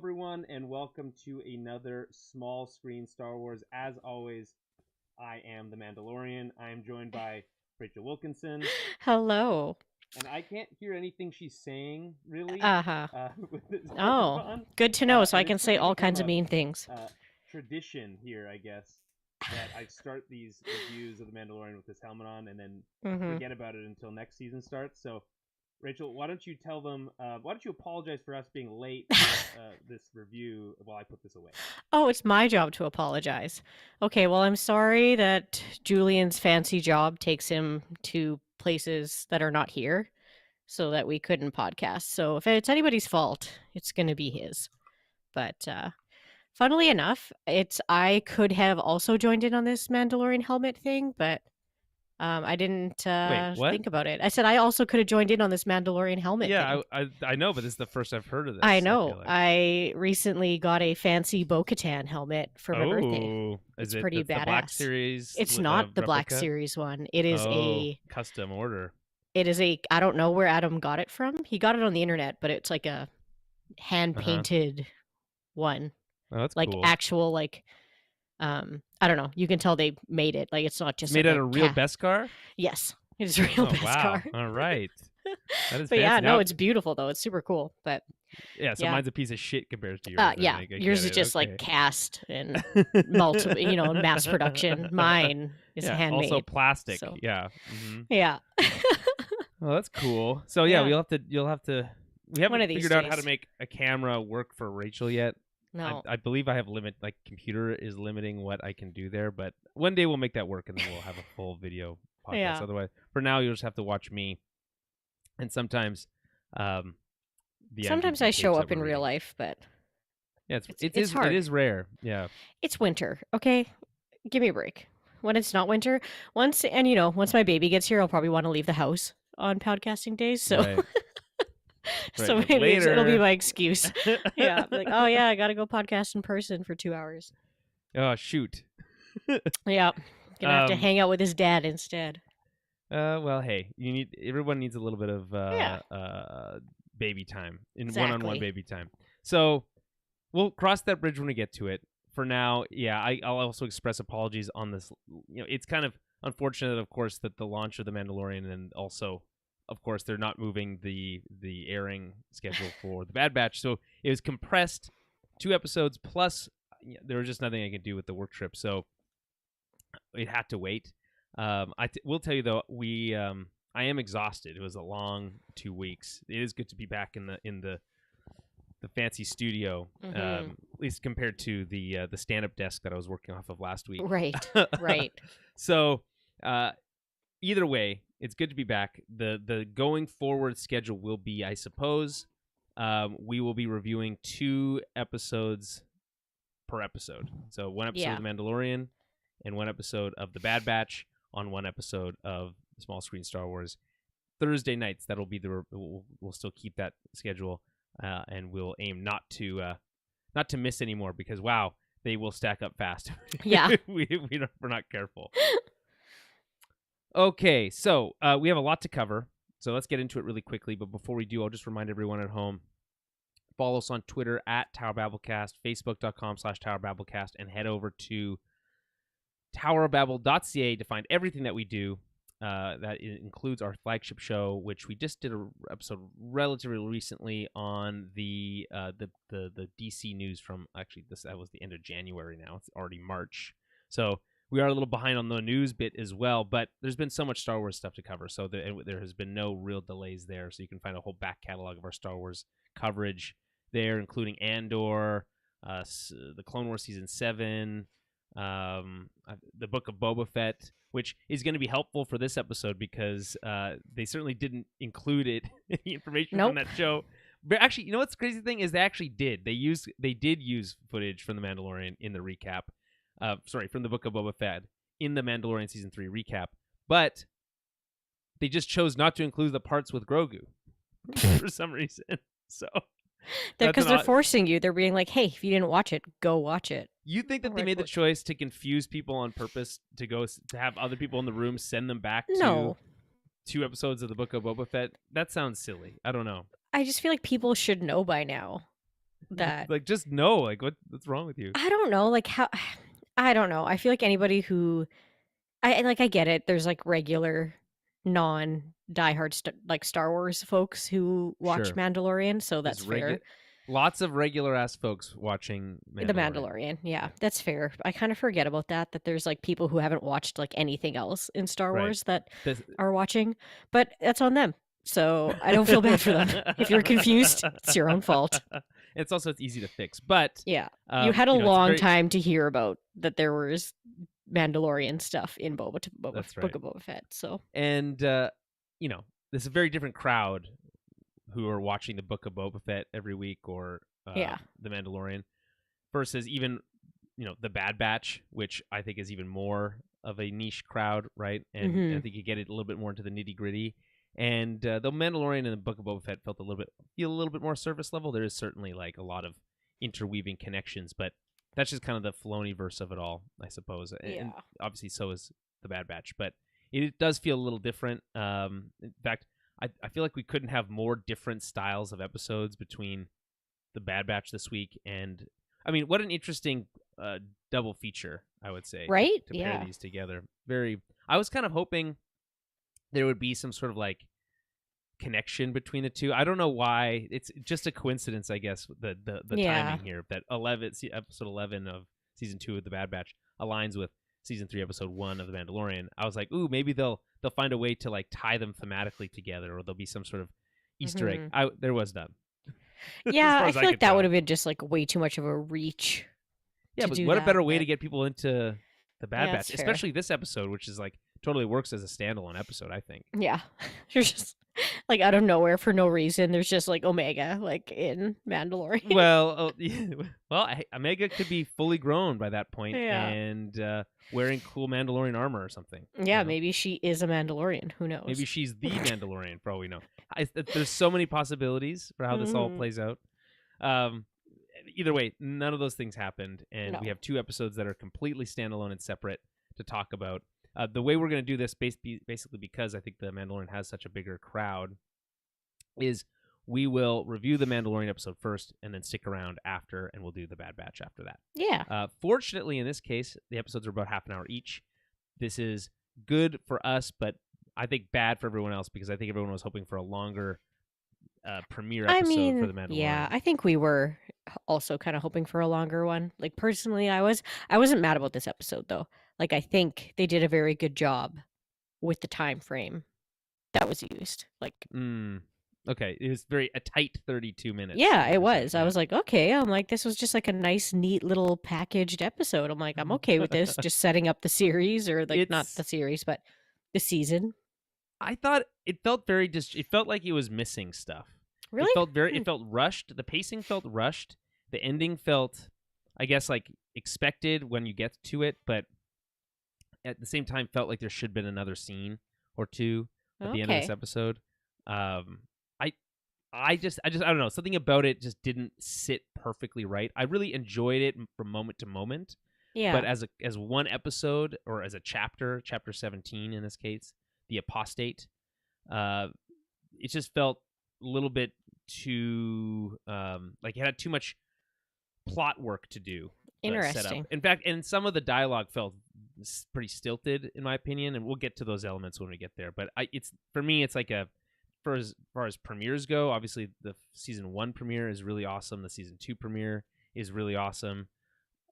everyone, and welcome to another small screen Star Wars. As always, I am the Mandalorian. I am joined by Rachel Wilkinson. Hello. And I can't hear anything she's saying, really. Uh-huh. With this Oh, microphone. good to know, so I And can it's say kind of all kinds become of mean things. tradition here, I guess, that I start these reviews of the Mandalorian with this helmet on, and then forget about it until next season starts. So, Rachel, why don't you tell them? Why don't you apologize for us being late with this review while I put this away? Oh, it's my job to apologize. Okay, well, I'm sorry that Julian's fancy job takes him to places that are not here so that we couldn't podcast. So if it's anybody's fault, it's going to be his. But funnily enough, I could have also joined in on this Mandalorian helmet thing, but I didn't Wait, what? think about it. I said I also could have joined in on this Mandalorian helmet thing. Yeah, I know, but this is the first I've heard of this. I know. feel like. I recently got a fancy Bo-Katan helmet for my birthday. Is It's pretty the Black badass. Series? It's not the Black replica? Series one. It is custom order. I don't know where Adam got it from. He got it on the internet, but it's like a hand-painted one. Oh, that's like cool. actual I don't know. You can tell they made it. Like it's not just made like out of real Beskar? Yes. It is real Beskar. Wow. All right. That is But fancy. yeah, Now, it's beautiful though. It's super cool. But so yeah. mine's a piece of shit compared to yours. Yeah, I yours is get just it. like cast and multiple, mass production. Mine is handmade. Also plastic. So. Yeah. Mm-hmm. Yeah. Well, that's cool. So yeah, you'll have to. We haven't One of these figured out how to days. make a camera work for Rachel yet. No. I believe I have computer is limiting what I can do there, but one day we'll make that work and then we'll have a full video podcast. Yeah. Otherwise, for now, you'll just have to watch me. And sometimes, Sometimes I show up in real life, but yeah, it's hard. It is rare. Yeah. It's winter. Okay, give me a break. When it's not winter, once my baby gets here, I'll probably want to leave the house on podcasting days. So. Right. So Right, maybe it'll be later. my excuse. Yeah, like, oh yeah, I gotta go podcast in person for 2 hours. Oh shoot. Yeah, gonna have to hang out with his dad instead. Well, hey, everyone needs a little bit of baby time one-on-one baby time. So we'll cross that bridge when we get to it. For now, yeah, I'll also express apologies on this. It's kind of unfortunate, of course, that the launch of The Mandalorian and also, of course, they're not moving the airing schedule for The Bad Batch. So it was compressed 2 episodes plus there was just nothing I could do with the work trip. So it had to wait. Will tell you though, I am exhausted. It was a long 2 weeks. It is good to be back in the fancy studio, at least compared to the stand-up desk that I was working off of last week. Right. So either way, it's good to be back. The going forward schedule will be, I suppose, we will be reviewing 2 episodes per episode. So 1 episode of The Mandalorian and 1 episode of The Bad Batch on 1 episode of Small Screen Star Wars. Thursday nights, that'll be we'll still keep that schedule, and we'll aim not to miss anymore because wow, they will stack up fast. Yeah, we're not careful. Okay, so we have a lot to cover, so let's get into it really quickly. But before we do, I'll just remind everyone at home, follow us on Twitter at TowerBabbleCast, Facebook.com/TowerBabbleCast, and head over to TowerBabble.ca to find everything that we do. That includes our flagship show, which we just did an episode relatively recently on the DC news from that was the end of January. Now it's already March, so we are a little behind on the news bit as well. But there's been so much Star Wars stuff to cover, so there has been no real delays there. So you can find a whole back catalog of our Star Wars coverage there, including Andor, the Clone Wars Season 7, the Book of Boba Fett, which is going to be helpful for this episode because they certainly didn't include any information from that show. But actually, you know what's the crazy thing is they actually did. They did use footage from The Mandalorian in the recap. From the Book of Boba Fett in the Mandalorian Season 3 recap. But they just chose not to include the parts with Grogu for some reason. So because they're forcing you. They're being like, hey, if you didn't watch it, go watch it. You think that they made the choice to confuse people on purpose to have other people in the room send them back to 2 episodes of the Book of Boba Fett? That sounds silly. I don't know. I just feel like people should know by now. that like just no, like what's wrong with you? I don't know, like how I don't know. I feel like anybody who I get it. There's like regular non diehard like Star Wars folks who watch Sure. Mandalorian, so that's fair. Lots of regular ass folks watching The Mandalorian, yeah, that's fair. I kind of forget about that there's like people who haven't watched like anything else in Star Wars that are watching, but that's on them. So I don't feel bad for them. If you're confused, it's your own fault. It's easy to fix, but yeah, you had a long time to hear about that there was Mandalorian stuff in Book of Boba Fett. So and you know, there's a very different crowd who are watching the Book of Boba Fett every week or the Mandalorian versus even the Bad Batch, which I think is even more of a niche crowd, right? And I think you get it a little bit more into the nitty gritty. And the Mandalorian and the Book of Boba Fett feel a little bit more surface level. There is certainly like a lot of interweaving connections, but that's just kind of the Filoni-verse of it all, I suppose. And obviously so is the Bad Batch, but it does feel a little different. In fact, I feel like we couldn't have more different styles of episodes between the Bad Batch this week and, I mean, what an interesting double feature, I would say. Right? To pair these together. I was kind of hoping there would be some sort of like connection between the two. I don't know why. It's just a coincidence, I guess, the timing here that episode 11 of season 2 of the Bad Batch aligns with season 3 episode 1 of the Mandalorian. I was like, ooh, maybe they'll find a way to like tie them thematically together, or there'll be some sort of Easter egg. There was none. Yeah, I feel like that would have been just like way too much of a reach. Yeah, but what a better way to get people into the Bad Batch, especially this episode, which is like totally works as a standalone episode, I think. Yeah. You're just like out of nowhere for no reason. There's just like Omega like in Mandalorian. Well, Omega could be fully grown by that point and wearing cool Mandalorian armor or something. Yeah, maybe she is a Mandalorian. Who knows? Maybe she's the Mandalorian for all we know. There's so many possibilities for how this all plays out. Either way, none of those things happened, and we have 2 episodes that are completely standalone and separate to talk about. The way we're going to do this, basically because I think the Mandalorian has such a bigger crowd, is we will review the Mandalorian episode first and then stick around after, and we'll do the Bad Batch after that. Yeah. Fortunately, in this case, the episodes are about half an hour each. This is good for us, but I think bad for everyone else because I think everyone was hoping for a longer premiere episode for the Mandalorian. Yeah, I think we were also kind of hoping for a longer one. Like personally, I wasn't mad about this episode though. Like I think they did a very good job with the time frame that was used. Like okay, it was a tight 32 minutes. Yeah, it was. I was like, okay. I'm like, this was just like a nice, neat little packaged episode. I'm like, I'm okay with this. Just setting up the series, or like not the series, but the season. I thought it felt it felt like it was missing stuff. Really? It felt rushed. The pacing felt rushed. The ending felt, I guess, like expected when you get to it, but at the same time felt like there should have been another scene or two at the end of this episode. I don't know. Something about it just didn't sit perfectly right. I really enjoyed it from moment to moment. Yeah. But as one episode, or as a chapter 17 in this case, The Apostate, it just felt a little bit too like it had too much plot work to do. Interesting. In fact, and some of the dialogue felt pretty stilted, in my opinion, and we'll get to those elements when we get there. But for me, it's like for as far as premieres go, obviously the season 1 premiere is really awesome. The season 2 premiere is really awesome.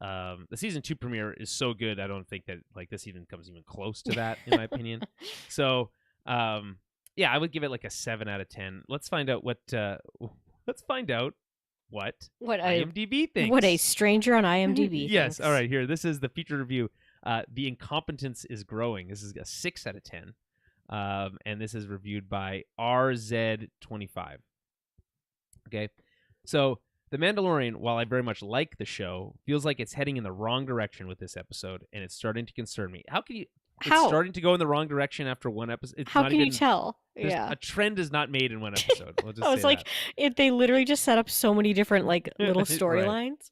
The season 2 premiere is so good, I don't think that like this even comes even close to that, in my opinion. So, yeah, I would give it like a 7 out of 10. Let's find out what IMDb thinks. What a stranger on IMDb Yes, thinks. all right, here. This is the featured review. The Incompetence is Growing. This is a 6 out of 10. And this is reviewed by RZ25. Okay, so The Mandalorian, while I very much like the show, feels like it's heading in the wrong direction with this episode, and it's starting to concern me. It's starting to go in the wrong direction after one episode. How can you tell? Yeah, a trend is not made in one episode. We'll just I was like, they literally just set up so many different like little storylines.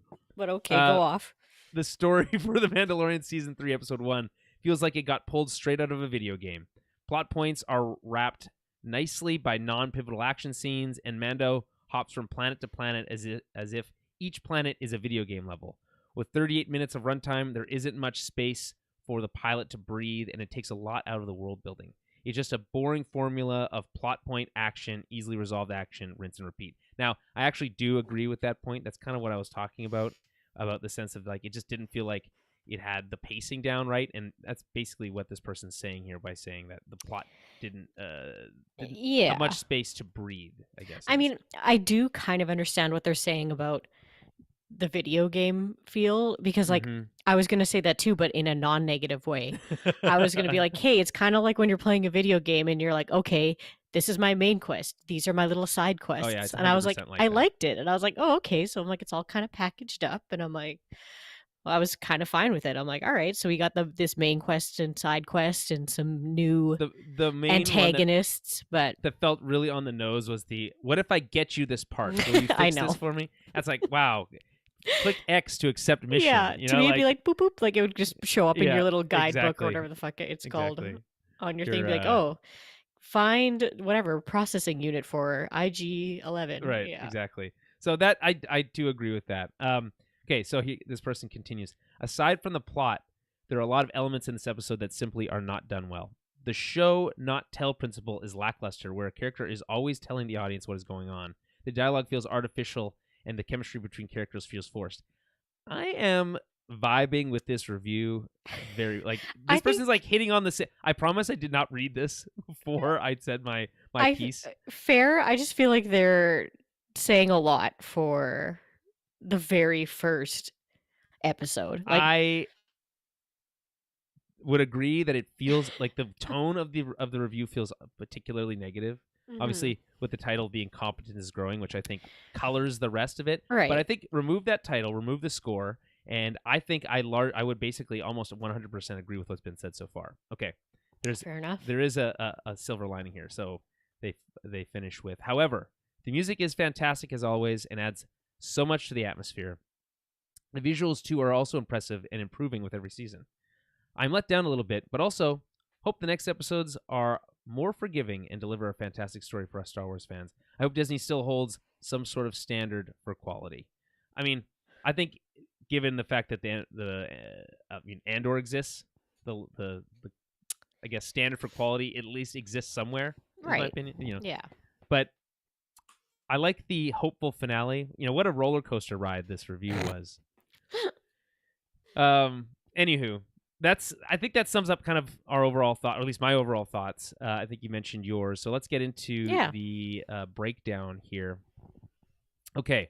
Right. But okay, go off. The story for The Mandalorian season 3 episode 1 feels like it got pulled straight out of a video game. Plot points are wrapped nicely by non-pivotal action scenes, and Mando hops from planet to planet as if each planet is a video game level. With 38 minutes of runtime, there isn't much space for the pilot to breathe, and it takes a lot out of the world building. It's just a boring formula of plot point, action, easily resolved action, rinse and repeat. Now, I actually do agree with that point. That's kind of what I was talking about the sense of like it just didn't feel like it had the pacing down right, and that's basically what this person's saying here by saying that the plot didn't have much space to breathe, I guess. I mean, I do kind of understand what they're saying about the video game feel, because like I was going to say that too, but in a non-negative way. I was going to be like, hey, it's kind of like when you're playing a video game and you're like, okay, this is my main quest, these are my little side quests. Yeah, and I was like I liked it, and I was like, oh, okay. So I'm like, it's all kind of packaged up, and I'm like, well, I was kind of fine with it. I'm like, all right, so we got this main quest and side quest and some new the main antagonists, but that felt really on the nose was the what if I get you this part? Will you fix this for me? That's like, wow. Click X to accept mission. Yeah, you know, to me it'd be like boop boop, like it would just show up in your little guidebook or whatever the fuck it's called on your thing. Be like, oh, find whatever processing unit for IG11. Right, exactly. So that I do agree with that. Okay, so this person continues. Aside from the plot, there are a lot of elements in this episode that simply are not done well. The show not tell principle is lackluster, where a character is always telling the audience what is going on. The dialogue feels artificial, and the chemistry between characters feels forced. I am vibing with this review very like this person's like hitting on the I promise I did not read this before I said my piece. Fair. I just feel like they're saying a lot for the very first episode. Like, I would agree that it feels like the tone of the review feels particularly negative. Obviously, with the title being "Competence is Growing," which I think colors the rest of it. Right. But I think remove that title, remove the score, and I think I would basically almost 100% agree with what's been said so far. Okay, fair enough. There is a silver lining here. So they finish with, however, the music is fantastic as always and adds so much to the atmosphere. The visuals too are also impressive and improving with every season. I'm let down a little bit, but also hope the next episodes are more forgiving and deliver a fantastic story for us Star Wars fans. I hope Disney still holds some sort of standard for quality. I mean, I think given the fact that Andor exists, the I guess standard for quality at least exists somewhere. Right. In my opinion, Yeah. But I like the hopeful finale. What a roller coaster ride this review was. Anywho. I think that sums up kind of our overall thought, or at least my overall thoughts. I think you mentioned yours. So let's get into the breakdown here. Okay.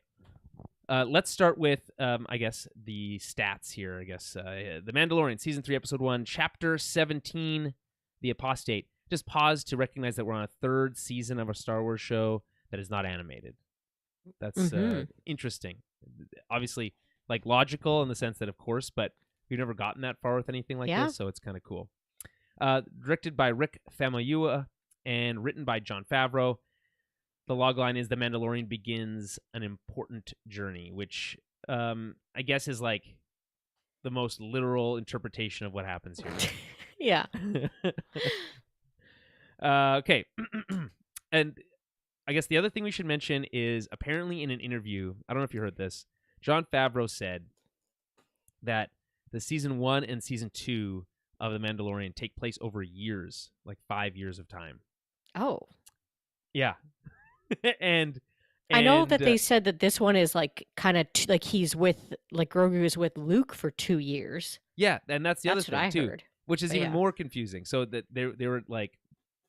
Let's start with, I guess, the stats here. I guess The Mandalorian, Season 3, Episode 1, Chapter 17, The Apostate. Just pause to recognize that we're on a third season of a Star Wars show that is not animated. That's interesting. Obviously, like logical in the sense that, of course, but we've never gotten that far with anything like this, so it's kind of cool. Directed by Rick Famuyiwa and written by Jon Favreau. The logline is The Mandalorian begins an important journey, which I guess is like the most literal interpretation of what happens here. Yeah. Okay. And I guess the other thing we should mention is apparently in an interview, I don't know if you heard this, Jon Favreau said that the Season 1 and Season 2 of The Mandalorian take place over years, like 5 years of time. Oh. Yeah. and I know that they said that this one is like kind of like he's with, like Grogu is with Luke for 2 years. Yeah, and that's the other thing too, heard. Which is even more confusing. So that they were like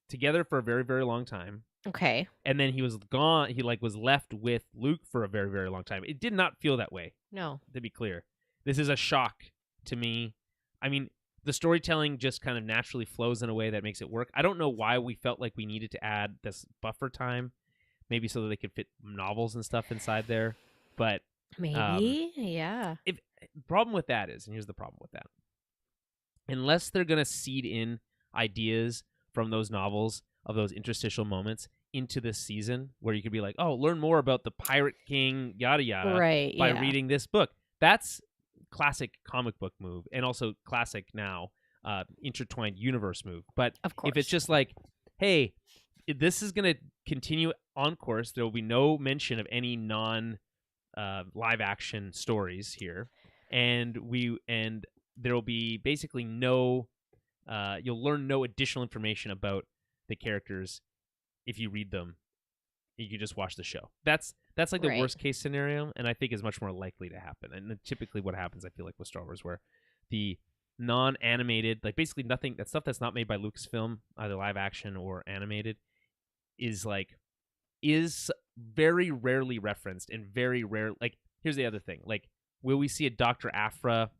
together for a very, very long time. Okay. And then he was gone. He like was left with Luke for a very, very long time. It did not feel that way. No. To be clear. This is a shock to me. I mean, the storytelling just kind of naturally flows in a way that makes it work. I don't know why we felt like we needed to add this buffer time, maybe so that they could fit novels and stuff inside there. But maybe, yeah. If problem with that is, and here's the problem with that: unless they're gonna seed in ideas from those novels of those interstitial moments into this season, where you could be like, oh, learn more about the Pirate King, yada yada, right? By reading this book. That's classic comic book move, and also classic now intertwined universe move. But of course, if it's just like, hey, this is going to continue on course. There will be no mention of any non live action stories here, and there will be basically no. You'll learn no additional information about the characters if you read them. You can just watch the show. That's like the worst case scenario, and I think is much more likely to happen. And typically, what happens, I feel like, with Star Wars, where the non-animated, like basically nothing, that stuff that's not made by Lucasfilm, either live action or animated, is very rarely referenced and very rare. Like, here's the other thing: like, will we see a Dr. Aphra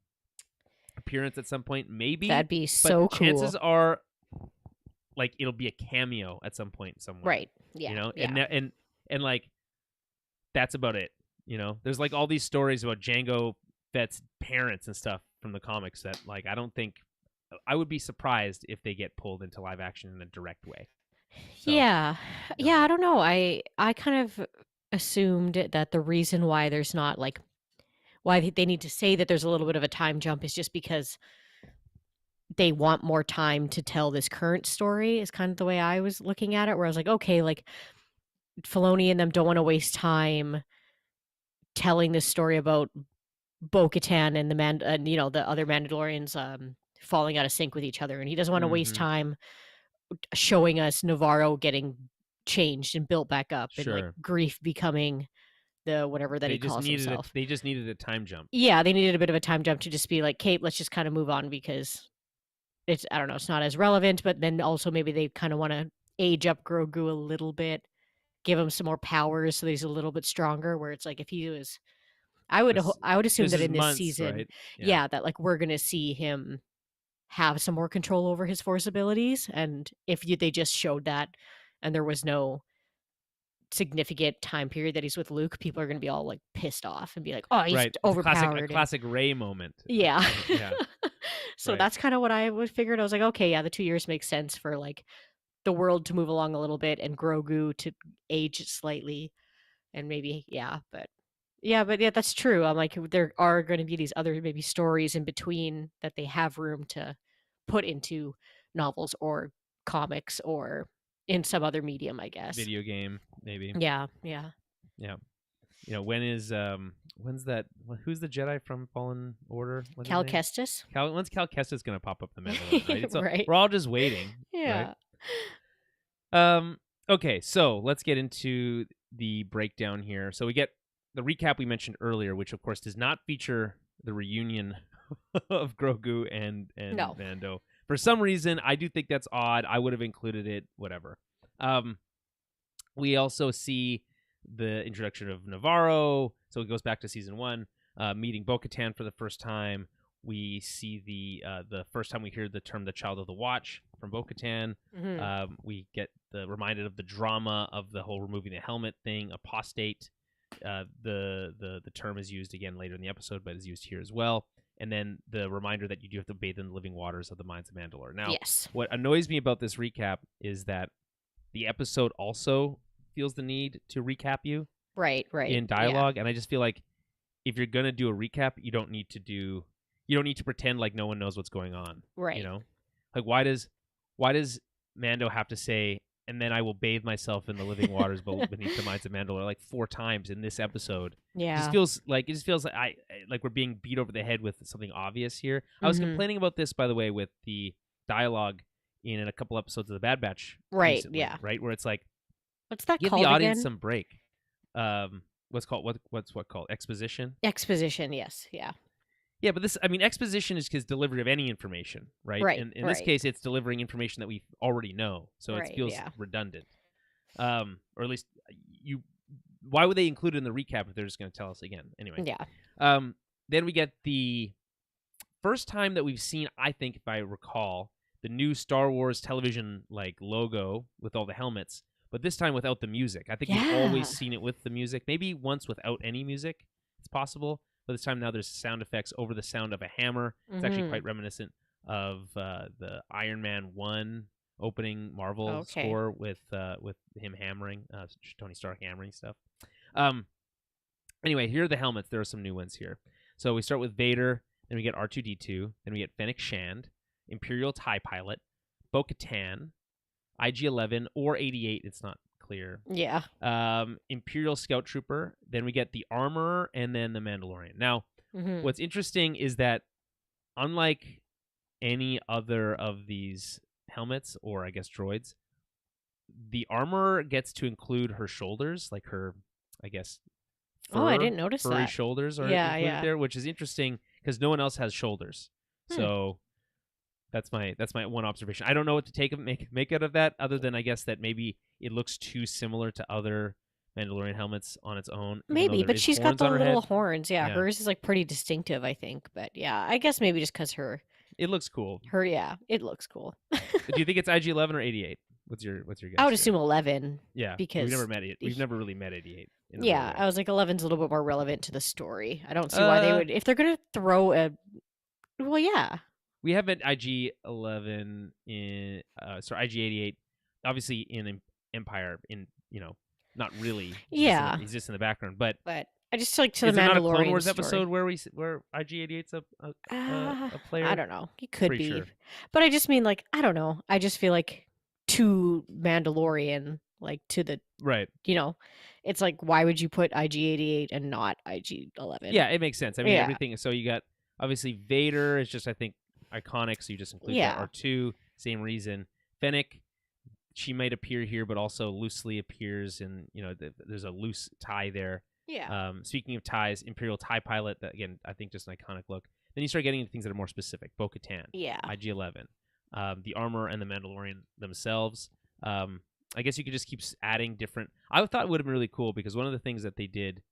appearance at some point? Maybe. That'd be so cool. Chances are, like, it'll be a cameo at some point somewhere. Right. Yeah. You know, yeah. and like, that's about it. You know, there's like all these stories about Jango Fett's parents and stuff from the comics that, like, I would be surprised if they get pulled into live action in a direct way. So, yeah. I don't know. I kind of assumed that the reason why there's not, like, why they need to say that there's a little bit of a time jump is just because they want more time to tell this current story, is kind of the way I was looking at it, where I was like, okay, like, Filoni and them don't want to waste time telling this story about Bo-Katan and the other Mandalorians falling out of sync with each other, and he doesn't want to waste time showing us Navarro getting changed and built back up, and like Grief becoming the whatever that he calls himself. They just needed a time jump. Yeah, they needed a bit of a time jump to just be like, Kate, let's just kind of move on, because it's, I don't know, it's not as relevant. But then also maybe they kind of want to age up Grogu a little bit, give him some more powers so that he's a little bit stronger, where it's like, if he was, I would assume that in this season, right? That like we're gonna see him have some more control over his Force abilities. And if they just showed that and there was no significant time period that he's with Luke, people are gonna be all like pissed off and be like, oh, he's overpowered. A classic Rey moment. Yeah. So that's kind of what I would figured. I was like, okay, yeah, the 2 years makes sense for like the world to move along a little bit and Grogu to age slightly, and maybe but that's true. I'm like, there are going to be these other maybe stories in between that they have room to put into novels or comics or in some other medium, I guess. Video game, maybe. Yeah. You know, when's that? Who's the Jedi from Fallen Order? Cal Kestis. When's Cal Kestis going to pop up in the Mandalorian? Right? So right. We're all just waiting. Yeah. Right? Okay, so let's get into the breakdown here. So we get the recap we mentioned earlier, which of course does not feature the reunion of Grogu and Mando. For some reason, I do think that's odd. I would have included it. Whatever. We also see the introduction of Navarro, so it goes back to season 1, meeting Bo-Katan for the first time. We see the first time we hear the term "the Child of the Watch" from Bo-Katan. Mm-hmm. We get reminded of the drama of the whole removing the helmet thing, apostate. The term is used again later in the episode, but is used here as well. And then the reminder that you do have to bathe in the living waters of the Mines of Mandalore. Now, yes. What annoys me about this recap is that the episode also feels the need to recap you right in dialogue, and I just feel like if you're gonna do a recap, you don't need to pretend like no one knows what's going on, right? You know, like why does Mando have to say, and then I will bathe myself in the living waters beneath the Mines of Mandalore like 4 times in this episode? Yeah, it just feels like we're being beat over the head with something obvious here. I was complaining about this, by the way, with the dialogue in a couple episodes of the Bad Batch, right? Recently, Yeah, right, where it's like, what's that give called the audience again? some break. What's called exposition? Exposition, yes, yeah. Yeah, but exposition is his delivery of any information, right? Right. In this case, it's delivering information that we already know, so it feels redundant. Or at least why would they include it in the recap if they're just going to tell us again? Anyway. Yeah. Then we get the first time that we've seen, I think, if I recall, the new Star Wars television like logo with all the helmets, but this time without the music. I think we've always seen it with the music. Maybe once without any music. It's possible. But this time now there's sound effects over the sound of a hammer. It's actually quite reminiscent of the Iron Man 1 opening Marvel score with him hammering, Tony Stark hammering stuff. Anyway, here are the helmets. There are some new ones here. So we start with Vader, then we get R2-D2, then we get Fennec Shand, Imperial TIE Pilot, Bo-Katan, IG-11 or 88. It's not clear. Yeah. Imperial Scout Trooper. Then we get the Armorer, and then the Mandalorian. Now, what's interesting is that unlike any other of these helmets, or I guess droids, the Armorer gets to include her shoulders, like her, I guess, I didn't notice furry that. shoulders are Yeah, included yeah. there, which is interesting because no one else has shoulders. So that's my one observation. I don't know what to make out of that, other than I guess that maybe it looks too similar to other Mandalorian helmets on its own. Maybe, but she's got the little horns. Yeah, Yeah. hers is like pretty distinctive, I think. But yeah, I guess maybe just because it looks cool. It looks cool. Do you think it's IG-11 or 88? What's your guess? I would assume 11. Yeah, because we've never met it. We've never really met 88. Yeah, I was like 11's a little bit more relevant to the story. I don't see why they would, if they're gonna throw a. Well, yeah. We have an IG-11 in IG-88, obviously in Empire, in not really. Yeah, he's just in the background, but I just like to the Mandalorian not a Clone Wars story. episode where IG-88's a player? I don't know. He could Pretty be, sure. But I just mean like I don't know. I just feel like to Mandalorian, like to the right. It's like why would you put IG-88 and not IG-11? Yeah, it makes sense. I mean everything. So you got obviously Vader is just I think iconic, so you just include that. R2, same reason. Fennec, she might appear here, but also loosely appears, and there's a loose tie there. Yeah. Speaking of ties, Imperial TIE Pilot, that again I think just an iconic look. Then you start getting into things that are more specific. Bo-Katan, yeah. IG-11, the Armor and the Mandalorian themselves. I guess you could just keep adding different. I thought it would have been really cool because one of the things that they did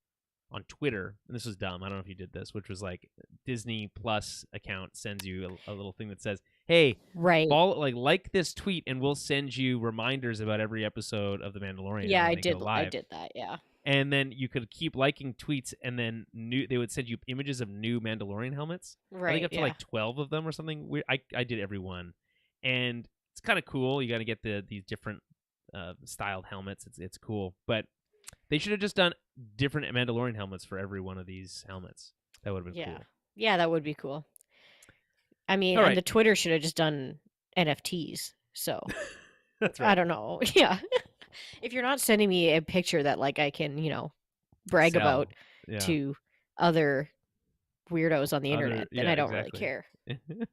on Twitter, and this was dumb, I don't know if you did this, which was like Disney Plus account sends you a little thing that says, hey, like this tweet and we'll send you reminders about every episode of The Mandalorian. Yeah, I did that, yeah. And then you could keep liking tweets, and then they would send you images of new Mandalorian helmets. Right, I think up to like 12 of them or something. I did every one. And it's kind of cool. You got to get these different styled helmets. It's cool. But they should have just done different Mandalorian helmets for every one of these helmets. That would have been cool. Yeah, that would be cool. I mean, and the Twitter should have just done NFTs. So that's right. I don't know. Yeah. If you're not sending me a picture that like I can, brag about to other weirdos on the internet, then I don't really care. Exactly.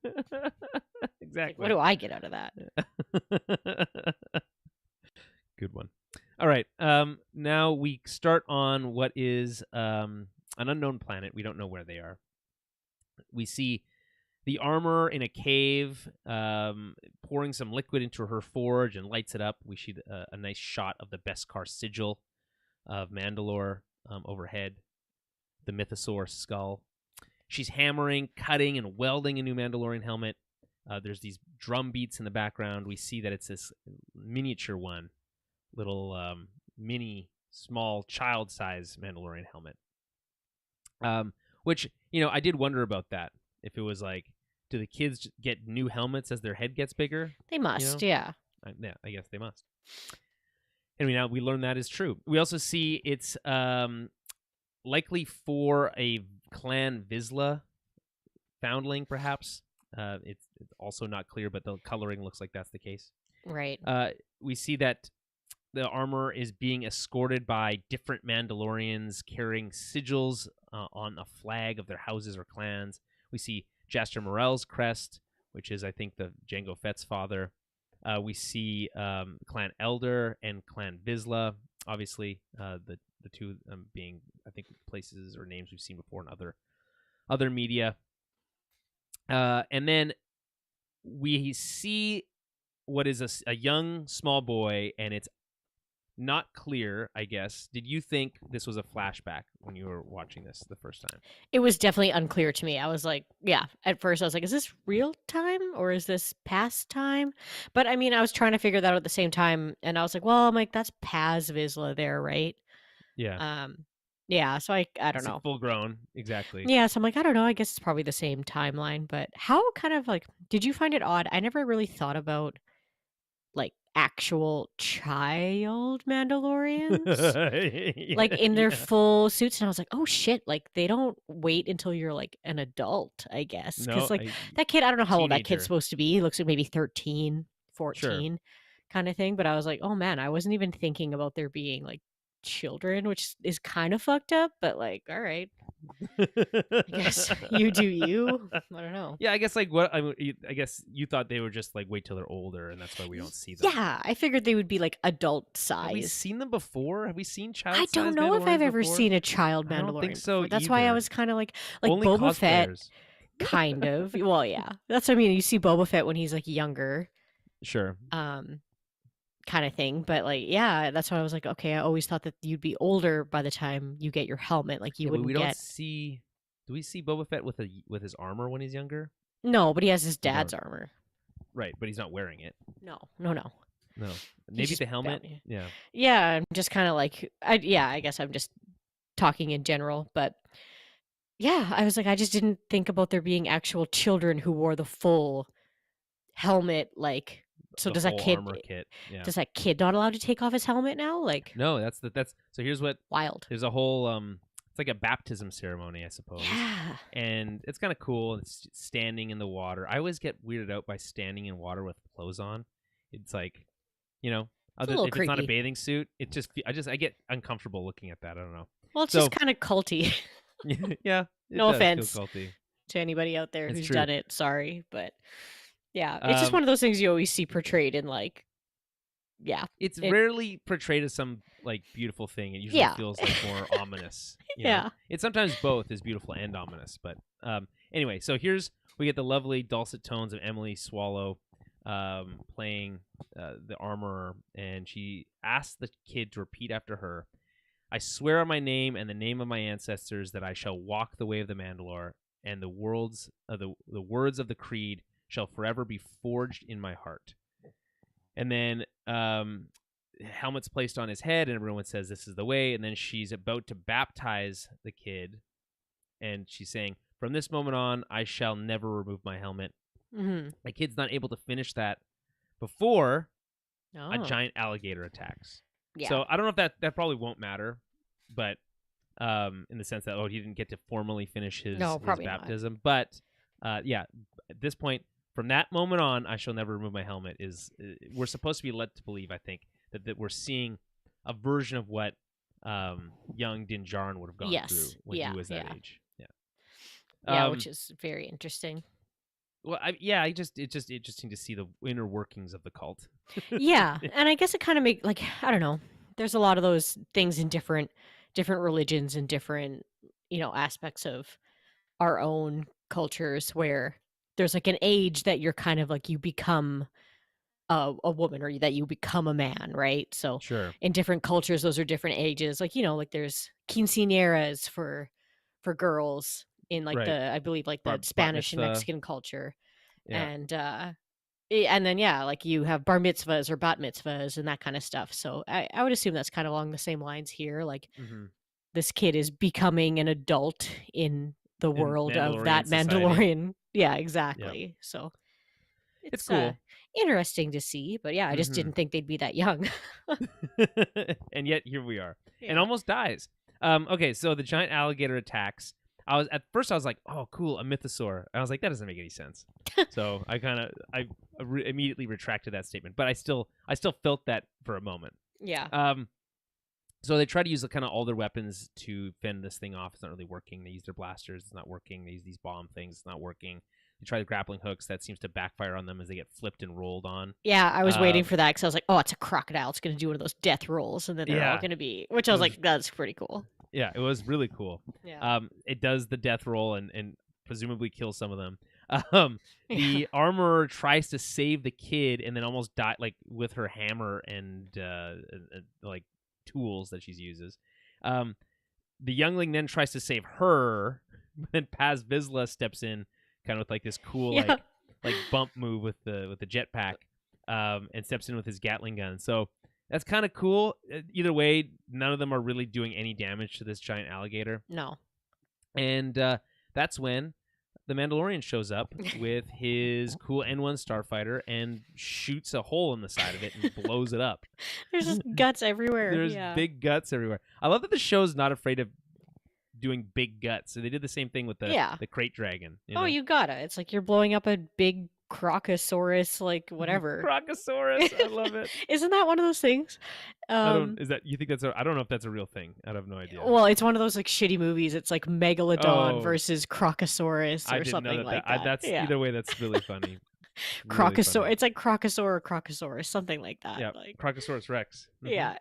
Like, what do I get out of that? Good one. All right. Now we start on what is an unknown planet. We don't know where they are. We see the Armorer in a cave, pouring some liquid into her forge and lights it up. We see a nice shot of the Beskar sigil of Mandalore overhead, the Mythosaur skull. She's hammering, cutting, and welding a new Mandalorian helmet. There's these drum beats in the background. We see that it's this miniature one, little mini, small, child-size Mandalorian helmet. Which, I did wonder about that. If it was like, do the kids get new helmets as their head gets bigger? They must, yeah. Yeah, I guess they must. Anyway, now we learn that is true. We also see it's likely for a Clan Vizsla foundling, perhaps. It's also not clear, but the coloring looks like that's the case. Right. We see that the Armorer is being escorted by different Mandalorians carrying sigils on a flag of their houses or clans. We see Jaster Morel's crest, which is, I think, the Jango Fett's father. We see Clan Elder and Clan Vizsla, obviously, the two being, I think, places or names we've seen before in other media. And then we see what is a young, small boy, and it's not clear, I guess. Did you think this was a flashback when you were watching this the first time? It was definitely unclear to me. I was like, at first I was like, is this real time or is this past time? But I mean, I was trying to figure that out at the same time, and I was like, well, I'm like, that's Paz Vizsla there, right? Yeah. Yeah, so I don't know. Like full grown, exactly. Yeah, so I'm like, I don't know. I guess it's probably the same timeline, but how kind of like, did you find it odd? I never really thought about like actual child Mandalorians like in their full suits, and I was like, oh shit, like they don't wait until you're like an adult, I guess, because that kid, I don't know how old that kid's supposed to be. He looks like maybe 13, 14. kind of thing. But I was like, oh man, I wasn't even thinking about there being like children, which is kind of fucked up. But like, all right, I guess you do you. I don't know. Yeah, I guess like what I guess you thought they were just like wait till they're older, and that's why we don't see them. Yeah, I figured they would be like adult size. Have we seen them before? Have we seen child? I don't know if I've ever seen a child Mandalorian. I don't think so. That's why I was kind of like only Boba Fett. cosplayers. Kind of. Well, yeah, that's what I mean. You see Boba Fett when he's like younger. Sure. Kind of thing, but like, yeah, that's why I was like, okay, I always thought that you'd be older by the time you get your helmet. Like you wouldn't we get. don't see. Do we see Boba Fett with his armor when he's younger? No, but he has his dad's armor. Right, but he's not wearing it. No. Maybe the helmet. Yeah. Yeah, I'm just kind of like, I guess I'm just talking in general, but yeah, I was like, I just didn't think about there being actual children who wore the full helmet, like. So the does that kid? Armor kit. Yeah. Does that kid not allowed to take off his helmet now? Like no, that's so here's what wild. There's a whole it's like a baptism ceremony, I suppose. Yeah. And it's kind of cool. It's standing in the water. I always get weirded out by standing in water with clothes on. It's like, if it's not a bathing suit, I get uncomfortable looking at that. I don't know. Well, it's just kind of culty. Yeah. No offense culty to anybody out there who's true. done it. Sorry, but yeah, it's just one of those things you always see portrayed in like, yeah. It's rarely portrayed as some like beautiful thing. It usually feels like more ominous. Yeah. It's sometimes both is beautiful and ominous. But anyway, so we get the lovely dulcet tones of Emily Swallow playing the armorer, and she asks the kid to repeat after her. I swear on my name and the name of my ancestors that I shall walk the way of the Mandalore, and the words of the creed shall forever be forged in my heart. And then helmet's placed on his head, and everyone says this is the way. And then she's about to baptize the kid, and she's saying, from this moment on, I shall never remove my helmet. Mm-hmm. The kid's not able to finish that before a giant alligator attacks. Yeah. So I don't know if that probably won't matter, but in the sense that he didn't get to formally finish his baptism. Not. But at this point, from that moment on, I shall never remove my helmet. We're supposed to be led to believe, I think, that we're seeing a version of what young Din Djarin would have gone through when he was that age. Yeah. Yeah, which is very interesting. Well, it's just interesting to see the inner workings of the cult. Yeah, and I guess it kind of I don't know. There's a lot of those things in different religions and different aspects of our own cultures where there's like an age that you're kind of like you become a woman or that you become a man, right? So sure. In different cultures, those are different ages. Like like there's quinceañeras for girls in like I believe like the Spanish and Mexican culture, and then like you have bar mitzvahs or bat mitzvahs and that kind of stuff. So I would assume that's kind of along the same lines here. Like this kid is becoming an adult in the world of that Mandalorian. Yeah, exactly. Yep. So it's cool, interesting to see. But yeah, I just didn't think they'd be that young. And yet here we are, and almost dies. Okay, so the giant alligator attacks. At first I was like, oh, cool, a mythosaur. I was like, that doesn't make any sense. So I immediately retracted that statement, but I still felt that for a moment. Yeah. So they try to use kind of all their weapons to fend this thing off. It's not really working. They use their blasters. It's not working. They use these bomb things. It's not working. They try the grappling hooks. That seems to backfire on them as they get flipped and rolled on. Yeah, I was waiting for that because I was like, oh, it's a crocodile. It's going to do one of those death rolls. And then they're all going to be, which I was like, that's pretty cool. Yeah, it was really cool. Yeah. It does the death roll and presumably kills some of them. The armorer tries to save the kid and then almost die with her hammer and like tools that she uses. The youngling then tries to save her, but then Paz Vizsla steps in kind of with like this cool like bump move with the jetpack and steps in with his Gatling gun. So that's kind of cool. Either way, none of them are really doing any damage to this giant alligator. No. And that's when the Mandalorian shows up with his cool N1 starfighter and shoots a hole in the side of it and blows it up. There's just guts everywhere. There's big guts everywhere. I love that the show's not afraid of doing big guts. So they did the same thing with the crate dragon. You gotta. It's like you're blowing up a big Crocosaurus, like whatever. Crocosaurus. I love it. Isn't that one of those things? Is that you think that's I don't know if that's a real thing. I have no idea. Well, it's one of those like shitty movies. It's like Megalodon Oh. versus Crocosaurus I or didn't something know like that. That's either way. That's really funny. Crocosaur. It's like Crocosaur or Crocosaurus, something like that. Yeah, like Crocosaurus Rex. yeah.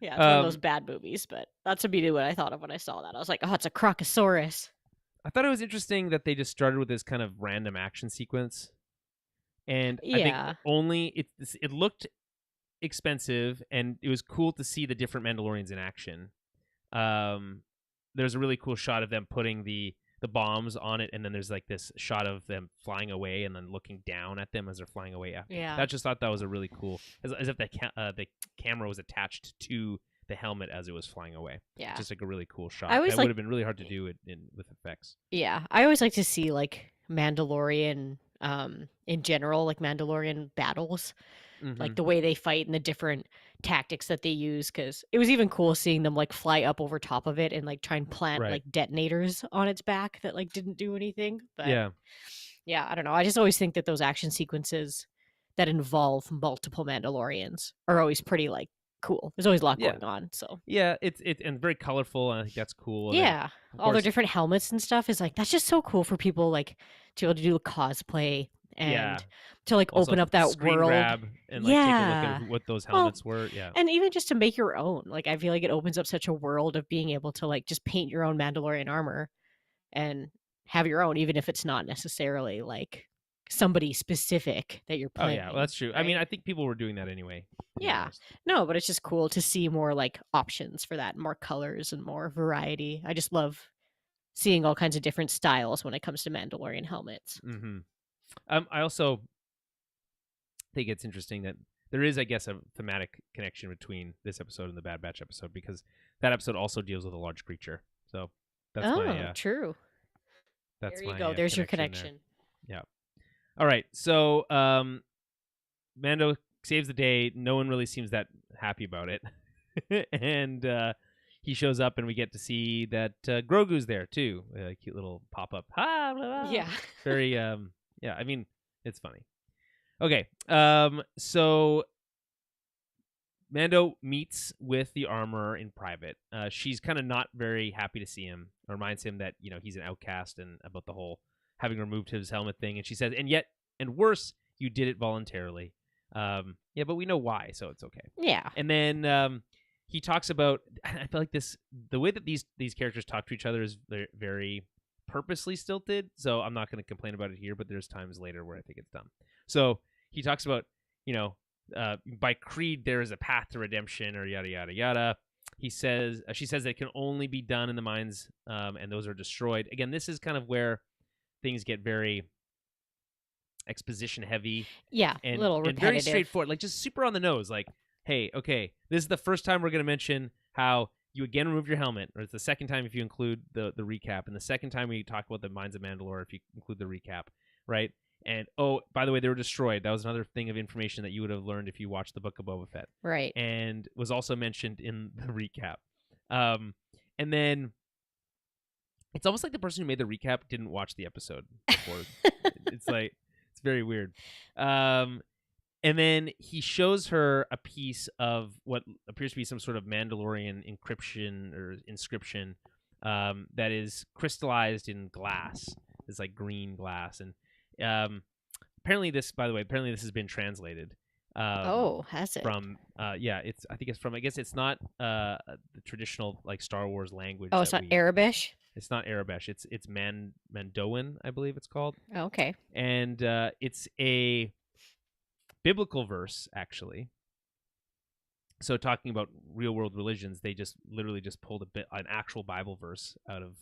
Yeah, it's one of those bad movies, but that's immediately what I thought of when I saw that. I was like, oh, it's a Crocosaurus. I thought it was interesting that they just started with this kind of random action sequence, and I think it looked expensive, and it was cool to see the different Mandalorians in action. There's a really cool shot of them putting the bombs on it, and then there's like this shot of them flying away and then looking down at them as they're flying away after. Yeah. I just thought that was a really cool, as if the camera was attached to the helmet as it was flying away. Yeah. Just like a really cool shot. It would have been really hard to do it with effects. Yeah. I always like to see like Mandalorian in general, like Mandalorian battles. Like the way they fight and the different tactics that they use, because it was even cool seeing them like fly up over top of it and like try and plant like detonators on its back that like didn't do anything. But yeah, I don't know. I just always think that those action sequences that involve multiple Mandalorians are always pretty like cool. There's always a lot going on. So yeah, it's and very colorful, and I think that's cool. And yeah, all their different helmets and stuff is like that's just so cool for people like to be able to do cosplay. And to like also open up that world grab and like take a look at what those helmets were. Yeah. And even just to make your own. Like I feel like it opens up such a world of being able to like just paint your own Mandalorian armor and have your own, even if it's not necessarily like somebody specific that you're playing. Oh yeah, well, that's true. Right? I mean, I think people were doing that anyway. Yeah. No, but it's just cool to see more like options for that, more colors and more variety. I just love seeing all kinds of different styles when it comes to Mandalorian helmets. Mm-hmm. I also think it's interesting that there is, I guess, a thematic connection between this episode and the Bad Batch episode, because that episode also deals with a large creature. So that's true. That's there you go. There's your connection. There. Yeah. All right. So Mando saves the day. No one really seems that happy about it, and he shows up, and we get to see that Grogu's there too. A cute little pop up. Yeah. Very yeah, I mean, it's funny. Okay, so Mando meets with the armorer in private. She's kind of not very happy to see him. Reminds him that, he's an outcast and about the whole having removed his helmet thing. And she says, and worse, you did it voluntarily. Yeah, but we know why, so it's okay. Yeah. And then he talks about, I feel like the way that these characters talk to each other is very, very purposely stilted, so I'm not going to complain about it here, but there's times later where I think it's dumb. So he talks about, by creed there is a path to redemption, or yada yada yada. She says that it can only be done in the mines, and those are destroyed. Again, this is kind of where things get very exposition heavy. Yeah, and, a little repetitive. And very straightforward, like just super on the nose. Like, hey, okay, this is the first time we're going to mention how you again remove your helmet, or it's the second time if you include the recap, and the second time we talk about the Mines of Mandalore if you include the recap, right? And, oh, by the way, they were destroyed. That was another thing of information that you would have learned if you watched the Book of Boba Fett. Right. And was also mentioned in the recap. And then it's almost like the person who made the recap didn't watch the episode before. It's very weird. And then he shows her a piece of what appears to be some sort of Mandalorian encryption or inscription that is crystallized in glass. It's like green glass. And apparently this has been translated. Has it? From I think it's from, I guess it's not the traditional like Star Wars language. Oh, it's not Arabic? It's not Arabic. It's Mandoan, I believe it's called. Oh, okay. And it's a biblical verse, actually. So talking about real world religions, they just literally just pulled an actual Bible verse out of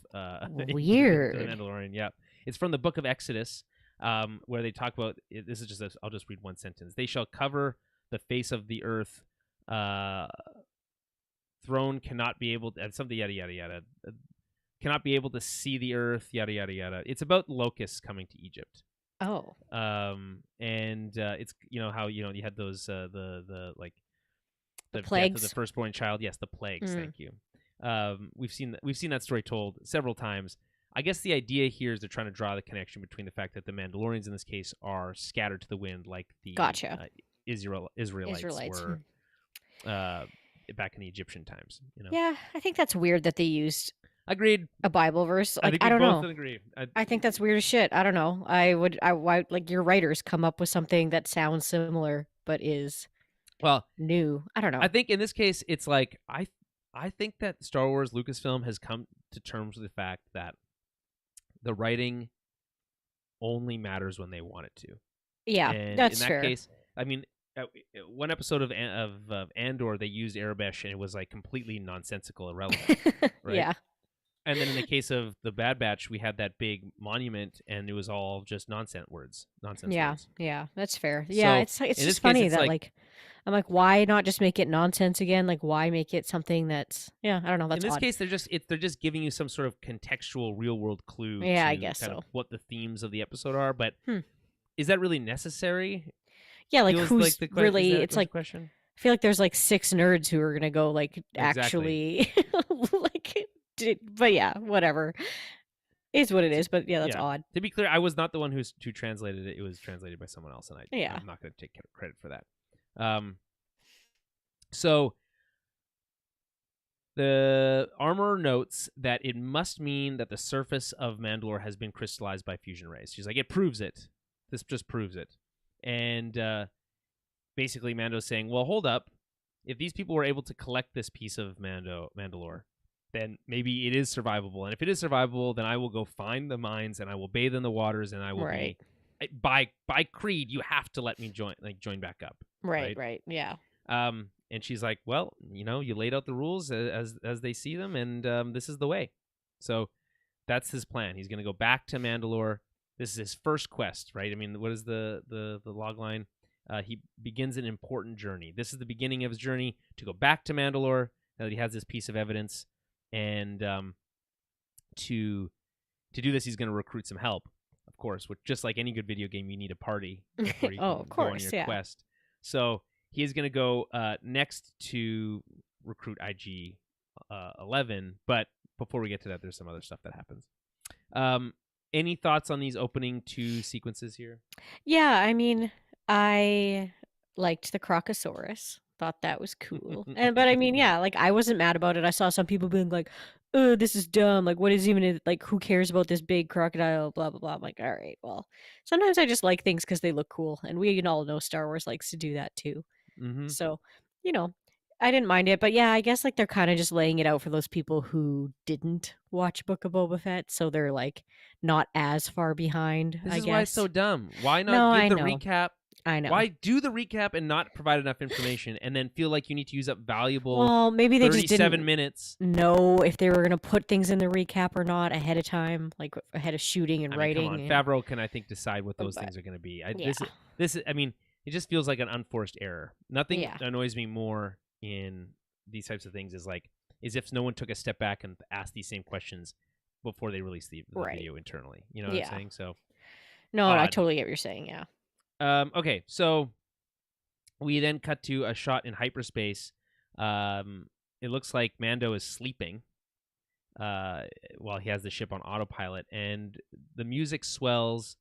weird. the Mandalorian. Yeah, it's from the Book of Exodus, where they talk about this is just I'll just read one sentence. They shall cover the face of the earth. Throne cannot be able to, something yada yada yada. Cannot be able to see the earth, yada yada yada. It's about locusts coming to Egypt. Oh. And it's how you had those the plagues death of the firstborn child. Yes, the plagues. Thank you. We've seen that story told several times. I guess the idea here is they're trying to draw the connection between the fact that the Mandalorians in this case are scattered to the wind, like the Gotcha. Israelites were back in the Egyptian times. Yeah, I think that's weird that they used Agreed. a Bible verse. I Like, think I we don't both know. agree. I think that's weird as shit. I don't know. Why like your writers come up with something that sounds similar but is new. I don't know. I think in this case, it's like I think that Star Wars Lucasfilm has come to terms with the fact that the writing only matters when they want it to. Yeah, and that's in that fair. case, I mean, one episode of Andor, they used Arabish, and it was like completely nonsensical, irrelevant, right? Yeah. And then in the case of the Bad Batch, we had that big monument, and it was all just nonsense words. Yeah, that's fair. Yeah, So, it's in this just case, funny it's that like I'm like, why not just make it nonsense again? Like, why make it something that's I don't know. That's in this odd. case, they're just giving you some sort of contextual, real world clue. Yeah, to I guess kind so. of what the themes of the episode are, but is that really necessary? Yeah, like Feels who's like really? It's was the like question. I feel like there's like 6 nerds who are gonna go like Exactly. actually like. But yeah, whatever. Is what it is. But yeah, that's odd. To be clear, I was not the one who translated it. It was translated by someone else, and Yeah. I'm not going to take credit for that. So the armorer notes that it must mean that the surface of Mandalore has been crystallized by fusion rays. She's like, it proves it. This just proves it. And basically, Mando's saying, well, hold up. If these people were able to collect this piece of Mandalore, then maybe it is survivable. And if it is survivable, then I will go find the mines and I will bathe in the waters and I will be by creed, you have to let me join back up. Right. Yeah. And she's like, well, you laid out the rules as they see them, and this is the way. So that's his plan. He's going to go back to Mandalore. This is his first quest, right? I mean, what is the log line? He begins an important journey. This is the beginning of his journey to go back to Mandalore. Now that he has this piece of evidence, and to do this, he's going to recruit some help, of course. Which, just like any good video game, you need a party before you can go on your quest. So he is going to go next to recruit IG-11. But before we get to that, there's some other stuff that happens. Any thoughts on these opening 2 sequences here? Yeah, I mean, I liked the Crocosaurus. Thought that was cool. But I mean, yeah, like I wasn't mad about it. I saw some people being like, "Oh, this is dumb. Like, what is even like? Who cares about this big crocodile? Blah blah blah." I'm like, all right, well, sometimes I just like things because they look cool, and we all know Star Wars likes to do that too. So, I didn't mind it, but yeah, I guess like they're kind of just laying it out for those people who didn't watch Book of Boba Fett, so they're like not as far behind. This I is guess. why it's so dumb. Why not give the recap? I know. Why do the recap and not provide enough information, and then feel like you need to use up valuable? Maybe they just didn't minutes. know if they were gonna put things in the recap or not ahead of time, like ahead of shooting and writing. Come on. Favreau can, I think, decide what those things are going to be. This is. I mean, it just feels like an unforced error. Nothing annoys me more in these types of things is if no one took a step back and asked these same questions before they released the video internally. You know what I'm saying? So no, I totally get what you're saying. Yeah. Okay, so we then cut to a shot in hyperspace. It looks like Mando is sleeping while he has the ship on autopilot, and the music swells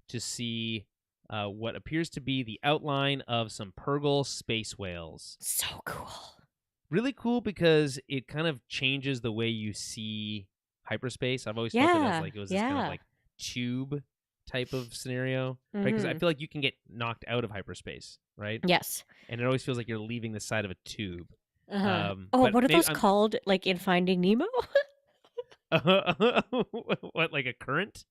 to see what appears to be the outline of some Purgle space whales. So cool. Really cool because it kind of changes the way you see hyperspace. I've always felt it was this kind of like tube type of scenario, right? Because I feel like you can get knocked out of hyperspace, right? Yes. And it always feels like you're leaving the side of a tube. What are those called, like in Finding Nemo? What, like a current?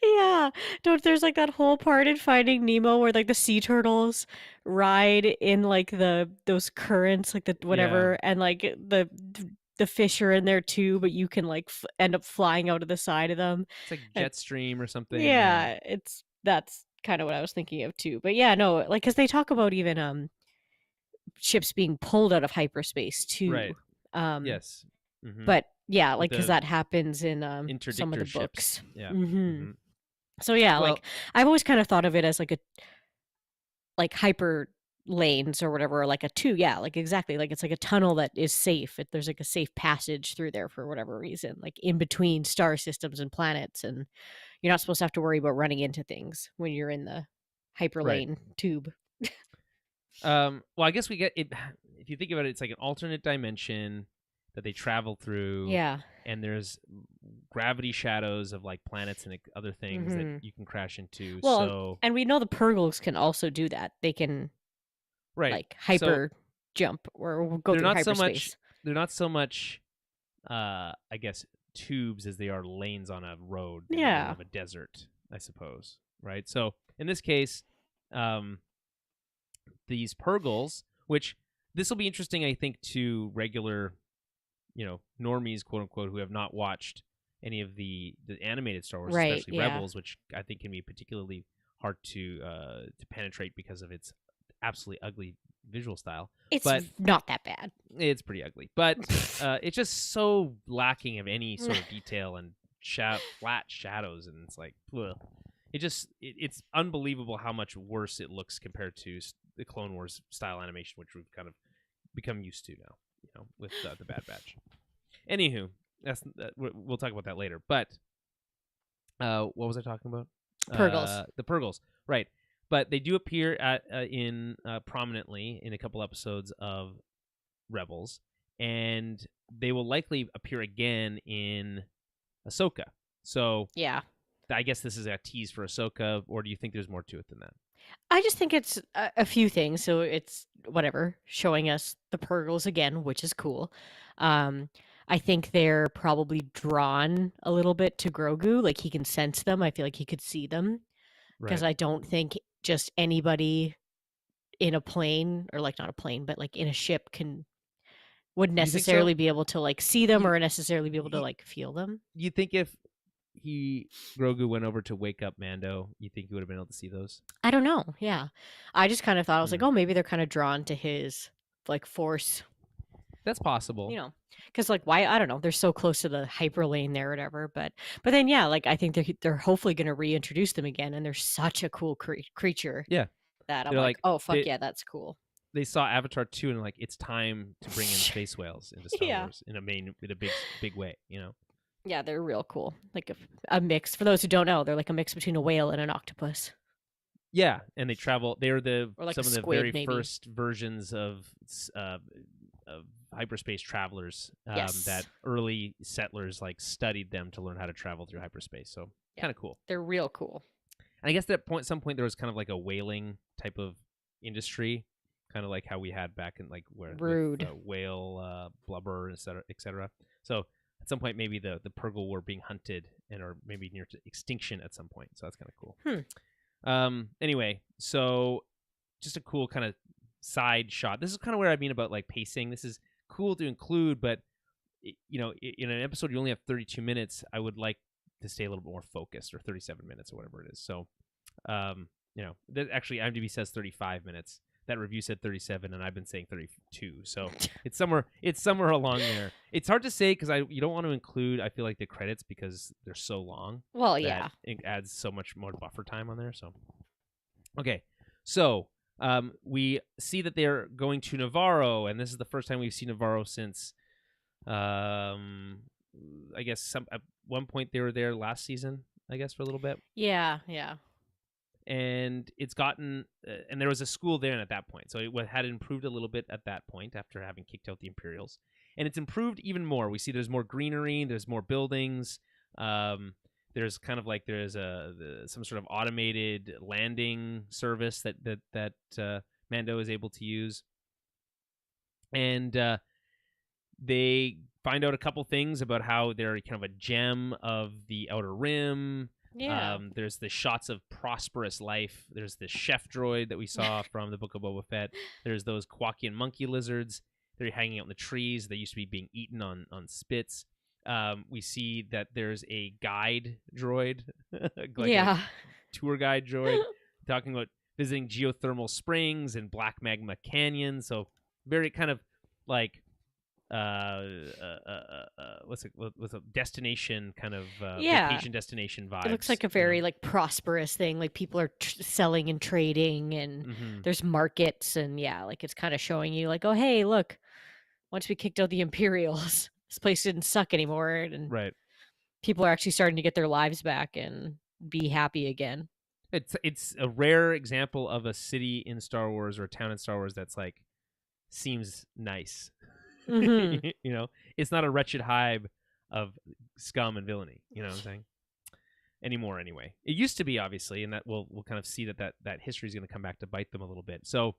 Yeah. There's like that whole part in Finding Nemo where like the sea turtles ride in like those currents, like the whatever, and like the fish are in there too, but you can like end up flying out of the side of them. It's like jet stream or something. Yeah, that's kind of what I was thinking of too. But yeah, no, like because they talk about even ships being pulled out of hyperspace too. Right. Yes. Mm-hmm. But yeah, like because that happens in some of the books. Ships. Yeah. So yeah, like I've always kind of thought of it as like a hyper lanes or whatever, or like a tube. Yeah, like exactly. Like it's like a tunnel that is safe. There's like a safe passage through there for whatever reason, like in between star systems and planets, and you're not supposed to have to worry about running into things when you're in the hyperlane tube. Well, I guess we get it. If you think about it, it's like an alternate dimension that they travel through. Yeah. And there's gravity shadows of like planets and other things that you can crash into. Well, and we know the Purgles can also do that. They can like hyper jump or go through hyperspace. They're not so much, I guess, tubes as they are lanes on a road in the middle of a desert, I suppose. Right. So in this case, these Purgles, which this will be interesting, I think, to regular, normies, quote unquote, who have not watched any of the animated Star Wars, especially Rebels, which I think can be particularly hard to penetrate because of its absolutely ugly visual style. But not that bad. It's pretty ugly, but it's just so lacking of any sort of detail and flat shadows, and it's like, ugh. It's unbelievable how much worse it looks compared to the Clone Wars style animation, which we've kind of become used to now, with the Bad Batch. Anywho, we'll talk about that later. But what was I talking about? Purgles. The Purgles, right? But they do appear prominently in a couple episodes of Rebels, and they will likely appear again in Ahsoka. So yeah. I guess this is a tease for Ahsoka, or do you think there's more to it than that? I just think it's a few things. So it's whatever, showing us the Purgles again, which is cool. I think they're probably drawn a little bit to Grogu. Like he can sense them. I feel like he could see them. Because I don't think just anybody in a plane, or like not a plane, but like in a ship would necessarily be able to like see them or necessarily be able to like feel them. You think if Grogu went over to wake up Mando, you think he would have been able to see those? I don't know. Yeah. I just kind of thought, I was like, oh, maybe they're kind of drawn to his like force. That's possible. Because like why, I don't know, they're so close to the hyperlane there or whatever. But then yeah, like I think they're hopefully going to reintroduce them again, and they're such a cool creature. Yeah. That I'm like, oh fuck yeah, that's cool. They saw Avatar 2 and like, it's time to bring in space whales into Star Wars in a big way, Yeah, they're real cool. Like a mix. For those who don't know, they're like a mix between a whale and an octopus. Yeah, and they travel. They're like some of the squid, very maybe. first versions of hyperspace travelers that early settlers like studied them to learn how to travel through hyperspace. So kind of cool. They're real cool. And I guess at some point there was kind of like a whaling type of industry, kind of like how we had back in like where Rude whale blubber, etc. So at some point maybe the Purgle were being hunted and are maybe near to extinction at some point. So that's kind of cool. Anyway, so just a cool kind of side shot. This is kind of where I mean about like pacing. This is cool to include, but in an episode you only have 32 minutes. I would like to stay a little bit more focused, or 37 minutes or whatever it is. So, actually IMDb says 35 minutes. That review said 37, and I've been saying 32. So it's somewhere along there. It's hard to say because you don't want to include, I feel like, the credits because they're so long. Well, yeah. It adds so much more buffer time on there. So, okay. So we see that they're going to Navarro, and this is the first time we've seen Navarro since, I guess at one point they were there last season, I guess, for a little bit. Yeah. And it's gotten, and there was a school there at that point. So it had improved a little bit at that point after having kicked out the Imperials. And it's improved even more. We see there's more greenery, there's more buildings. There's kind of like some sort of automated landing service that Mando is able to use. And they find out a couple things about how they're kind of a gem of the Outer Rim. Yeah. There's the shots of prosperous life. There's the chef droid that we saw from the Book of Boba Fett. There's those Kwakian monkey lizards. They're hanging out in the trees. They used to be being eaten on spits. We see that there's a guide droid, a tour guide droid, talking about visiting geothermal springs and black magma canyons. So very kind of like what's a destination kind of Yeah. vacation destination vibes. It looks like a very like prosperous thing. Like people are selling and trading, and there's markets, and like it's kind of showing you like, oh hey, look, once we kicked out the Imperials, this place didn't suck anymore, and right. people are actually starting to get their lives back and be happy again. It's a rare example of a city in Star Wars or a town in Star Wars that's like seems nice. Mm-hmm. You know, it's not a wretched hive of scum and villainy. You know what I'm saying? Anymore, anyway. It used to be, obviously, and that we'll kind of see that history is going to come back to bite them a little bit. So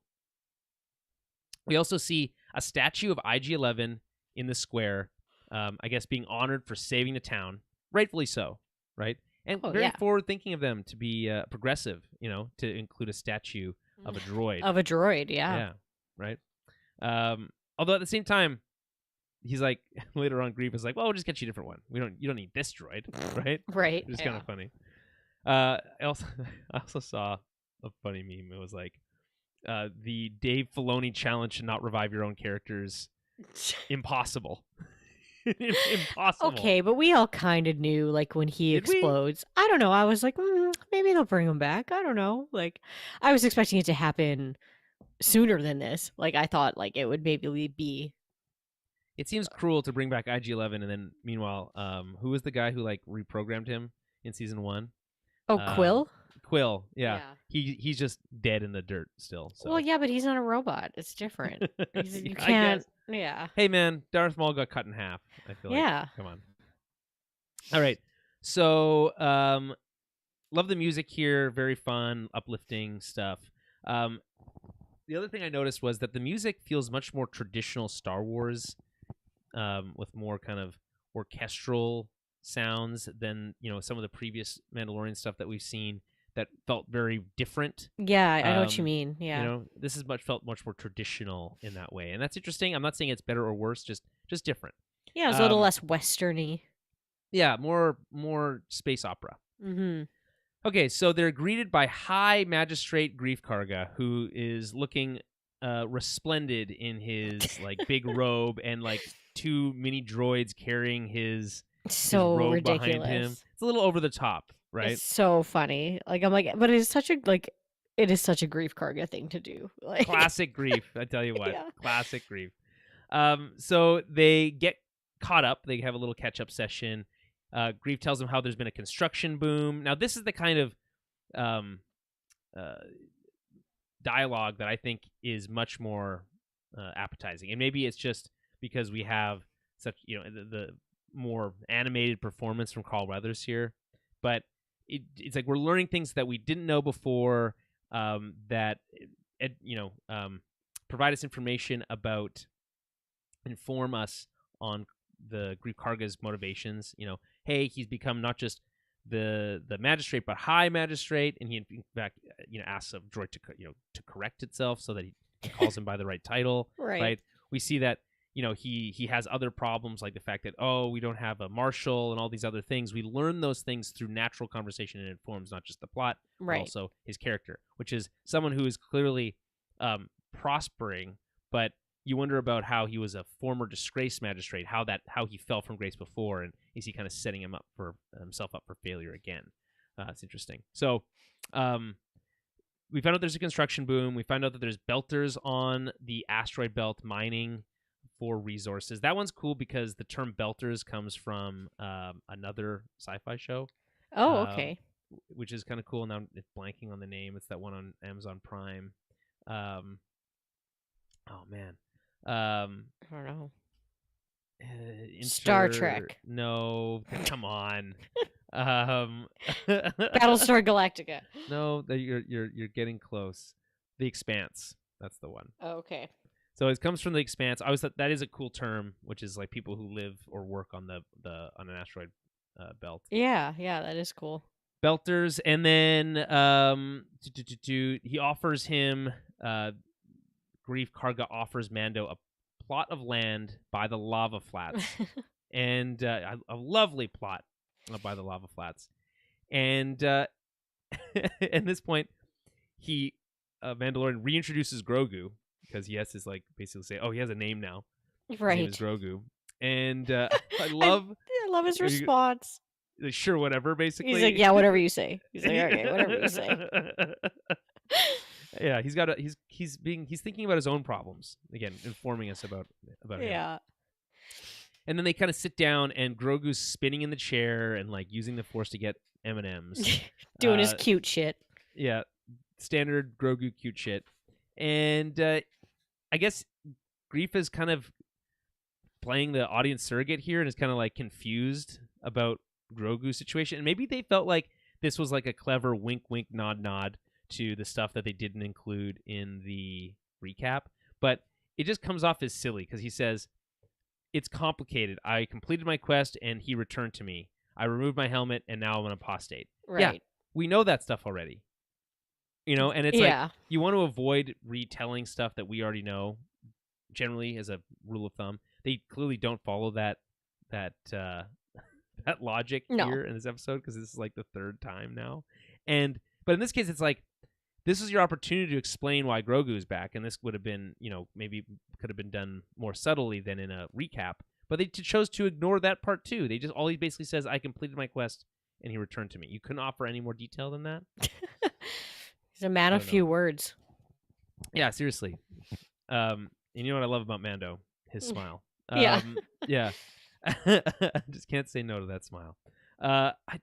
we also see a statue of IG-11 in the square, I guess being honored for saving the town, rightfully so, right? And very forward thinking of them to be progressive, you know, to include a statue of a droid. Of a droid, Yeah, right. Although at the same time, he's like later on, Grief is like, "Well, we'll just get you a different one. You don't need this droid, right?" Right. Which is kind of funny. I also saw a funny meme. It was like, the Dave Filoni challenge to not revive your own characters, impossible. Impossible. Okay, but we all kind of knew, like, when he explodes. I don't know. I was like, maybe they'll bring him back. I don't know. Like, I was expecting it to happen sooner than this. Like, I thought, like, it would maybe be. It seems cruel to bring back IG-11, and then meanwhile, who was the guy who like reprogrammed him in season 1? Oh, Quill. Quill, yeah. He's just dead in the dirt still. So. Well, yeah, but he's not a robot. It's different. You can't. Yeah. Hey, man, Darth Maul got cut in half. I feel like. Yeah. Come on. All right. So, love the music here. Very fun, uplifting stuff. The other thing I noticed was that the music feels much more traditional Star Wars, with more kind of orchestral sounds than some of the previous Mandalorian stuff that we've seen. That felt very different. Yeah, I know what you mean. Yeah, this is felt much more traditional in that way, and that's interesting. I'm not saying it's better or worse, just different. Yeah, it's a little less westerny. Yeah, more space opera. Mm-hmm. Okay, so they're greeted by High Magistrate Grief Karga, who is looking resplendent in his like big robe and like 2 mini droids carrying his robe ridiculous behind him. It's a little over the top. Right? It's so funny. Like I'm like, but it is such a Grief Karga thing to do. Like classic Grief, I tell you what. Classic Grief. So they get caught up. They have a little catch-up session. Grief tells them how there's been a construction boom. Now this is the kind of dialogue that I think is much more appetizing. And maybe it's just because we have such, the more animated performance from Carl Weathers here. But it's like we're learning things that we didn't know before, that provide us information about, inform us on the Grief Karga's motivations. Hey, he's become not just the magistrate but High Magistrate, and he in fact asks a droid to correct itself so that he calls him by the right title. Right? We see that. He has other problems like the fact that, we don't have a marshal and all these other things. We learn those things through natural conversation, and it informs not just the plot, but also his character, which is someone who is clearly prospering, but you wonder about how he was a former disgraced magistrate, how he fell from grace before, and is he kind of setting himself up for failure again? It's interesting. So we found out there's a construction boom. We found out that there's belters on the asteroid belt mining for resources. That one's cool because the term belters comes from another sci-fi show. Oh, okay. Which is kind of cool. Now it's blanking on the name. It's that one on Amazon Prime. Oh man. I don't know. Star Trek. No, come on. Battlestar Galactica. No, you're getting close. The Expanse. That's the one. Oh, okay. So it comes from The Expanse. I always thought that is a cool term, which is like people who live or work on on an asteroid belt. Yeah, that is cool. Belters, and then he offers him. Grief Karga offers Mando a plot of land by the lava flats, and a lovely plot by the lava flats. And at this point, Mandalorian reintroduces Grogu because he has to basically say, he has a name now. His Right. name is Grogu. And I love his response. Like, sure, whatever, basically. He's like, yeah, whatever you say. He's like, okay, whatever you say. Yeah, he's thinking about his own problems. Again, informing us about him. Yeah. And then they kind of sit down, and Grogu's spinning in the chair and like using the Force to get M&Ms. Doing his cute shit. Yeah, standard Grogu cute shit. And I guess Greef is kind of playing the audience surrogate here and is kind of like confused about Grogu's situation. And maybe they felt like this was like a clever wink, wink, nod, nod to the stuff that they didn't include in the recap. But it just comes off as silly because he says, "It's complicated. I completed my quest and he returned to me. I removed my helmet and now I'm an apostate." Right. Yeah, we know that stuff already. And it's like you want to avoid retelling stuff that we already know. Generally, as a rule of thumb, they clearly don't follow that logic here in this episode because this is like the third time now. But in this case, it's like this is your opportunity to explain why Grogu is back, and this would have been, maybe could have been done more subtly than in a recap. But they chose to ignore that part too. All he basically says, "I completed my quest and he returned to me." You couldn't offer any more detail than that. He's a man of few words. Yeah, seriously. And you know what I love about Mando? His smile. Yeah. Yeah. I just can't say no to that smile.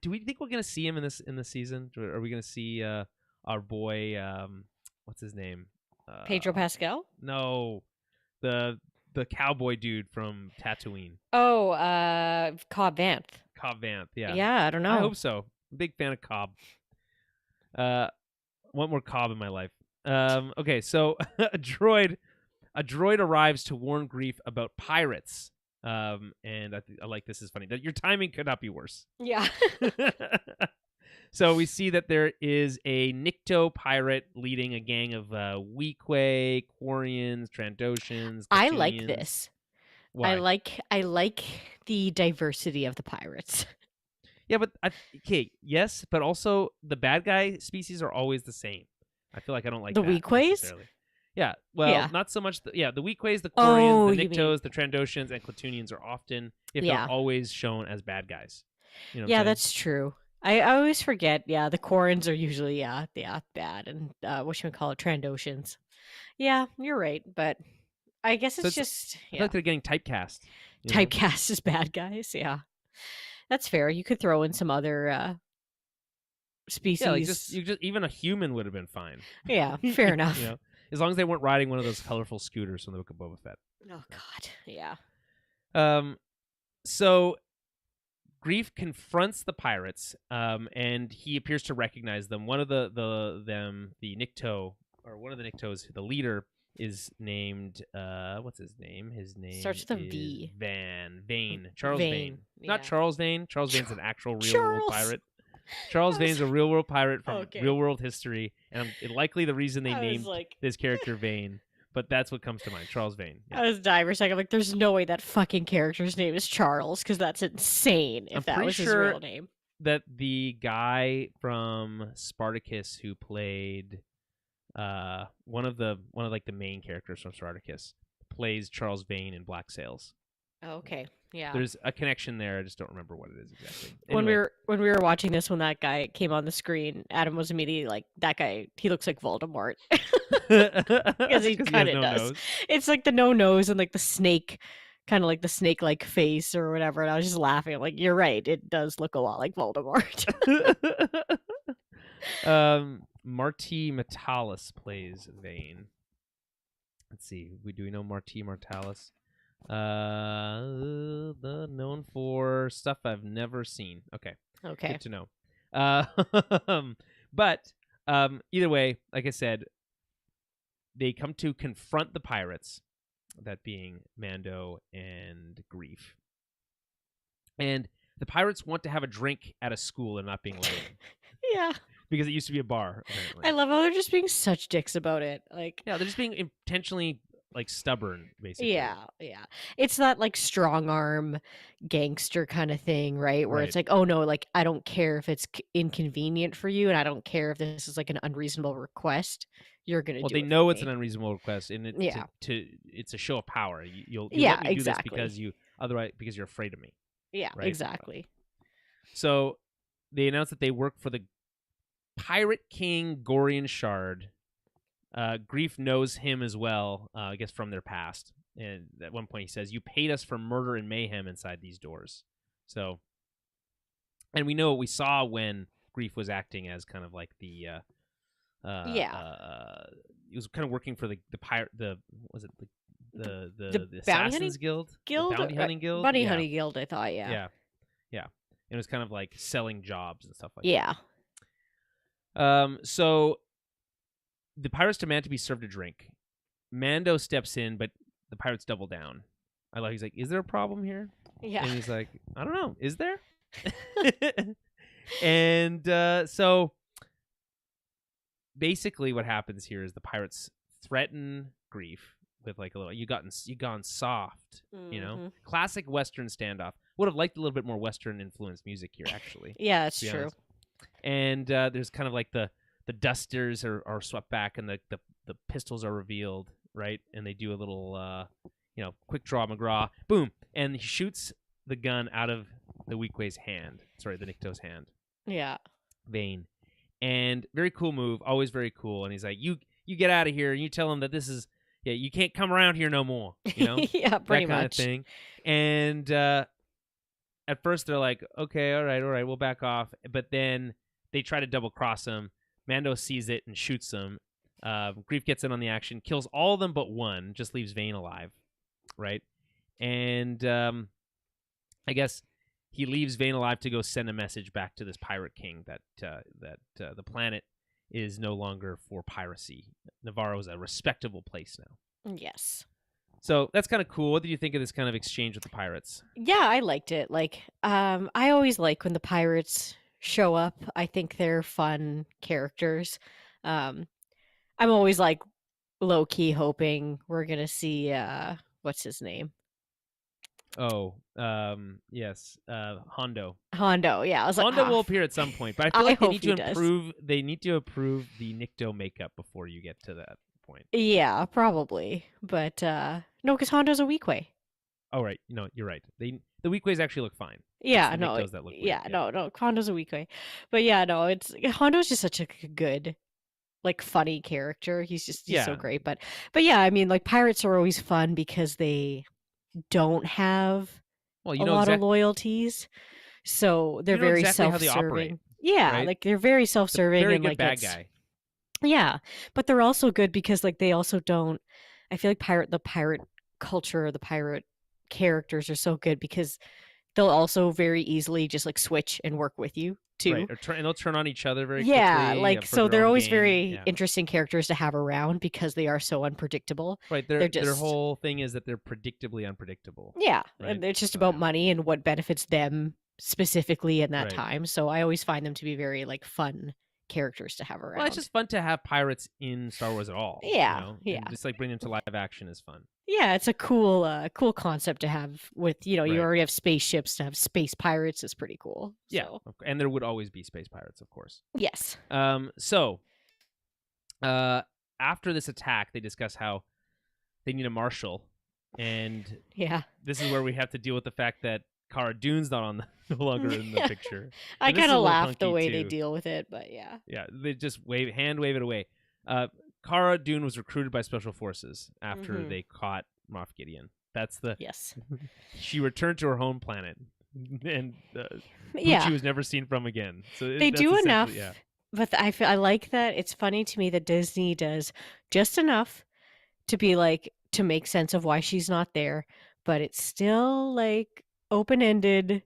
Do we think we're gonna see him in this season? Are we gonna see our boy? What's his name? Pedro Pascal? No, the cowboy dude from Tatooine. Oh, Cobb Vanth. Cobb Vanth. Yeah. Yeah, I don't know. I hope so. I'm a big fan of Cobb. Want more Cobb in my life. Okay, so a droid arrives to warn Greef about pirates. And I like this is funny. That your timing could not be worse. Yeah. So we see that there is a Nikto pirate leading a gang of Weequay, Quarians, Trandoshans. I like this. Why? I like the diversity of the pirates. Yeah, but yes, but also the bad guy species are always the same. I feel like I don't like the that Weequays. Yeah, well, not so much. The Weequays, the Quarians, the Niktos, the Trandoshans, and Klatooinians are often, if not always, shown as bad guys. You know what I'm saying? That's true. I always forget. Yeah, the Quarrens are usually bad, and whatchamacallit, Trandoshans. Yeah, you're right, but I guess it's just I feel like they're getting typecast. Typecast as bad guys. Yeah, that's fair. You could throw in some other species. Yeah, like just even a human would have been fine. Yeah, fair enough. As long as they weren't riding one of those colorful scooters from the Book of Boba Fett. Oh God, yeah. So Greef confronts the pirates, and he appears to recognize them. One of the Nikto, or one of the Niktos, the leader, is named what's his name? His name starts with a V. Vane. Charles Vane. Yeah. Not Charles Vane. Charles Vane's an actual real world pirate. Charles Vane's a real world pirate from real world history, and likely the reason they named this character Vane. But that's what comes to mind, Charles Vane. Yeah. I was dying for a second. Like, there's no way that fucking character's name is Charles, because that's insane if that was his real name. That the guy from Spartacus who played one of the main characters from Spartacus plays Charles Vane in Black Sails. Oh, okay. Yeah. There's a connection there. I just don't remember what it is exactly. Anyway. When we were watching this, when that guy came on the screen, Adam was immediately like, "That guy, he looks like Voldemort," because he kind of does. Nose. It's like the no nose and like the snake, kind of like the snake-like face or whatever. And I was just laughing. I'm like, "You're right. It does look a lot like Voldemort." Marti Matalis plays Vane. Let's see. Do we know Marti Matalis? Known for stuff I've never seen. Okay. Good to know. But either way, like I said, they come to confront the pirates, that being Mando and Greef. And the pirates want to have a drink at a school and not being let in. Yeah. Because it used to be a bar, apparently. I love how they're just being such dicks about it. Like, yeah, they're just being intentionally like stubborn, basically. Yeah. It's that like strong arm gangster kind of thing, right? Where it's like, oh no, like I don't care if it's inconvenient for you, and I don't care if this is like an unreasonable request. You're gonna do it. Well, they know it's an unreasonable request, and it's a show of power. You'll let me do this because because you're afraid of me. Yeah, right? exactly. So they announced that they work for the Pirate King Gorian Shard. Grief knows him as well, I guess from their past. And at one point he says, "You paid us for murder and mayhem inside these doors." So, and we know what we saw when Grief was acting as kind of like the he was kind of working for the pirate, the Assassins Guild, the Bounty Hunting Guild, Bounty Hunting Guild. I thought, yeah. And it was kind of like selling jobs and stuff like that. So the pirates demand to be served a drink. Mando steps in, but the pirates double down. He's like, "Is there a problem here?" Yeah. And he's like, "I don't know. Is there?" And so basically what happens here is the pirates threaten Grief with like a little, you gone soft, classic Western standoff. Would have liked a little bit more Western influenced music here, actually. Yeah, that's true. Honest. And there's kind of like the dusters are swept back and the pistols are revealed, right? And they do a little quick draw McGraw, boom, and he shoots the gun out of the Weequay's hand. Sorry, the Nikto's hand. Yeah. Vein. And very cool move, always very cool. And he's like, you get out of here, and you tell him that this is, you can't come around here no more. Yeah, pretty that kind much. of thing. And at first they're like, okay, all right, we'll back off. But then they try to double cross him. Mando sees it and shoots him. Grief gets in on the action, kills all of them but one, just leaves Vane alive, right? And I guess he leaves Vane alive to go send a message back to this pirate king that the planet is no longer for piracy. Navarro is a respectable place now. Yes. So that's kind of cool. What did you think of this kind of exchange with the pirates? Yeah, I liked it. Like, I always like when the pirates show up. I think they're fun characters. I'm always like low key hoping we're gonna see what's his name? Oh, yes, Hondo. Hondo, yeah. I was like, Hondo will appear at some point, but I feel like they need to approve the Nikto makeup before you get to that point. Yeah, probably, but no, because Hondo's a Weequay. Oh right, you're right. The Weequays actually look fine. Yeah, no, that look weird. no, Hondo's a Weequay, but yeah, no, Hondo's just such a good, like, funny character. He's so great, but yeah, I mean, like, pirates are always fun because they don't have a lot of loyalties, so they're very self-serving. Yeah, right? Like they're very self-serving very and good like bad guy. Yeah, but they're also good because like they also don't. I feel like the pirate culture, the pirate characters are so good because they'll also very easily just like switch and work with you too. Right, and they'll turn on each other very quickly. Like so they're always very interesting characters to have around because they are so unpredictable. Right, their whole thing is that they're predictably unpredictable. Yeah, right? And it's just about money and what benefits them specifically in that time. So I always find them to be very like fun characters to have around. Well, it's just fun to have pirates in Star Wars at all. Yeah, And just like bring them to live action is fun. Yeah, it's a cool concept to have with, you already have spaceships, to have space pirates is pretty cool. Yeah, and there would always be space pirates, of course. Yes. So, after this attack, they discuss how they need a marshal, and this is where we have to deal with the fact that Cara Dune's no longer in the picture. I kind of laughed the way they deal with it, but yeah. Yeah, they just hand wave it away. Cara Dune was recruited by Special Forces after they caught Moff Gideon. That's the She returned to her home planet, and she was never seen from again. So they do enough, but I like that. It's funny to me that Disney does just enough to be like to make sense of why she's not there, but it's still like open-ended.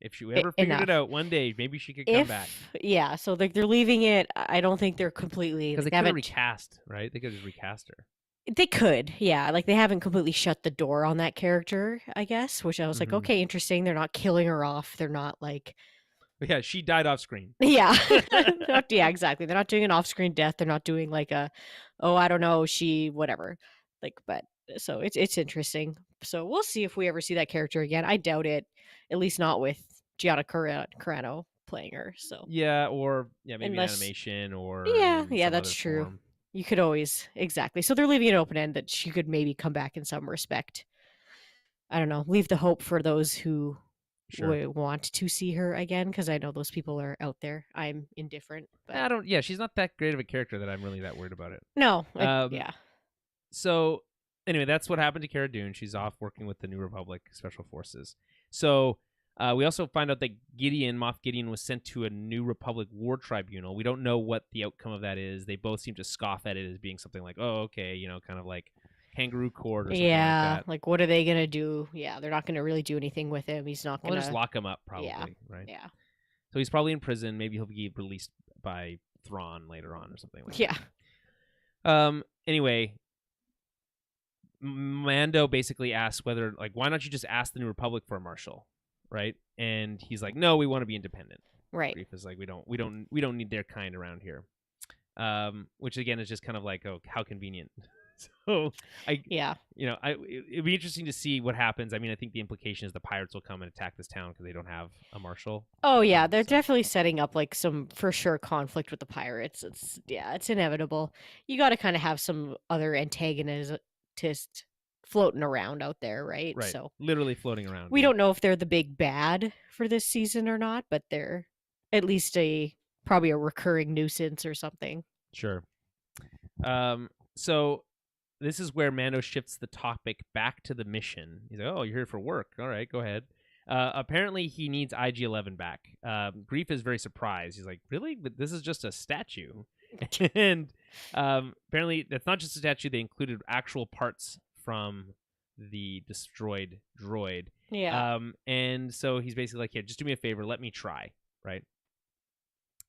If she ever figured it out one day, maybe she could come back. Yeah, so they're leaving it. I don't think they're completely... Because they could have recast, right? They could just recast her. They could, yeah. Like, they haven't completely shut the door on that character, I guess, which I was like, okay, interesting. They're not killing her off. They're not, like... But yeah, she died off screen. Yeah. Yeah, exactly. They're not doing an off-screen death. They're not doing, like, I don't know, whatever. Like, but... So it's interesting. So we'll see if we ever see that character again. I doubt it, at least not with Gianna Carano playing her. So Yeah, or maybe in unless, animation or yeah, in yeah, some that's other true. form. You could always exactly. So they're leaving it open end that she could maybe come back in some respect. I don't know. Leave the hope for those who Sure. want to see her again, because I know those people are out there. I'm indifferent, but I don't. Yeah, she's not that great of a character that I'm really that worried about it. no, Um. yeah, So anyway, that's what happened to Cara Dune. She's off working with the New Republic Special Forces. So we also find out that Moff Gideon, was sent to a New Republic War Tribunal. We don't know what the outcome of that is. They both seem to scoff at it as being something like, "Oh, okay, kind of like kangaroo court or something like that." like what are they gonna do? Yeah, they're not gonna really do anything with him. He's not Well, gonna. just lock him up, probably, Yeah, right? yeah, So he's probably in prison. Maybe he'll be released by Thrawn later on or something like yeah, that. Anyway, Mando basically asks whether, like, why don't you just ask the New Republic for a marshal, right? And he's like, no, we want to be independent. right. Grief is like, we don't need their kind around here. Which again is just kind of like, oh, how convenient. So Yeah, it'd be interesting to see what happens. I mean, I think the implication is the pirates will come and attack this town because they don't have a marshal. oh yeah, they're definitely setting up like some for sure conflict with the pirates. It's inevitable. You got to kind of have some other antagonist floating around out there, right? Right. So Literally floating around. we don't know if they're the big bad for this season or not, but they're at least probably a recurring nuisance or something. Sure. So this is where Mando shifts the topic back to the mission. He's like, "Oh, you're here for work. All right, go ahead." Apparently, he needs IG-11 back. Grief is very surprised. He's like, "Really? But this is just a statue." And apparently, that's not just a statue. They included actual parts from the destroyed droid. Yeah. And so he's basically like, "Yeah, just do me a favor. Let me try." Right.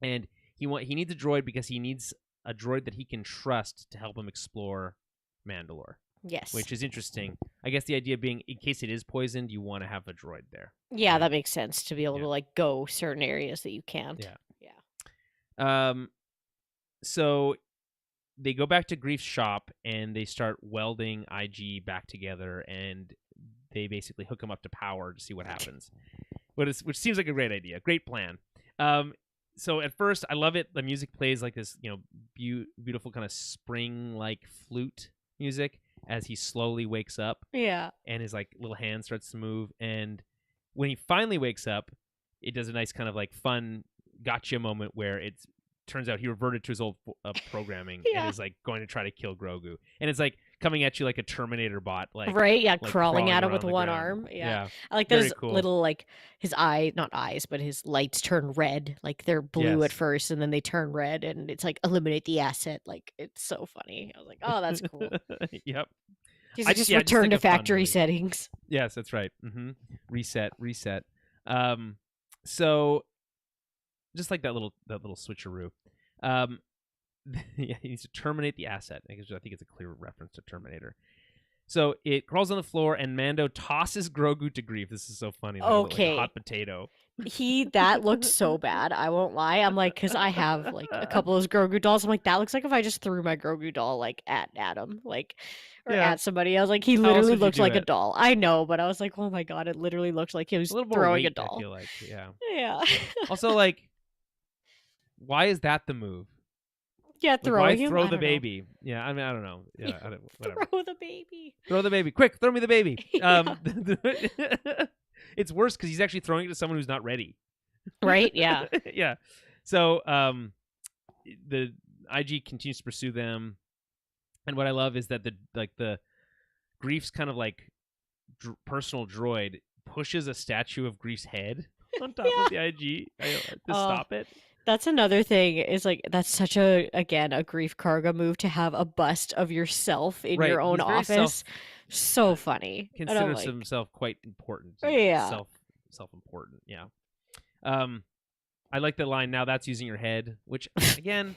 And he needs a droid because he needs a droid that he can trust to help him explore Mandalore. Yes. Which is interesting. I guess the idea being, in case it is poisoned, you want to have a droid there. Yeah, right? that makes sense to be able to like go certain areas that you can't. Yeah. So they go back to Grief's shop and they start welding IG back together, and they basically hook him up to power to see what happens. Which seems like a great idea, great plan. So at first, I love it. The music plays like this, beautiful kind of spring-like flute music as he slowly wakes up. Yeah. And his like little hand starts to move. And when he finally wakes up, it does a nice kind of like fun gotcha moment where it turns out he reverted to his old programming and is like going to try to kill Grogu. And it's like coming at you like a Terminator bot, like right, yeah, like crawling at him with one ground. arm. Yeah. I like Very those cool. little like his not eyes, but his lights turn red. Like they're blue at first and then they turn red, and it's like eliminate the asset. Like it's so funny. I was like, oh, that's cool. Yep. I just return to factory settings. Yes, that's right. Reset. So just like that little switcheroo. Yeah, he needs to terminate the asset. I think it's a clear reference to Terminator. So it crawls on the floor, and Mando tosses Grogu to Grief. This is so funny. Like a hot potato. That looked so bad. I won't lie. I'm like, because I have like a couple of those Grogu dolls. I'm like, that looks like if I just threw my Grogu doll like at Adam, like or at somebody. I was like, he literally looked like a doll. I know, but I was like, oh my god, it literally looked like he was throwing a doll. I feel like, yeah. Yeah. Also, like, why is that the move? Yeah, throwing him. Throw the baby. Know. Yeah, I mean, I don't know. Yeah, whatever. Throw the baby. Throw the baby. Quick, throw me the baby. It's worse because he's actually throwing it to someone who's not ready. Right? Yeah. Yeah. So the IG continues to pursue them, and what I love is that the Grief's kind of like personal droid pushes a statue of Grief's head on top of the IG to stop it. That's another thing, is like that's such a Grief Karga move to have a bust of yourself in your own office. So funny. Considers himself quite important. Yeah. Self-important. Yeah. I like the line, "Now that's using your head," which again,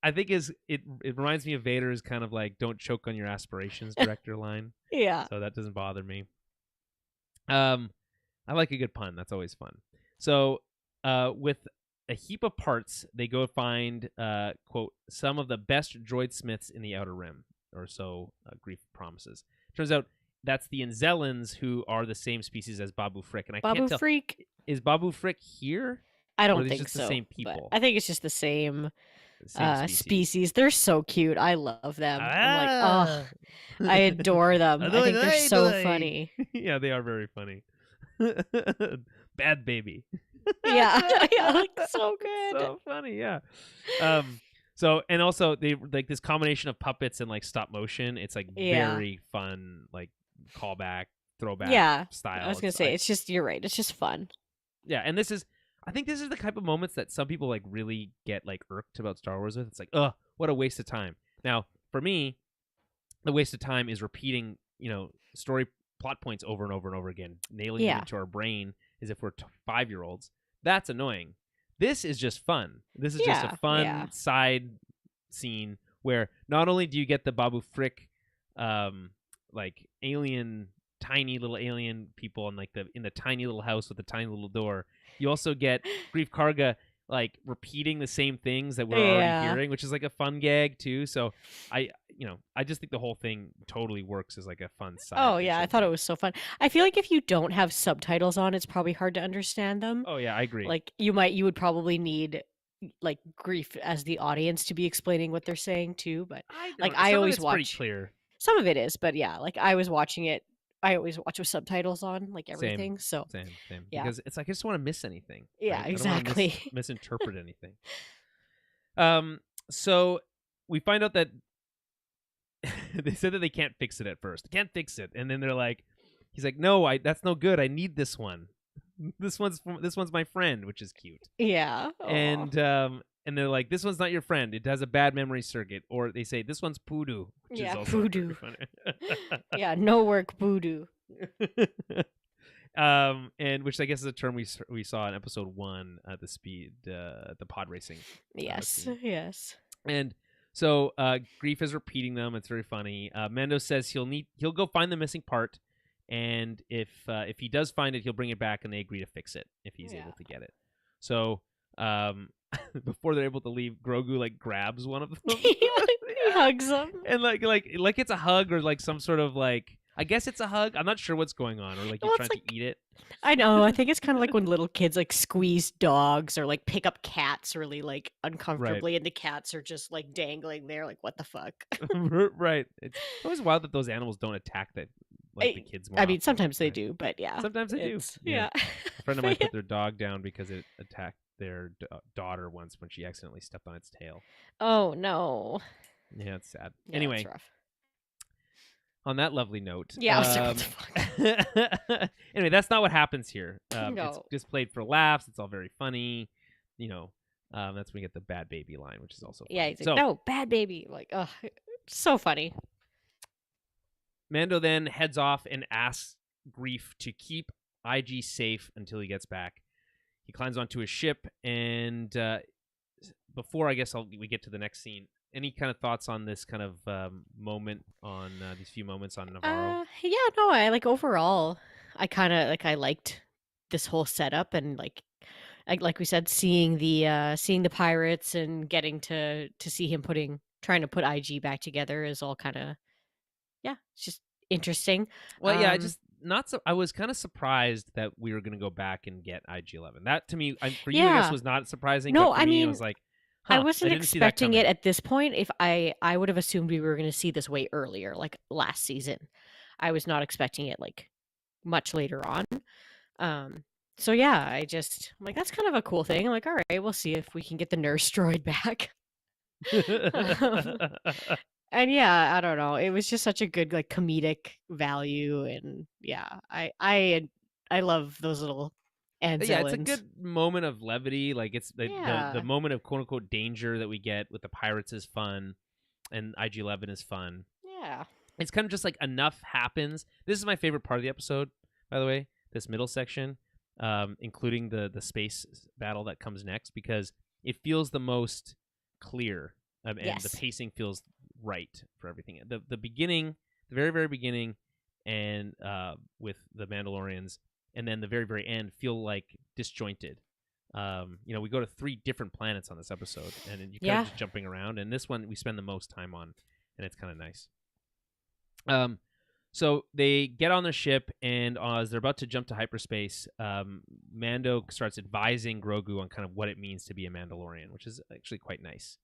I think it reminds me of Vader's kind of like "Don't choke on your aspirations" director line. Yeah. So that doesn't bother me. I like a good pun. That's always fun. So with a heap of parts, they go find, quote, some of the best droid smiths in the Outer Rim, or so Grief promises. Turns out that's the Inzellans, who are the same species as Babu Frick. And I Babu can't tell. Freak? Is Babu Frick here? I Or don't are these think just so. the same but people? I think it's just the same Species. species. They're so cute. I love them. I'm like, Ah. oh, I adore them. I think they're so funny. Yeah, they are very funny. Bad baby. Yeah, yeah, like so good. So funny, yeah. So and also they like this combination of puppets and like stop motion. It's like very fun, like callback, throwback style. I was gonna say it's just, you're right. It's just fun. Yeah, and I think this is the type of moments that some people like really get like irked about Star Wars with. It's like, oh, what a waste of time. Now, for me, the waste of time is repeating, story plot points over and over and over again, nailing them into our brain as if we're 5-year-olds. That's annoying. This is just fun. This is just a fun side scene where not only do you get the Babu Frick, like tiny little alien people in the tiny little house with the tiny little door, you also get Greef Karga like repeating the same things that we're already hearing, which is like a fun gag too. So I just think the whole thing totally works as like a fun side. Oh yeah, I thought it was so fun. I feel like if you don't have subtitles on, it's probably hard to understand them. Oh yeah, I agree. Like you would probably need like Greef as the audience to be explaining what they're saying too. But I always watch. Pretty clear. Some of it is, but yeah, like I was watching it. I always watch with subtitles on, like everything. Same. Yeah. Because it's like I just want to miss anything. Yeah, right? exactly. I don't want to misinterpret anything. So we find out that they said that they can't fix it at first. Can't fix it, and then they're like, he's like, no, that's no good. I need this one. This one's my friend, which is cute. Yeah. Aww. And they're like, this one's not your friend. It has a bad memory circuit. Or they say, this one's Poodoo. Which is also Poodoo. Yeah, no work Poodoo. And which I guess is a term we saw in episode 1, the pod racing. Yes. And so Greef is repeating them. It's very funny. Mando says he'll go find the missing part, and if he does find it, he'll bring it back, and they agree to fix it if he's able to get it. So before they're able to leave, Grogu like grabs one of them. He hugs them, and like it's a hug or like some sort of like, I guess it's a hug. I'm not sure what's going on, or like he's trying to eat it. I know. I think it's kind of like when little kids like squeeze dogs or like pick up cats really like uncomfortably, and the cats are just like dangling there, like what the fuck. Right. It's always wild that those animals don't attack the kids more. I mean, sometimes they do, but yeah. Sometimes they do. Yeah. A friend of mine put their dog down because it attacked their daughter once when she accidentally stepped on its tail. Oh no. Yeah, it's sad. Yeah, anyway, that's rough. On that lovely note. Yeah, I was like, what the fuck? Anyway, that's not what happens here. No. It's just played for laughs. It's all very funny. That's when we get the bad baby line, which is also funny. Yeah, he's like, no, bad baby. Like, oh, so funny. Mando then heads off and asks Greef to keep IG safe until he gets back. He climbs onto his ship, and before I guess we get to the next scene, any kind of thoughts on this kind of moment on these few moments on Navarro? Yeah, no, I like overall, I kind of like I liked this whole setup, and like we said, seeing the pirates and getting to see him trying to put IG back together is all kind of it's just interesting. Well, yeah, I was kind of surprised that we were going to go back and get IG-11. That to me, for you, I guess was not surprising. No, but for me, I was like, I wasn't expecting it at this point. If I would have assumed we were going to see this way earlier, like last season. I was not expecting it like much later on. So yeah, I'm like, that's kind of a cool thing. I'm like, all right, we'll see if we can get the nurse droid back. And yeah, I don't know. It was just such a good like comedic value, and yeah, I love those little Anzellans. Yeah, it's a good moment of levity. Like it's the moment of quote unquote danger that we get with the pirates is fun, and IG-11 is fun. Yeah, it's kind of just like enough happens. This is my favorite part of the episode, by the way. This middle section, including the space battle that comes next, because it feels the most clear, and the pacing feels right for everything. The beginning, the very, very beginning, and with the Mandalorians, and then the very, very end feel like disjointed. We go to 3 different planets on this episode, and you kind of just jumping around. And this one we spend the most time on, and it's kind of nice. So they get on the ship, and as they're about to jump to hyperspace, Mando starts advising Grogu on kind of what it means to be a Mandalorian, which is actually quite nice.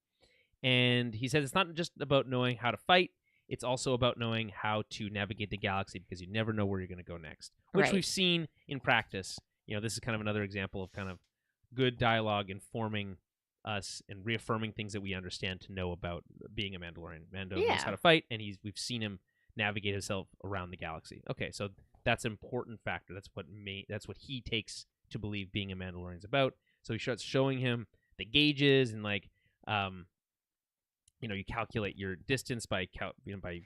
And he says it's not just about knowing how to fight, it's also about knowing how to navigate the galaxy, because you never know where you're going to go next, which Right. we've seen in practice. This is kind of another example of kind of good dialogue informing us and reaffirming things that we understand to know about being a Mandalorian. Mando knows how to fight, and we've seen him navigate himself around the galaxy. Okay, so that's an important factor. That's what he takes to believe being a Mandalorian is about. So he starts showing him the gauges and you calculate your distance by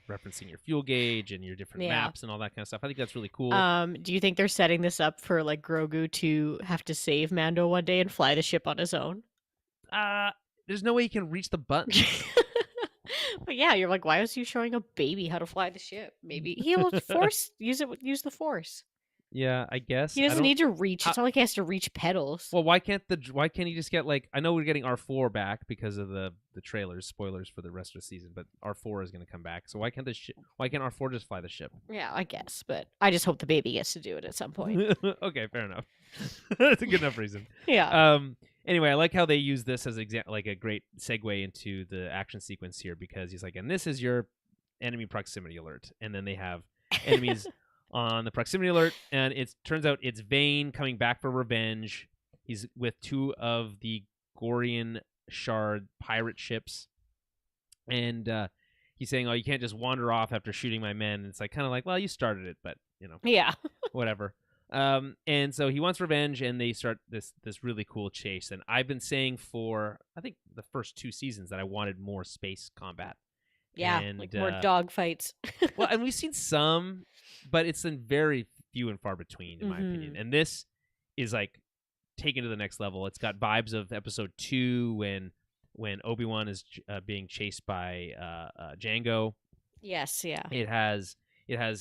referencing your fuel gauge and your different maps and all that kind of stuff. I think that's really cool. Do you think they're setting this up for like Grogu to have to save Mando one day and fly the ship on his own? There's no way he can reach the button. But yeah, you're like, why is he showing a baby how to fly the ship? Maybe he'll use the force. Yeah, I guess he doesn't need to reach. It's not like he has to reach pedals. Well, why can't he just get I know we're getting R4 back because of the trailers, spoilers for the rest of the season, but R4 is going to come back. So why can't R4 just fly the ship? Yeah, I guess, but I just hope the baby gets to do it at some point. Okay, fair enough. That's a good enough reason. Yeah. Anyway, I like how they use this as a great segue into the action sequence here, because he's like, and this is your enemy proximity alert, and then they have enemies on the proximity alert, and it turns out it's Vane coming back for revenge. He's with two of the Gorian Shard pirate ships, and he's saying, "Oh, you can't just wander off after shooting my men." And it's kind of like, well, you started it, but yeah, whatever. And so he wants revenge, and they start this really cool chase. And I've been saying for, I think, the first 2 seasons that I wanted more space combat. Yeah, and, more dogfights. Well, and we've seen some, but it's been very few and far between, in my opinion. And this is taken to the next level. It's got vibes of episode 2 when Obi-Wan is being chased by Jango. Yes, yeah. It has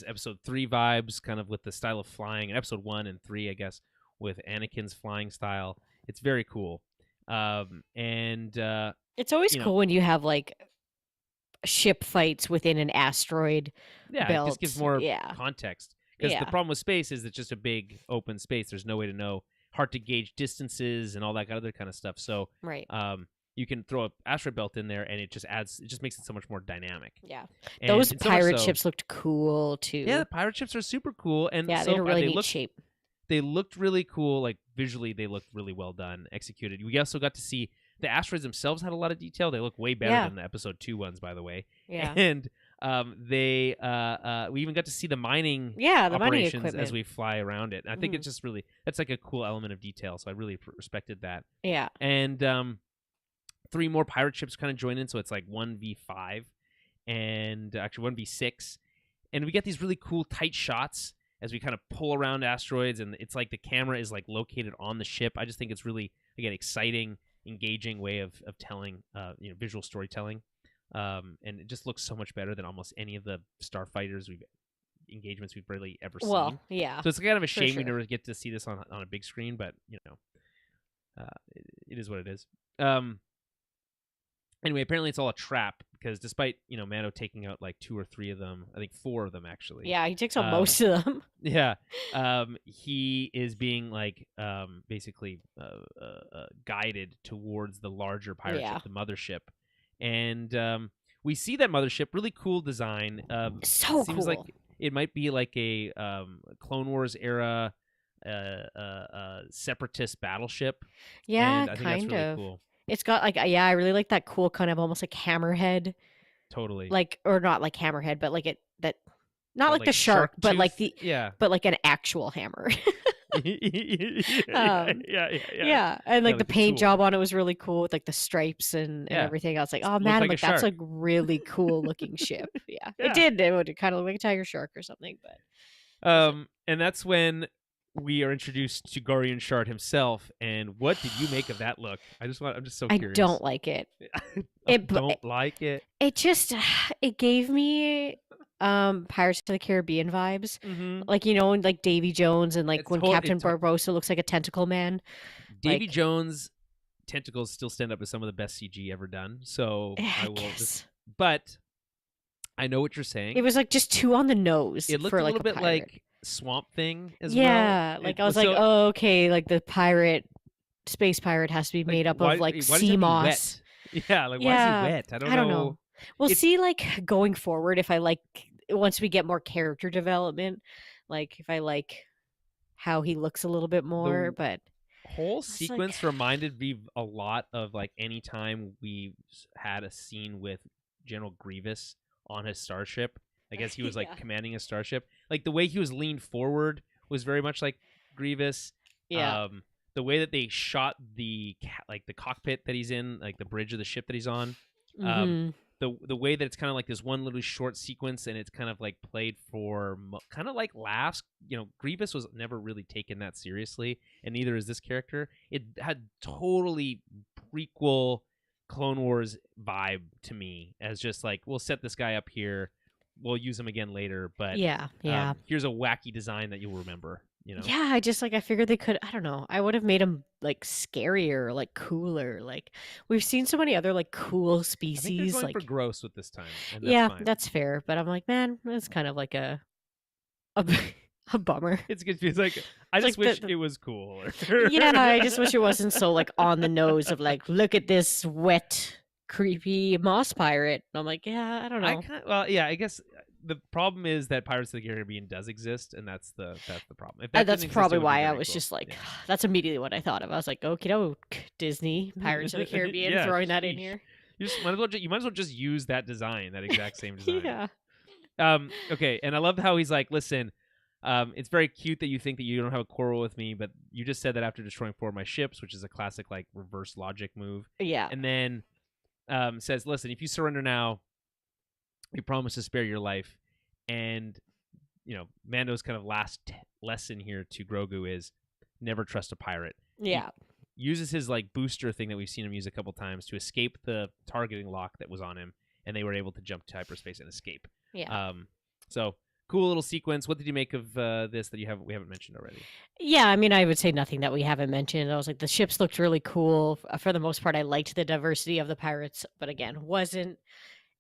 episode 3 vibes, kind of with the style of flying, and episode 1 and 3, I guess, with Anakin's flying style. It's very cool. And it's always cool when you have ship fights within an asteroid belt. It just gives more context. Because the problem with space is it's just a big open space. There's no way to know, hard to gauge distances and all that other kind of stuff. So right. You can throw an asteroid belt in there, and it just makes it so much more dynamic. Yeah, and those pirate ships looked cool too. Yeah, the pirate ships are super cool, and they had a really neat shape. They looked really cool. Visually, they looked really well done, executed. We also got to see the asteroids themselves had a lot of detail. They look way better than the episode 2 ones, by the way. Yeah, and we even got to see the mining operations as we fly around it. And I think it's just that's a cool element of detail. So I really respected that. Yeah, and 3 more pirate ships kind of join in, so it's 1v5 and actually 1v6, and we get these really cool tight shots as we kind of pull around asteroids, and it's the camera is located on the ship. I just think it's really, again, exciting, engaging way of telling visual storytelling, and it just looks so much better than almost any of the starfighters engagements we've really ever seen. Well, yeah, so it's kind of a shame we never get to see this on a big screen, but it is what it is. Anyway, apparently it's all a trap, because despite Mando taking out 2 or 3 of them, I think 4 of them actually. Yeah, he takes out most of them. Yeah, he is being basically guided towards the larger pirate ship, the mothership, and we see that mothership, really cool design. So seems cool. like it might be a Clone Wars era separatist battleship. Yeah, and I think kind that's really of. Cool. It's got I really like that cool kind of almost hammerhead. Totally. Or not hammerhead, but not the shark, but but an actual hammer. Yeah, and the paint job on it was really cool with the stripes and everything. I was like, oh man, I'm that's a really cool looking ship. Yeah, it did. It would kind of look like a tiger shark or something, but and that's when we are introduced to Gorian Shard himself. And what did you make of that look? I'm just so curious. I don't like it. Like it. It just it gave me Pirates of the Caribbean vibes. Davy Jones and when Captain Barbossa looks like a tentacle man. Davy Jones tentacles still stand up as some of the best CG ever done. So I will but I know what you're saying. It was like just too on the nose. It looked for a like little a bit pirate. like Swamp Thing as well. Yeah, like I was like, oh, okay, like the space pirate has to be made up of like sea moss. Yeah, like why is he wet? I don't know. We'll see, like going forward, if I like once we get more character development, like if I like how he looks a little bit more. But whole sequence reminded me a lot of like any time we had a scene with General Grievous on his starship. I guess he was like commanding a starship. Like the way he was leaned forward was very much like Grievous. Yeah. The way that they shot the cockpit that he's in, like the bridge of the ship that he's on. The way that it's kind of like this one little short sequence, and it's kind of like played for kind of like laughs. You know, Grievous was never really taken that seriously, and neither is this character. It had totally prequel Clone Wars vibe to me, as just like, we'll set this guy up here, we'll use him again later, but here's a wacky design that you'll remember. You know? Yeah, I figured they could. I don't know. I would have made him like scarier, like cooler. Like we've seen so many other like cool species. I think they're going like for gross with this time. And that's fine. That's fair. But I'm like, man, it's kind of like a bummer. It's good. It's like I just wish it was cool. Yeah, I just wish it wasn't so like on the nose of like, look at this wet, creepy moss pirate. And I'm like, yeah, I don't know. I guess the problem is that Pirates of the Caribbean does exist, and that's the problem. If that's probably why I was just like, that's immediately what I thought of. I was like, okie doke, Disney, Pirates of the Caribbean, throwing that in here. You might as well just use that design, that exact same design. Okay, and I love how he's like, listen, it's very cute that you think that you don't have a quarrel with me, but you just said that after destroying 4 of my ships, which is a classic like reverse logic move. Yeah. And then says, listen, if you surrender now, we promise to spare your life. And, you know, Mando's kind of last lesson here to Grogu is never trust a pirate. Yeah. He uses his like booster thing that we've seen him use a couple times to escape the targeting lock that was on him, and they were able to jump to hyperspace and escape. Yeah. So cool little sequence. What did you make of this that we haven't mentioned already? Yeah, I mean, I would say nothing that we haven't mentioned. I was like, the ships looked really cool. For the most part, I liked the diversity of the pirates, but again, wasn't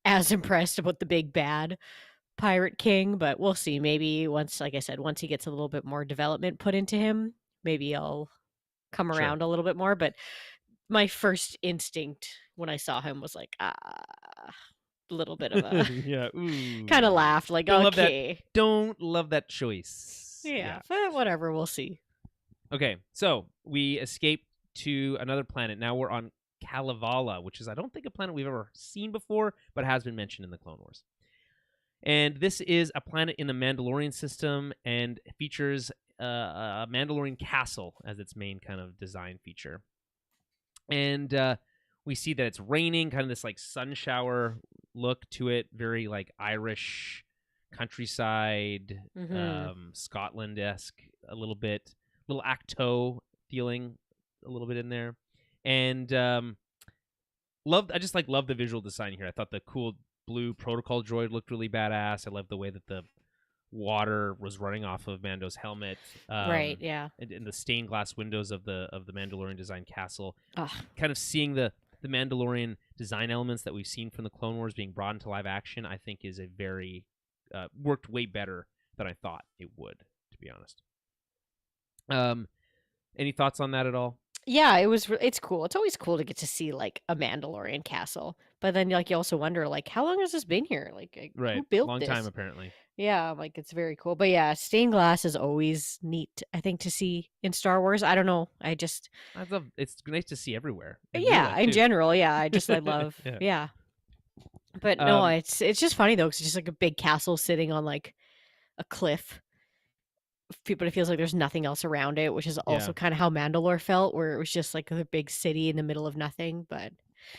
as impressed about the big bad pirate king. But we'll see. Maybe once, like I said, once he gets a little bit more development put into him, maybe I'll come around a little bit more. But my first instinct when I saw him was like, little bit of a kind of laughed like, don't love that choice. Yeah, but whatever, we'll see. Okay, so we escape to another planet. Now we're on Kalevala, which is, I don't think, a planet we've ever seen before, but has been mentioned in the Clone Wars. And this is a planet in the Mandalorian system, and features a Mandalorian castle as its main kind of design feature. And we see that it's raining, kind of this like sun shower look to it, very like Irish countryside, Scotland-esque a little bit, little Acto feeling a little bit in there. And I just love the visual design here. I thought the cool blue protocol droid looked really badass. I love the way that the water was running off of Mando's helmet. Right, yeah. And the stained glass windows of the Mandalorian design castle. Kind of seeing the Mandalorian design elements that we've seen from the Clone Wars being brought into live action, I think is a very worked way better than I thought it would, to be honest. Any thoughts on that at all? Yeah, it's cool. It's always cool to get to see like a Mandalorian castle, but then like you also wonder like, how long has this been here? Like right, who built long this? time apparently. Yeah, like it's very cool. But yeah, stained glass is always neat, I think, to see in Star Wars. I don't know. It's nice to see everywhere. Yeah, in general. Yeah, I love. Yeah. But no, it's just funny though, because it's just like a big castle sitting on like a cliff. But it feels like there's nothing else around it, which is also kind of how Mandalore felt, where it was just like a big city in the middle of nothing. But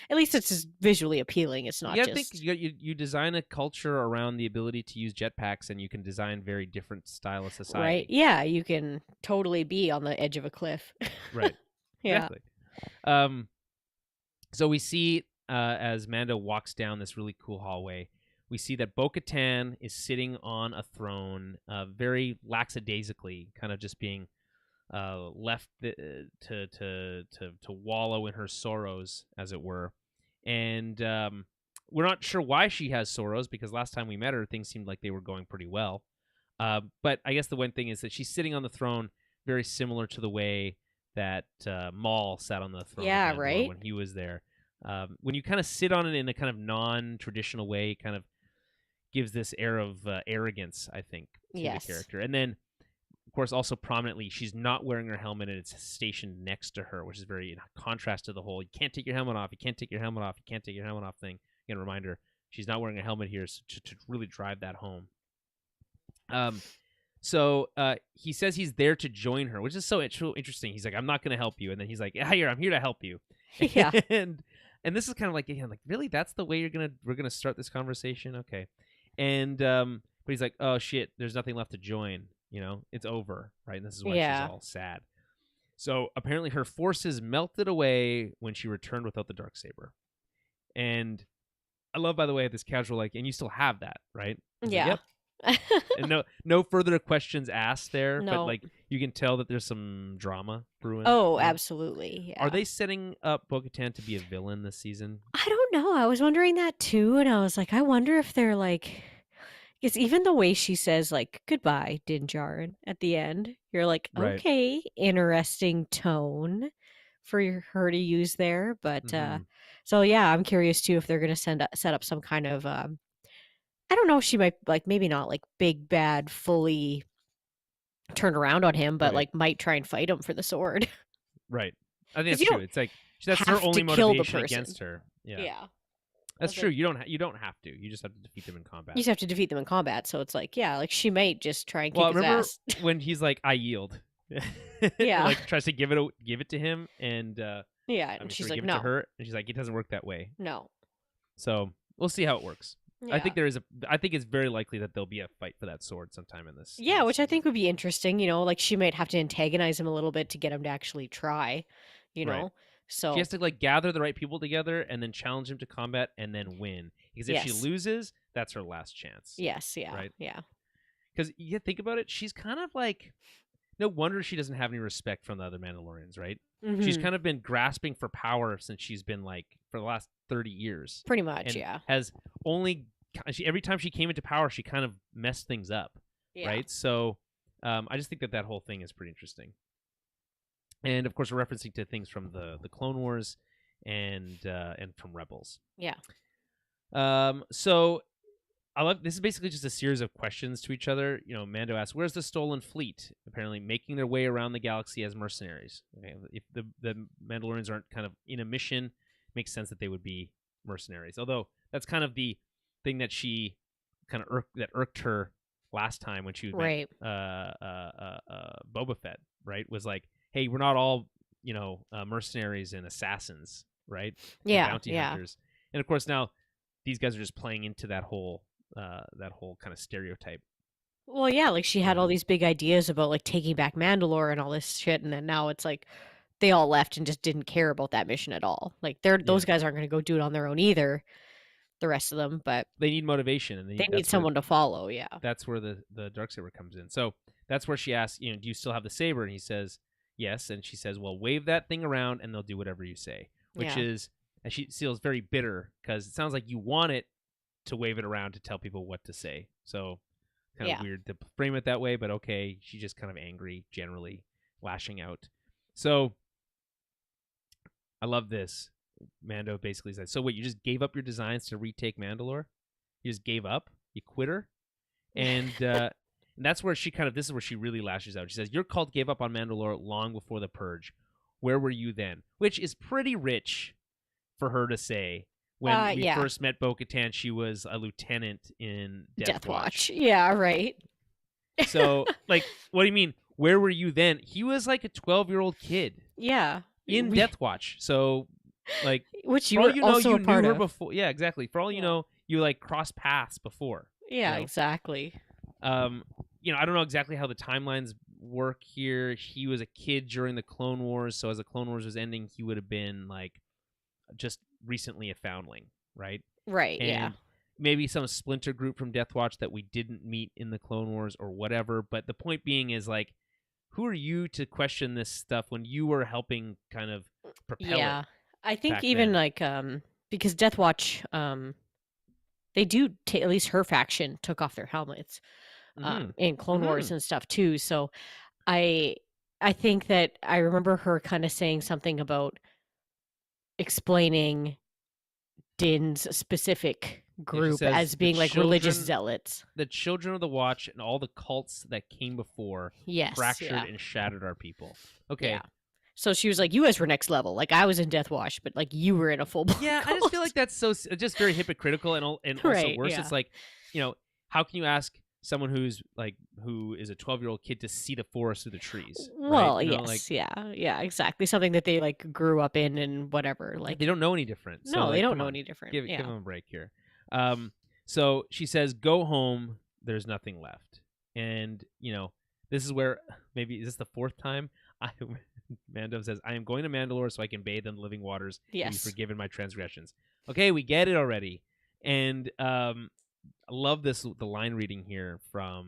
at least it's just visually appealing. It's not just... I think you design a culture around the ability to use jetpacks, and you can design very different style of society. Right, yeah, you can totally be on the edge of a cliff. Right, yeah. Exactly. So we see, as Mando walks down this really cool hallway, we see that Bo-Katan is sitting on a throne, very lackadaisically, kind of just being left to wallow in her sorrows, as it were. And we're not sure why she has sorrows, because last time we met her, things seemed like they were going pretty well. But I guess the one thing is that she's sitting on the throne very similar to the way that Maul sat on the throne of Mandalore right? when he was there. When you kind of sit on it in a kind of non-traditional way, it kind of gives this air of arrogance, I think, to the character. And then, of course, also prominently, she's not wearing her helmet and it's stationed next to her, which is very in contrast to the whole "you can't take your helmet off, you can't take your helmet off, you can't take your helmet off" thing. Again, a reminder, she's not wearing a helmet here to really drive that home. So he says he's there to join her, which is so interesting. He's like, "I'm not going to help you," and then he's like, "Yeah, I'm here to help you." Yeah. and this is kind of like, again, like, really, that's the way we're gonna start this conversation, okay? And but he's like, "Oh shit, there's nothing left to join. You know, it's over, right?" And this is why she's all sad. So apparently, her forces melted away when she returned without the Darksaber. And I love, by the way, this casual like, "And you still have that, right?" He's like, "Yep." And no further questions asked there, but like you can tell that there's some drama brewing. Oh, absolutely. Yeah. Are they setting up Bo-Katan to be a villain this season? I don't know. I was wondering that too, and I was like, I wonder if they're like, because even the way she says like "goodbye, Din Djarin" at the end, you're like, okay, interesting tone for her to use there. But so yeah, I'm curious too if they're gonna set up some kind of I don't know if she might like maybe not like big bad fully turn around on him, but like might try and fight him for the sword. Right. I think that's true. It's like that's her only motivation against her. Yeah. That's true. You don't have to. You just have to defeat them in combat. You just have to defeat them in combat. So it's like, yeah, like she might just try and kick his ass. When he's like, "I yield." Yeah. Like tries to give it to him, and and she's like, "No." It to her, and she's like, "It doesn't work that way." No. So we'll see how it works. Yeah. I think it's very likely that there'll be a fight for that sword sometime in this. Yeah, which I think would be interesting. You know, like she might have to antagonize him a little bit to get him to actually try. You know, so she has to like gather the right people together and then challenge him to combat and then win. Because if she loses, that's her last chance. Yes. Yeah. Right. Yeah. Because you think about it, she's kind of like, no wonder she doesn't have any respect from the other Mandalorians, right? Mm-hmm. She's kind of been grasping for power since she's been like for the last 30 years. Pretty much, yeah. Has only every time she came into power, she kind of messed things up, right? So I just think that whole thing is pretty interesting. And of course, we're referencing to things from the Clone Wars and from Rebels. Yeah. So I love this is basically just a series of questions to each other. You know, Mando asks, "Where's the stolen fleet?" Apparently, making their way around the galaxy as mercenaries. Okay, if the Mandalorians aren't kind of in a mission, it makes sense that they would be mercenaries. Although that's kind of the thing that she kind of irked her last time when she met Boba Fett. Right, was like, "Hey, we're not all mercenaries and assassins, right? Yeah, bounty hunters." And of course, now these guys are just playing into that whole kind of stereotype. Well, yeah, like she had all these big ideas about like taking back Mandalore and all this shit, and then now it's like they all left and just didn't care about that mission at all. Like those guys aren't going to go do it on their own either. The rest of them, but they need motivation and they need someone to follow. Yeah, that's where the Darksaber comes in. So that's where she asks, "Do you still have the saber?" And he says, "Yes." And she says, "Well, wave that thing around, and they'll do whatever you say." Which is, and she feels very bitter because it sounds like you want it to wave it around to tell people what to say. So kind of weird to frame it that way, but okay. She's just kind of angry, generally lashing out. So I love this. Mando basically says, "So wait, you just gave up your designs to retake Mandalore? You just gave up? You quitter?" And that's where this is where she really lashes out. She says, "Your cult gave up on Mandalore long before the Purge. Where were you then?" Which is pretty rich for her to say. When we first met Bo-Katan, she was a lieutenant in Death Watch. Yeah, right. So, like, what do you mean? Where were you then? He was like a 12-year-old kid. Yeah. In Death Watch. So, like, which you were also a part knew her of. before. Yeah, exactly. For all you know, you like crossed paths before. Yeah, exactly. I don't know exactly how the timelines work here. He was a kid during the Clone Wars, so as the Clone Wars was ending, he would have been like just recently a foundling, right? Right, and maybe some splinter group from Death Watch that we didn't meet in the Clone Wars or whatever. But the point being is, like, who are you to question this stuff when you were helping kind of propel it? I think even then, like because Death Watch they do at least her faction took off their helmets in Clone Wars and stuff too. So I think that I remember her kind of saying something about explaining Din's specific group as being like religious zealots. The Children of the Watch and all the cults that came before fractured and shattered our people. Okay. Yeah. So she was like, you guys were next level. Like, I was in Death Watch, but like you were in a full-blown Yeah, cult. I just feel like that's just very hypocritical and also worse. Yeah. It's like, how can you ask someone who is a 12-year-old kid to see the forest through the trees? Well, yes, yeah, exactly. Something that they like grew up in and whatever. Like they don't know any different. No, they don't know any different. Give them a break here. So she says, "Go home. There's nothing left." And this is where maybe is this the fourth time Mando says, "I am going to Mandalore so I can bathe in the living waters. Yes, and be forgiven my transgressions." Okay, we get it already. And I love the line reading here for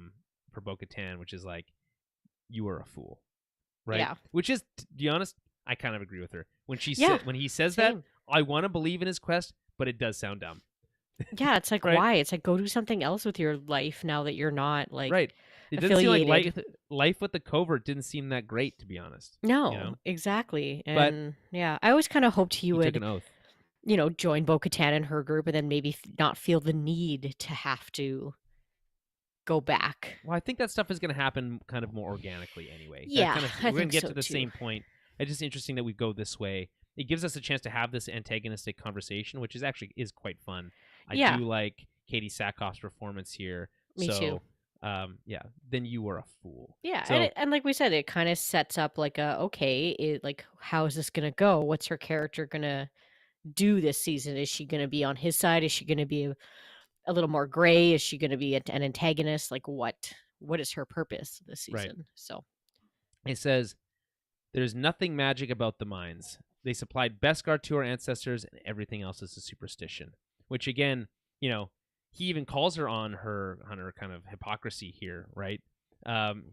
Bo-Katan, which is like, "You are a fool," right? Yeah. Which is, to be honest, I kind of agree with her when when he says that. I want to believe in his quest, but it does sound dumb. Yeah, it's like, why? It's like, go do something else with your life now that you're not like right. It doesn't seem like life with the Covert didn't seem that great, to be honest. No, exactly. And I always kind of hoped he would took an oath. Join Bo-Katan and her group, and then maybe not feel the need to have to go back. Well, I think that stuff is going to happen kind of more organically anyway. Yeah, we're going to get to the same point. It's just interesting that we go this way. It gives us a chance to have this antagonistic conversation, which is quite fun. I do like Katie Sackhoff's performance here. Me too. Then you were a fool. Yeah, so, and like we said, it kind of sets up like how is this going to go? What's her character going to do this season? Is she going to be on his side? Is she going to be a little more gray? Is she going to be an antagonist? Like what is her purpose this season? Right. So it says, "There's nothing magic about the mines. They supplied Beskar to our ancestors, and everything else is a superstition." Which again, he even calls her on her kind of hypocrisy here, right?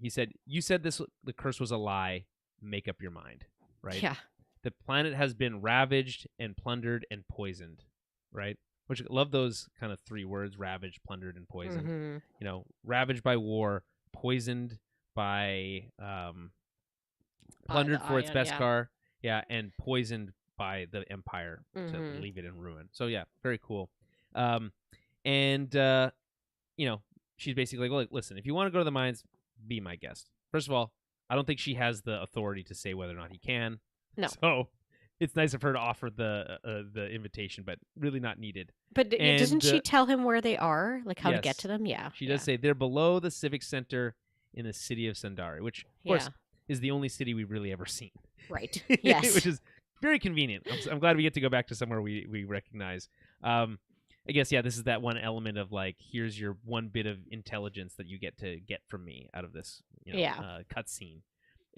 He said, "You said the curse was a lie. Make up your mind," right? Yeah. The planet has been ravaged and plundered and poisoned, right? Which I love those kind of three words: ravaged, plundered, and poisoned. Mm-hmm. Ravaged by war, poisoned by plundered for its Beskar, and poisoned by the Empire to leave it in ruin. So very cool. She's basically like, "Well, listen, if you want to go to the mines, be my guest." First of all, I don't think she has the authority to say whether or not he can. No. So it's nice of her to offer the invitation, but really not needed. But doesn't she tell him where they are, like how to get to them? Yeah. She does say they're below the Civic Center in the city of Sundari, which of course is the only city we've really ever seen. Right. Yes. Which is very convenient. I'm glad we get to go back to somewhere we recognize. I guess, this is that one element of like, here's your one bit of intelligence that you get from me out of this cutscene.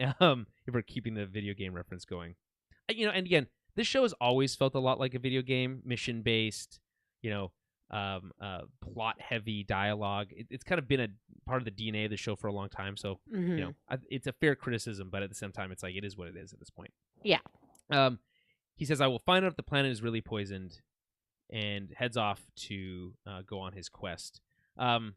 If we're keeping the video game reference going. And again, this show has always felt a lot like a video game, mission-based, plot-heavy dialogue. It's kind of been a part of the DNA of the show for a long time. So, it's a fair criticism, but at the same time, it's like, it is what it is at this point. Yeah. He says, "I will find out if the planet is really poisoned," and heads off to go on his quest. And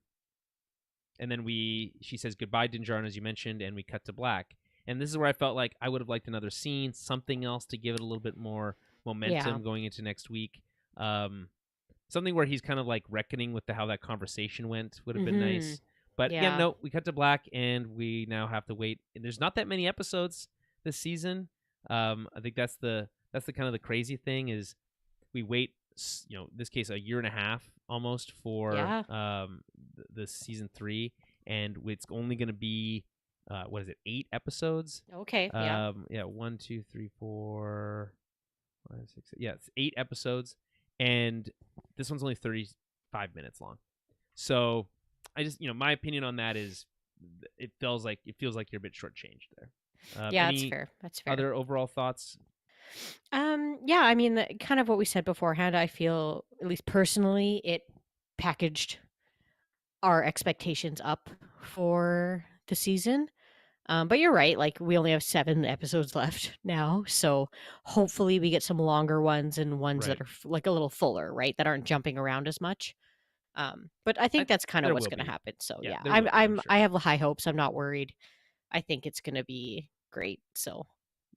then she says goodbye, Din Djarin, as you mentioned, and we cut to black. And this is where I felt like I would have liked another scene, something else to give it a little bit more momentum going into next week. Something where he's kind of like reckoning with how that conversation went would have been nice. But no, we cut to black, and we now have to wait. And there's not that many episodes this season. I think that's the kind of the crazy thing is we wait, in this case, a year and a half almost for the season 3, and it's only going to be 8 episodes? Okay. 1, 2, 3, 4, 5, 6. It's 8 episodes, and this one's only 35 minutes long. So I just, my opinion on that is it feels like you're a bit shortchanged there. That's fair. Other overall thoughts? I mean, kind of what we said beforehand, I feel, at least personally, it packaged our expectations up for the season. But you're right, like we only have 7 episodes left now, so hopefully we get some longer ones and ones that are like a little fuller, right? That aren't jumping around as much. But I think that's kind of there what's will going to be. happen. So Yeah, yeah, there will be, I'm sure. I have high hopes. I'm not worried. I think it's going to be great. So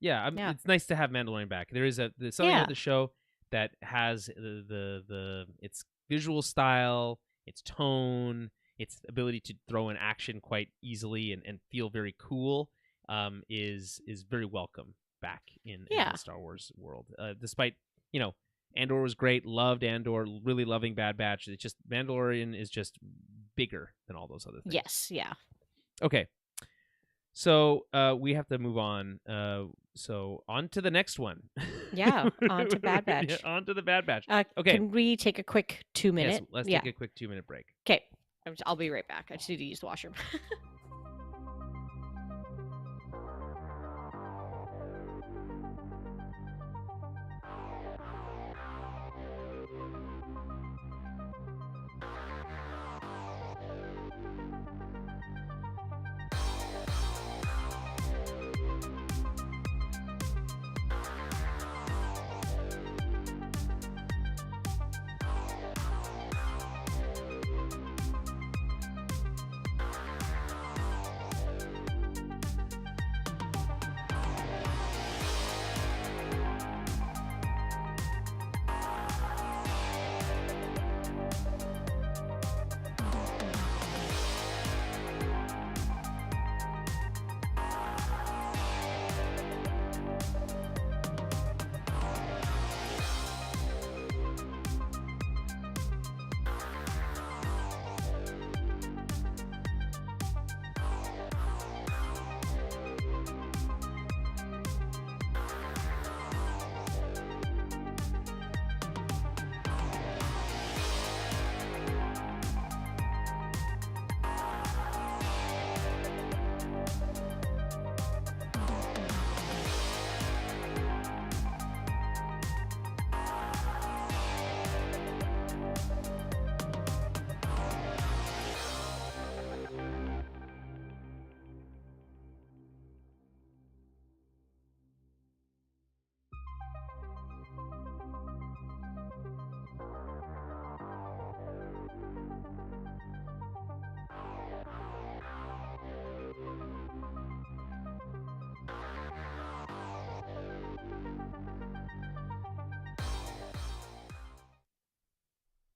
Yeah, yeah, it's nice to have Mandalorian back. There's something yeah, about the show that has the its visual style, its tone, its ability to throw in action quite easily and feel very cool. Is very welcome back in yeah, the Star Wars world. Despite Andor was great, loved Andor, really loving Bad Batch. It's just Mandalorian is just bigger than all those other things. yes, yeah. Okay. So we have to move on. So on to the next one. Yeah, on to Bad Batch. Yeah, on to the Bad Batch. Okay. Can we take a quick 2-minute? Yes, let's take a quick 2-minute break. Okay. I'll be right back. I just need to use the washroom.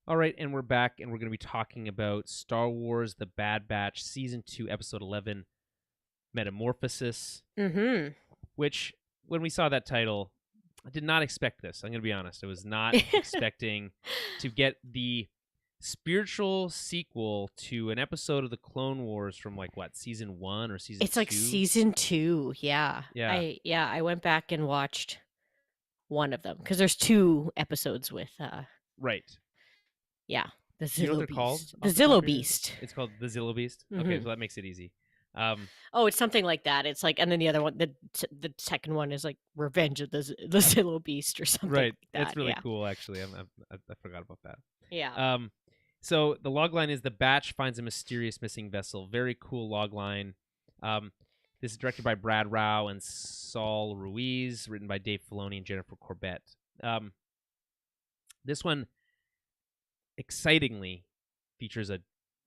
All right, and we're back, and we're going to be talking about Star Wars: The Bad Batch, Season 2, Episode 11, Metamorphosis. Mm-hmm. Which, when we saw that title, I did not expect this. I'm going to be honest. I was not expecting to get the spiritual sequel to an episode of the Clone Wars from Season 1 or Season 2? It's like Season 2. Yeah. Yeah. I went back and watched one of them because there's 2 episodes with Right. yeah, the Zillo You know what they're Beast. called? The Zillo Beast. It's called the Zillo Beast? Mhm. Okay, so that makes it easy. Oh, it's something like that. It's like, and then the other one, the second one is like Revenge of the Zillo Beast or something right. like that. That's really yeah. cool, actually. I forgot about that. Yeah. So the logline is the Batch finds a mysterious missing vessel. Very cool logline. This is directed by Brad Rao and Saul Ruiz, written by Dave Filoni and Jennifer Corbett. This one, excitingly, features a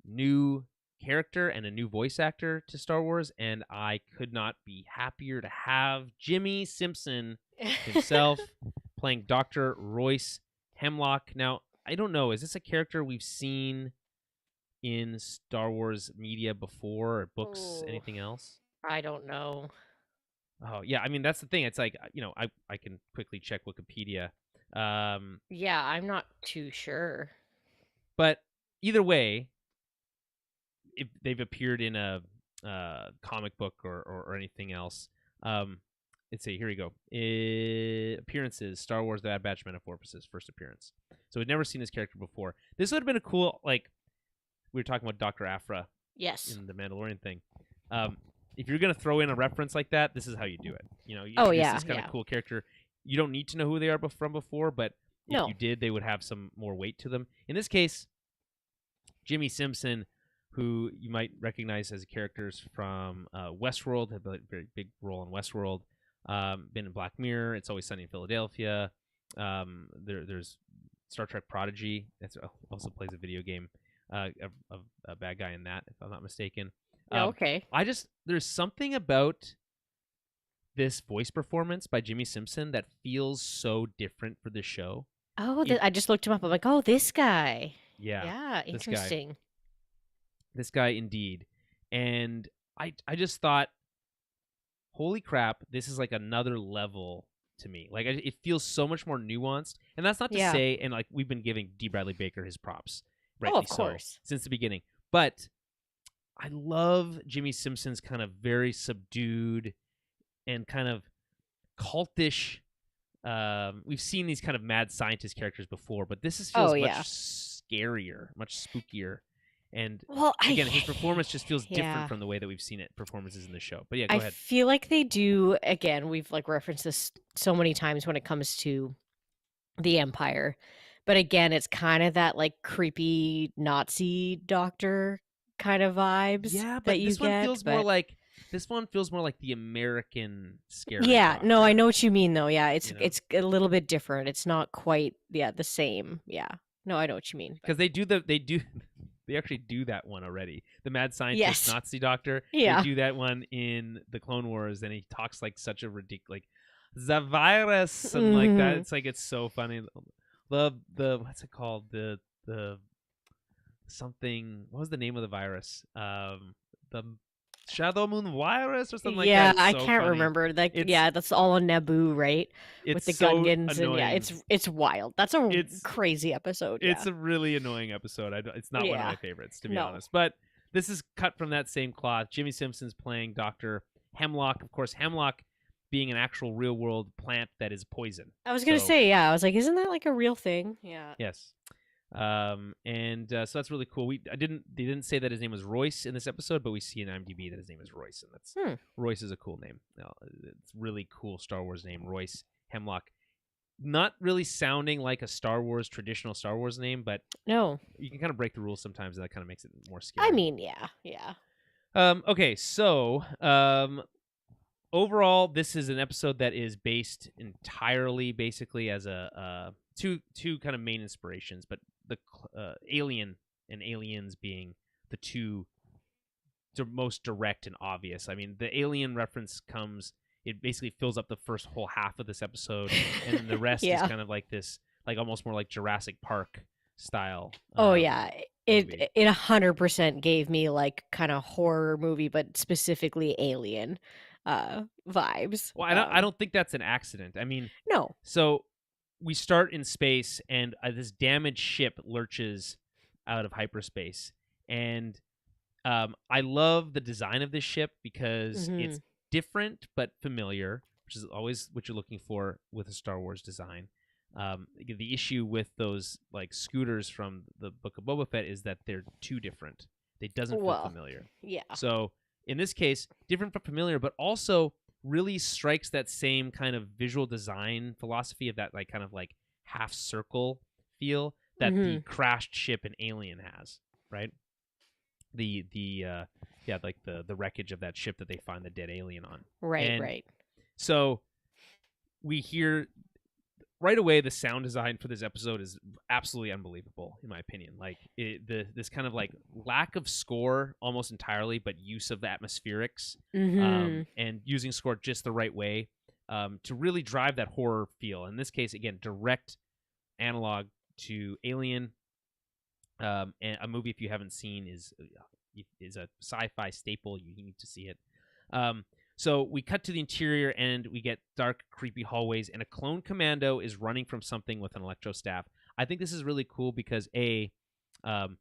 new character and a new voice actor to Star Wars, and I could not be happier to have Jimmy Simpson himself playing Dr. Royce Hemlock. Now, I don't know, is this a character we've seen in Star Wars media before, or books, anything else? I don't know. Oh, yeah, I mean, that's the thing. It's like, I can quickly check Wikipedia. Yeah, I'm not too sure. But either way, if they've appeared in a comic book or anything else, let's see. Here we go. Appearances: Star Wars: The Bad Batch, Metamorphosis, first appearance. So we'd never seen this character before. This would have been a cool, we were talking about Dr. Aphra. Yes. In the Mandalorian thing. If you're gonna throw in a reference like that, this is how you do it. This kind of cool character. You don't need to know who they are from before, but if you did, they would have some more weight to them. In this case, Jimmy Simpson, who you might recognize as characters from Westworld, had a very big role in Westworld. Been in Black Mirror, It's Always Sunny in Philadelphia. There's Star Trek Prodigy. That's also plays a video game. A bad guy in that, if I'm not mistaken. Okay. There's something about this voice performance by Jimmy Simpson that feels so different for this show. Oh, I just looked him up. I'm like, oh, this guy. Yeah. Yeah, interesting. This guy indeed. And I just thought, holy crap, this is like another level to me. Like it feels so much more nuanced. And that's not to say, and like we've been giving D. Bradley Baker his props, rightly of course, since the beginning. But I love Jimmy Simpson's kind of very subdued and kind of cultish. We've seen these kind of mad scientist characters before, but this feels much scarier, much spookier. And again, his performance just feels different from the way that we've seen it performances in the show. But yeah, go ahead. I feel like they do, again, we've like referenced this so many times when it comes to the Empire. But again, it's kind of that like creepy Nazi doctor kind of vibes. Yeah, but that you this one get, feels more like the American scary. Yeah, doctor. no, I know what you mean though. Yeah, it's You know? it's a little bit different. It's not quite the same. Yeah. No, I know what you mean. Because they actually do that one already. The mad scientist Nazi doctor. Yeah. They do that one in the Clone Wars, and he talks like such a ridiculous, like the virus and like that. It's like it's so funny. The what's it called? The something. What was the name of the virus? The Shadow Moon virus or something like that. Yeah, I can't remember. Like, that's all on Naboo, right? With the so Gungans, annoying. and it's wild. That's a crazy episode. It's a really annoying episode. It's not one of my favorites, to be honest. But this is cut from that same cloth. Jimmy Simpson's playing Dr. Hemlock. Of course, Hemlock being an actual real world plant that is poison. I was gonna say, I was like, isn't that like a real thing? Yeah. Yes. So that's really cool. They didn't say that his name was Royce in this episode, but we see in IMDb that his name is Royce, and that's Royce is a cool name. It's really cool Star Wars name, Royce Hemlock. Not really sounding like a traditional Star Wars name, but no, you can kind of break the rules sometimes, and that kind of makes it more scary. I mean, yeah. Okay, so overall, this is an episode that is based entirely, basically, as a two kind of main inspirations, but the Alien and Aliens being the two most direct and obvious. I mean, the Alien reference it basically fills up the first whole half of this episode, and then the rest is kind of like this, like almost more like Jurassic Park style. It 100% gave me like kind of horror movie, but specifically Alien vibes. Well, I don't think that's an accident. I mean, no. So we start in space, and this damaged ship lurches out of hyperspace, and I love the design of this ship because it's different but familiar, which is always what you're looking for with a Star Wars design. The issue with those like scooters from the Book of Boba Fett is that they're too different. It doesn't feel familiar. Yeah. So in this case, different but familiar, but also really strikes that same kind of visual design philosophy of that like kind of like half circle feel that the crashed ship in Alien has, right? The wreckage of that ship that they find the dead alien on. Right. So we hear right away the sound design for this episode is absolutely unbelievable, in my opinion. Like this kind of like lack of score almost entirely, but use of atmospherics and using score just the right way to really drive that horror feel. In this case, again, direct analog to Alien. And a movie, if you haven't seen, is a sci-fi staple. You need to see it. So we cut to the interior, and we get dark, creepy hallways, and a clone commando is running from something with an electro staff. I think this is really cool because it kind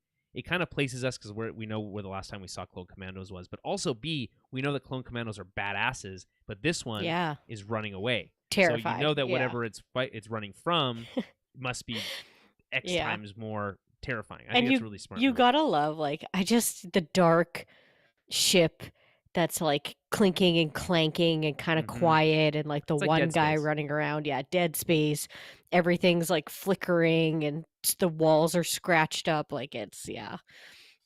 of places us because we know where the last time we saw clone commandos was, but also B, we know that clone commandos are badasses, but this one is running away. Terrified. So you know that whatever it's running from must be X times more terrifying. I think it's really smart. You gotta love the dark ship that's like clinking and clanking and kind of quiet, and like the one guy running around. Yeah, dead space. Everything's like flickering and the walls are scratched up. Like it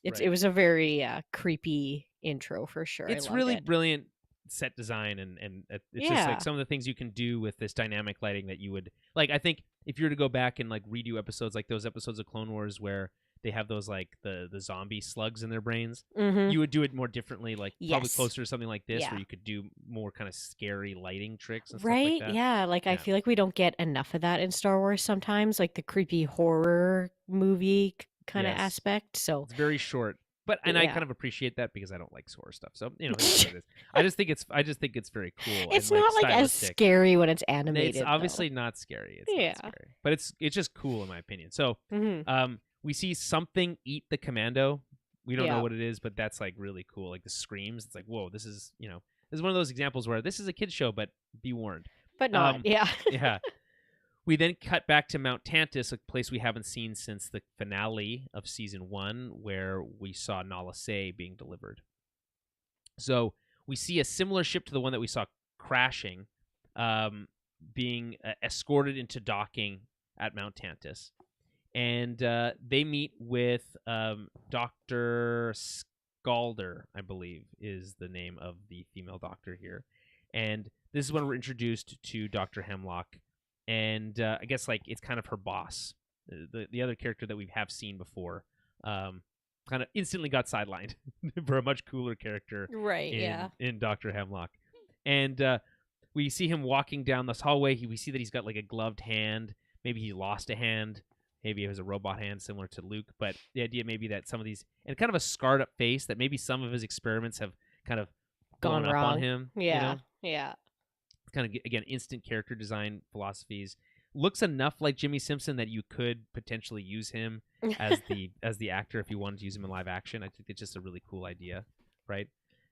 was a very creepy intro for sure. It's really brilliant set design and it's just like some of the things you can do with this dynamic lighting that you would like. I think if you were to go back and like redo episodes like those episodes of Clone Wars where they have those like the zombie slugs in their brains, you would do it more differently, like probably closer to something like this where you could do more kind of scary lighting tricks and stuff like that. Yeah, like I feel like we don't get enough of that in Star Wars sometimes, like the creepy horror movie kind of aspect. So it's very short. But I kind of appreciate that because I don't like horror stuff. So it's what it is. I just think it's very cool. It's and, not like as scary when it's animated. It's obviously not scary. It's not scary. But it's just cool in my opinion. So we see something eat the commando. We don't know what it is, but that's like really cool. Like the screams. It's like, whoa, this is this is one of those examples where this is a kid's show, but be warned. But not, yeah. We then cut back to Mount Tantus, a place we haven't seen since the finale of season 1, where we saw Nala Se being delivered. So we see a similar ship to the one that we saw crashing, being escorted into docking at Mount Tantus. And they meet with Dr. Scalder, I believe is the name of the female doctor here. And this is when we're introduced to Dr. Hemlock. And I guess like it's kind of her boss, the other character that we have seen before, kind of instantly got sidelined for a much cooler character, in Dr. Hemlock. And we see him walking down this hallway. We see that he's got like a gloved hand. Maybe he lost a hand. Maybe it was a robot hand similar to Luke. But the idea maybe that some of these and kind of a scarred up face that maybe some of his experiments have kind of gone up wrong on him. Yeah. Kind of again instant character design philosophies. Looks enough like Jimmy Simpson that you could potentially use him as the actor if you wanted to use him in live action. I think it's just a really cool idea, right?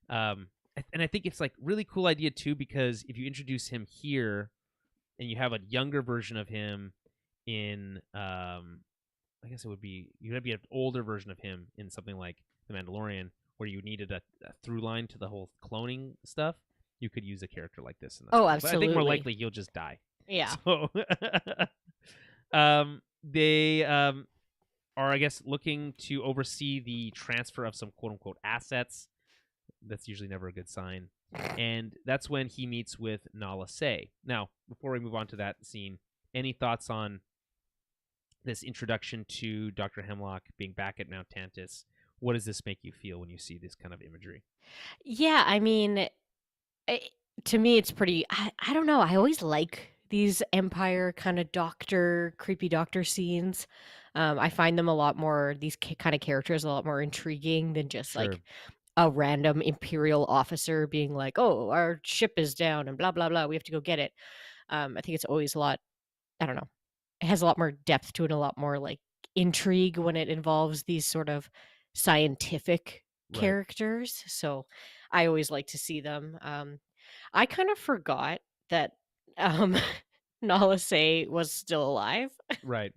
And I think it's like really cool idea too because if you introduce him here and you have a younger version of him in I guess you'd be an older version of him in something like The Mandalorian where you needed a through line to the whole cloning stuff. You could use a character like this. Absolutely. But I think more likely he'll just die. Yeah. So, they are, I guess, looking to oversee the transfer of some quote-unquote assets. That's usually never a good sign. And that's when he meets with Nala Se. Now, before we move on to that scene, any thoughts on this introduction to Dr. Hemlock being back at Mount Tantus? What does this make you feel when you see this kind of imagery? Yeah, I mean... to me, it's pretty. I don't know. I always like these Empire kind of creepy doctor scenes. I find them a lot more. These kind of characters a lot more intriguing than just like a random Imperial officer being like, "Oh, our ship is down," and blah blah blah. We have to go get it. I think it's always a lot. I don't know. It has a lot more depth to it, a lot more like intrigue when it involves these sort of scientific characters. So I always like to see them. I kind of forgot that Nala Se was still alive. Right.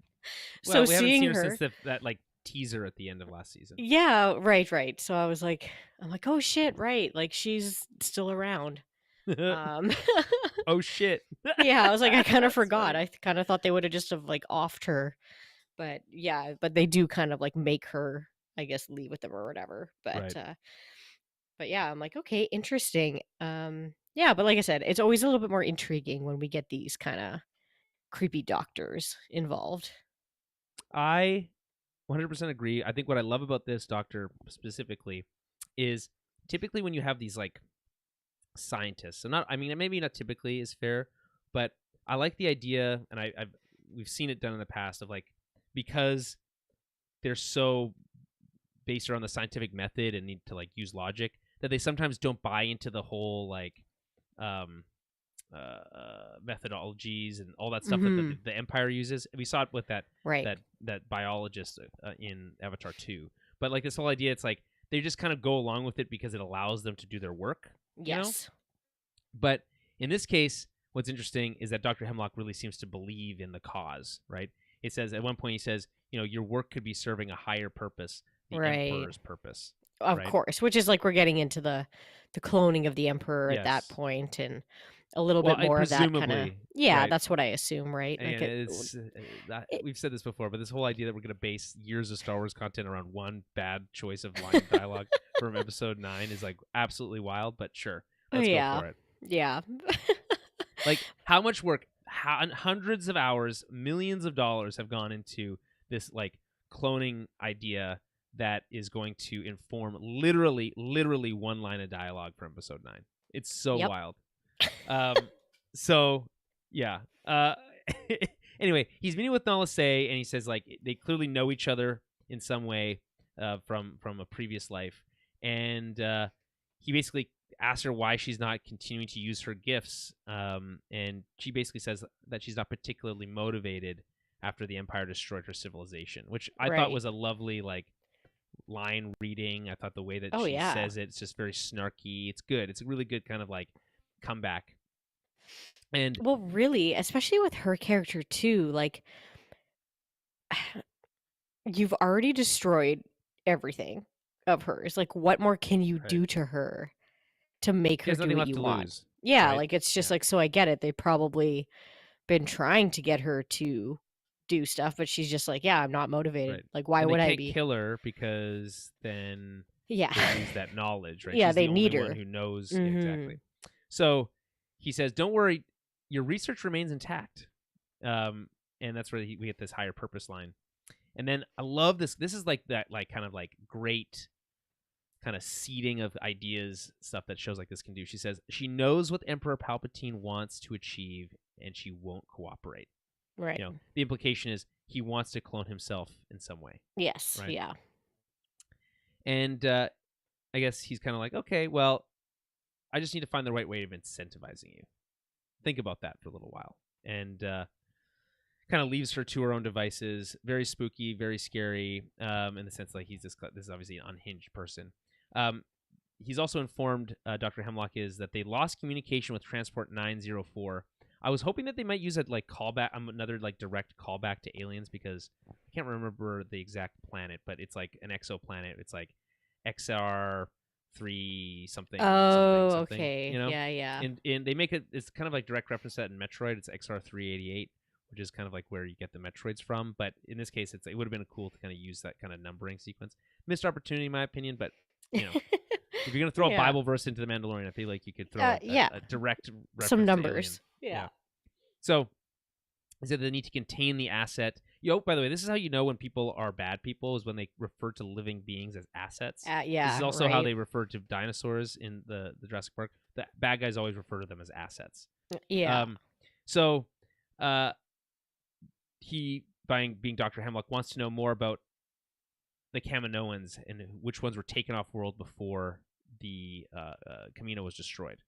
So well, we haven't seeing seen her her since that like teaser at the end of last season. Yeah, right. So I'm like, oh shit, right. Like she's still around. Oh shit. Yeah, I was like, I kind of forgot. Funny. I kind of thought they would have just like offed her. But yeah, but they do kind of like make her, I guess, leave with them or whatever. But but yeah, I'm like, okay, interesting. Yeah, but like I said, it's always a little bit more intriguing when we get these kind of creepy doctors involved. I 100% agree. I think what I love about this doctor specifically is typically when you have these like scientists, so maybe not typically is fair, but I like the idea, and we've seen it done in the past of like, because they're so based around the scientific method and need to like use logic that they sometimes don't buy into the whole like methodologies and all that stuff that the Empire uses. We saw it with that biologist in Avatar 2. But like this whole idea, it's like they just kind of go along with it because it allows them to do their work. Yes. You know? But in this case, what's interesting is that Dr. Hemlock really seems to believe in the cause, right? It says at one point he says, your work could be serving a higher purpose, the Emperor's purpose. Of course, which is like we're getting into the cloning of the Emperor at that point, and a little bit more of that kind of. Yeah, right? That's what I assume, right? Like we've said this before, but this whole idea that we're going to base years of Star Wars content around one bad choice of line of dialogue from Episode 9 is like absolutely wild. But sure, Let's yeah. go for it. Yeah. Like, how much work, hundreds of hours, millions of dollars have gone into this, like, cloning idea that is going to inform literally one line of dialogue for episode 9. It's so Yep. wild. So, yeah. Anyway, he's meeting with Nala Se, and he says, like, they clearly know each other in some way from a previous life. And he basically asks her why she's not continuing to use her gifts. And she basically says that she's not particularly motivated after the Empire destroyed her civilization, which I thought was a lovely, like, line reading. I thought the way that she says it's just very snarky. It's good. It's a really good kind of, like, comeback. And well, really, especially with her character too, like, you've already destroyed everything of hers. Like, what more can you do to her to make her do what you want? Lose, yeah, right? Like, it's just like, so I get it. They've probably been trying to get her to do stuff, but she's just like, yeah, I'm not motivated. Right. Like, why and would they I can't be? kill her because then They lose that knowledge, right? Yeah, She's they the need only her. one who knows. Mm-hmm. Exactly. So he says, don't worry, your research remains intact. And that's where we get this higher purpose line. And then I love this. This is like that, like, kind of like great kind of seeding of ideas stuff that shows like this can do. She says she knows what Emperor Palpatine wants to achieve, and she won't cooperate. Right. The implication is he wants to clone himself in some way. Yes. Right? Yeah. And I guess he's kind of like, okay, well, I just need to find the right way of incentivizing you. Think about that for a little while. And kind of leaves her to her own devices. Very spooky, very scary, in the sense like this is obviously an unhinged person. He's also informed, Dr. Hemlock is, that they lost communication with Transport 904. I was hoping that they might use a like callback, another like direct callback to aliens, because I can't remember the exact planet, but it's like an exoplanet. It's like XR3 something. Oh, something, okay. Yeah. And they make it's kind of like direct reference to that in Metroid. It's XR388, which is kind of like where you get the Metroids from. But in this case, it would have been cool to kind of use that kind of numbering sequence. Missed opportunity, in my opinion, but if you're gonna throw a Bible verse into the Mandalorian, I feel like you could throw a direct reference some to numbers. Yeah. So is that they need to contain the asset. By the way, this is how you know when people are bad people, is when they refer to living beings as assets. Yeah. This is also how they refer to dinosaurs in the Jurassic Park. The bad guys always refer to them as assets. Yeah. So he, being Dr. Hemlock, wants to know more about the Kaminoans and which ones were taken off world before the Camino was destroyed.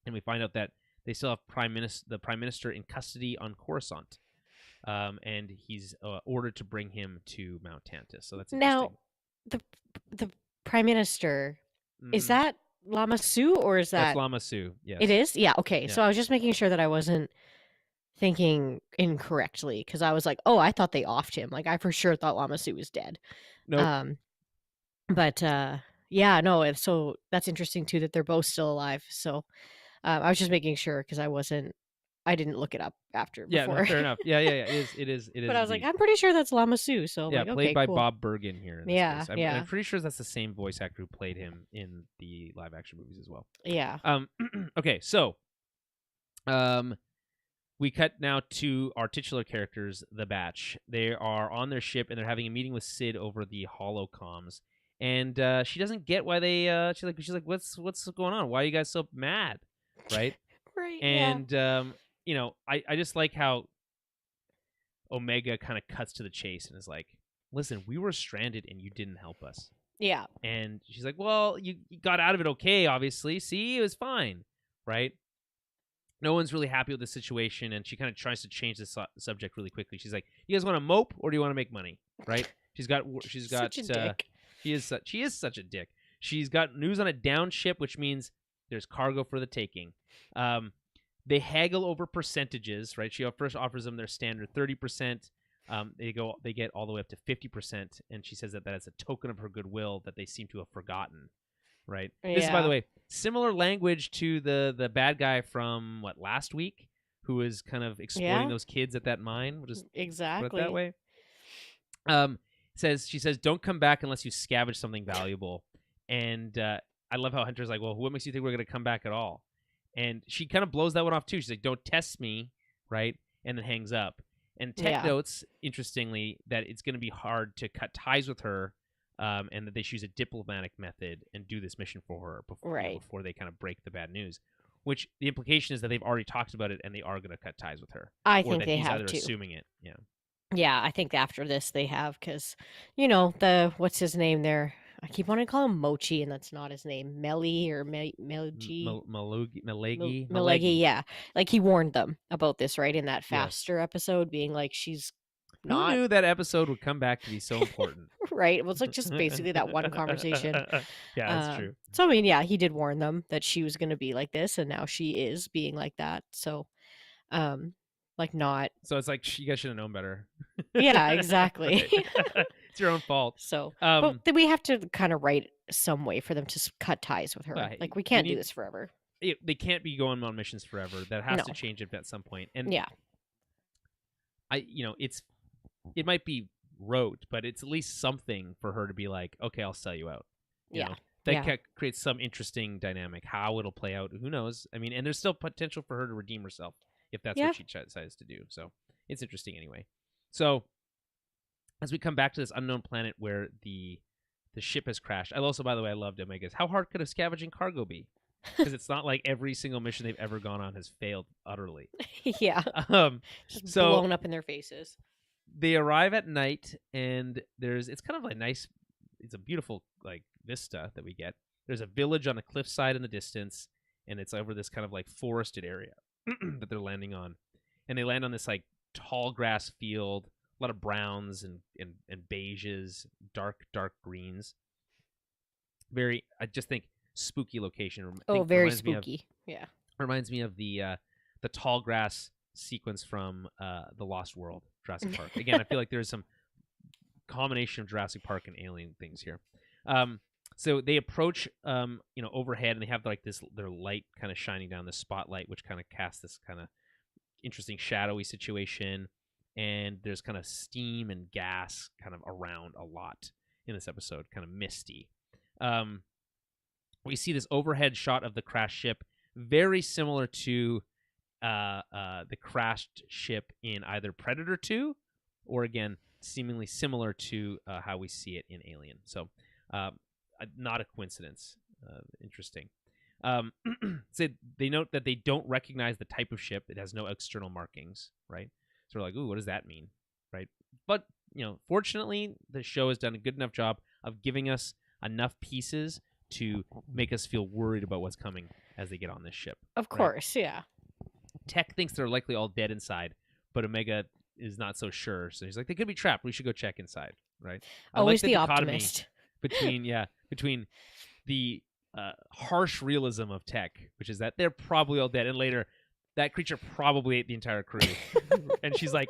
And we find out that they still have the Prime Minister in custody on Coruscant. And he's ordered to bring him to Mount Tantus. So that's interesting. Now, the Prime Minister, is that Lama Su, or is that... That's Lama Su, yes. It is? Yeah, okay. Yeah. So I was just making sure that I wasn't thinking incorrectly, because I was like, oh, I thought they offed him. Like, I for sure thought Lama Su was dead. Nope. But yeah, no, so that's interesting too, that they're both still alive. So I was just making sure, because I didn't look it up after before. Yeah, no, fair enough. Yeah. It is. But I was like, I'm pretty sure that's Lama Su. So yeah, like, played okay, by cool. Bob Bergen here. In this Yeah, case. yeah. I'm pretty sure that's the same voice actor who played him in the live action movies as well. Yeah. Okay, so we cut now to our titular characters, the Batch. They are on their ship and they're having a meeting with Sid over the holocomms. And she doesn't get why they. She's like, what's going on? Why are you guys so mad? Right. Right. And I just like how Omega kind of cuts to the chase and is like, listen, we were stranded and you didn't help us. Yeah. And she's like, well, you got out of it okay, obviously. See, it was fine, right? No one's really happy with the situation, and she kind of tries to change the subject really quickly. She's like, you guys want to mope or do you want to make money, right? She's got such a dick. She is such a dick. She's got news on a down ship, which means there's cargo for the taking. They haggle over percentages, right? She first offers them their standard 30%. They get all the way up to 50%, and she says that is a token of her goodwill that they seem to have forgotten, right? Yeah. This is, by the way, similar language to the bad guy from last week, who was kind of exploiting those kids at that mine. We'll just exactly put it that way. She says, don't come back unless you scavenge something valuable. And I love how Hunter's like, well, what makes you think we're going to come back at all? And she kind of blows that one off too. She's like, don't test me, right? And then hangs up. And Tech notes, interestingly, that it's going to be hard to cut ties with her, and that they choose a diplomatic method and do this mission for her before they kind of break the bad news. Which the implication is that they've already talked about it and they are going to cut ties with her. I think they have either to. Assuming it, yeah. Yeah, I think after this they have, because, what's his name there? I keep wanting to call him Mochi, and that's not his name. Melly or Melgi? Malegi. Yeah. Like, he warned them about this, right? In that Faster episode, being like, she's not... Who knew that episode would come back to be so important? Right? It was like just basically that one conversation. Yeah, that's true. So, I mean, yeah, he did warn them that she was going to be like this, and now she is being like that. So, not... So it's like, you guys should have known better. Yeah, exactly. It's your own fault. So, but then we have to kind of write some way for them to cut ties with her. Like, we can't do this forever. They can't be going on missions forever. That has to change at some point. And yeah, it might be rote, but it's at least something for her to be like, okay, I'll sell you out. You know? That creates some interesting dynamic. How it'll play out, who knows? I mean, and there's still potential for her to redeem herself if that's what she decides to do. So it's interesting anyway. So as we come back to this unknown planet where the ship has crashed, I loved Omega's. How hard could a scavenging cargo be? Because it's not like every single mission they've ever gone on has failed utterly. Yeah. Just blown up in their faces. They arrive at night, and it's kind of like nice. It's a beautiful like vista that we get. There's a village on a cliffside in the distance, and it's over this kind of like forested area that they're landing on. And they land on this like tall grass field, a lot of browns and beiges, dark greens. I just think spooky location. Very spooky. Reminds me of the tall grass sequence from The Lost World, Jurassic Park. Again, I feel like there's some combination of Jurassic Park and Alien things here. So they approach, overhead, and they have like their light kind of shining down, the spotlight, which kind of casts this kind of interesting shadowy situation. And there's kind of steam and gas kind of around a lot in this episode, kind of misty. We see this overhead shot of the crashed ship, very similar to the crashed ship in either Predator 2 or, again, seemingly similar to how we see it in Alien. So not a coincidence. Interesting. So they note that they don't recognize the type of ship. It has no external markings, right? So we're like, ooh, what does that mean, right? But, fortunately, the show has done a good enough job of giving us enough pieces to make us feel worried about what's coming as they get on this ship. Of course, yeah. Tech thinks they're likely all dead inside, but Omega is not so sure. So he's like, they could be trapped. We should go check inside, right? Always the optimist. Between the harsh realism of Tech, which is that they're probably all dead, and later that creature probably ate the entire crew, and she's like,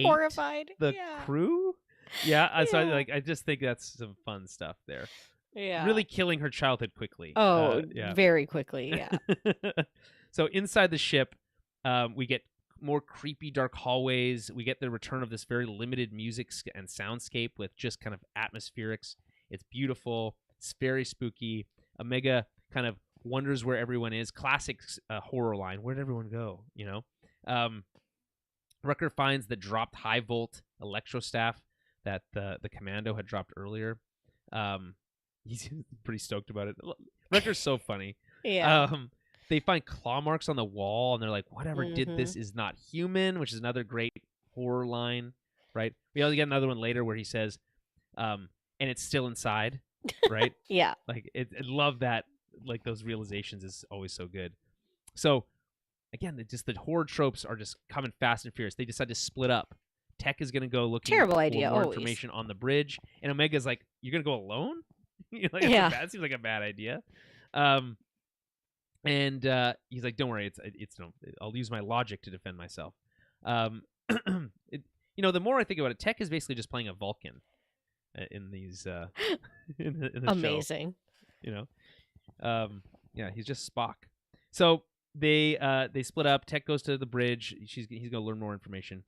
horrified. The crew, So I just think that's some fun stuff there. Yeah, really killing her childhood quickly. Oh, very quickly. Yeah. So inside the ship, we get more creepy, dark hallways. We get the return of this very limited music and soundscape with just kind of atmospherics. It's beautiful. It's very spooky. Omega kind of wonders where everyone is. Classic horror line. Where'd everyone go? Rucker finds the dropped high volt electrostaff that the commando had dropped earlier. He's pretty stoked about it. Rucker's so funny. Yeah. They find claw marks on the wall, and they're like, whatever did this is not human, which is another great horror line, right? We also get another one later where he says, and it's still inside, right? Yeah. Like, I love that. Like, those realizations is always so good. So, again, the horror tropes are just coming fast and furious. They decide to split up. Tech is going to go looking for more information on the bridge, and Omega's like, you're going to go alone? That seems like a bad idea. And he's like, don't worry, I'll use my logic to defend myself. The more I think about it, Tech is basically just playing a Vulcan in these in the amazing show. He's just Spock. So they split up. Tech goes to the bridge. He's gonna learn more information.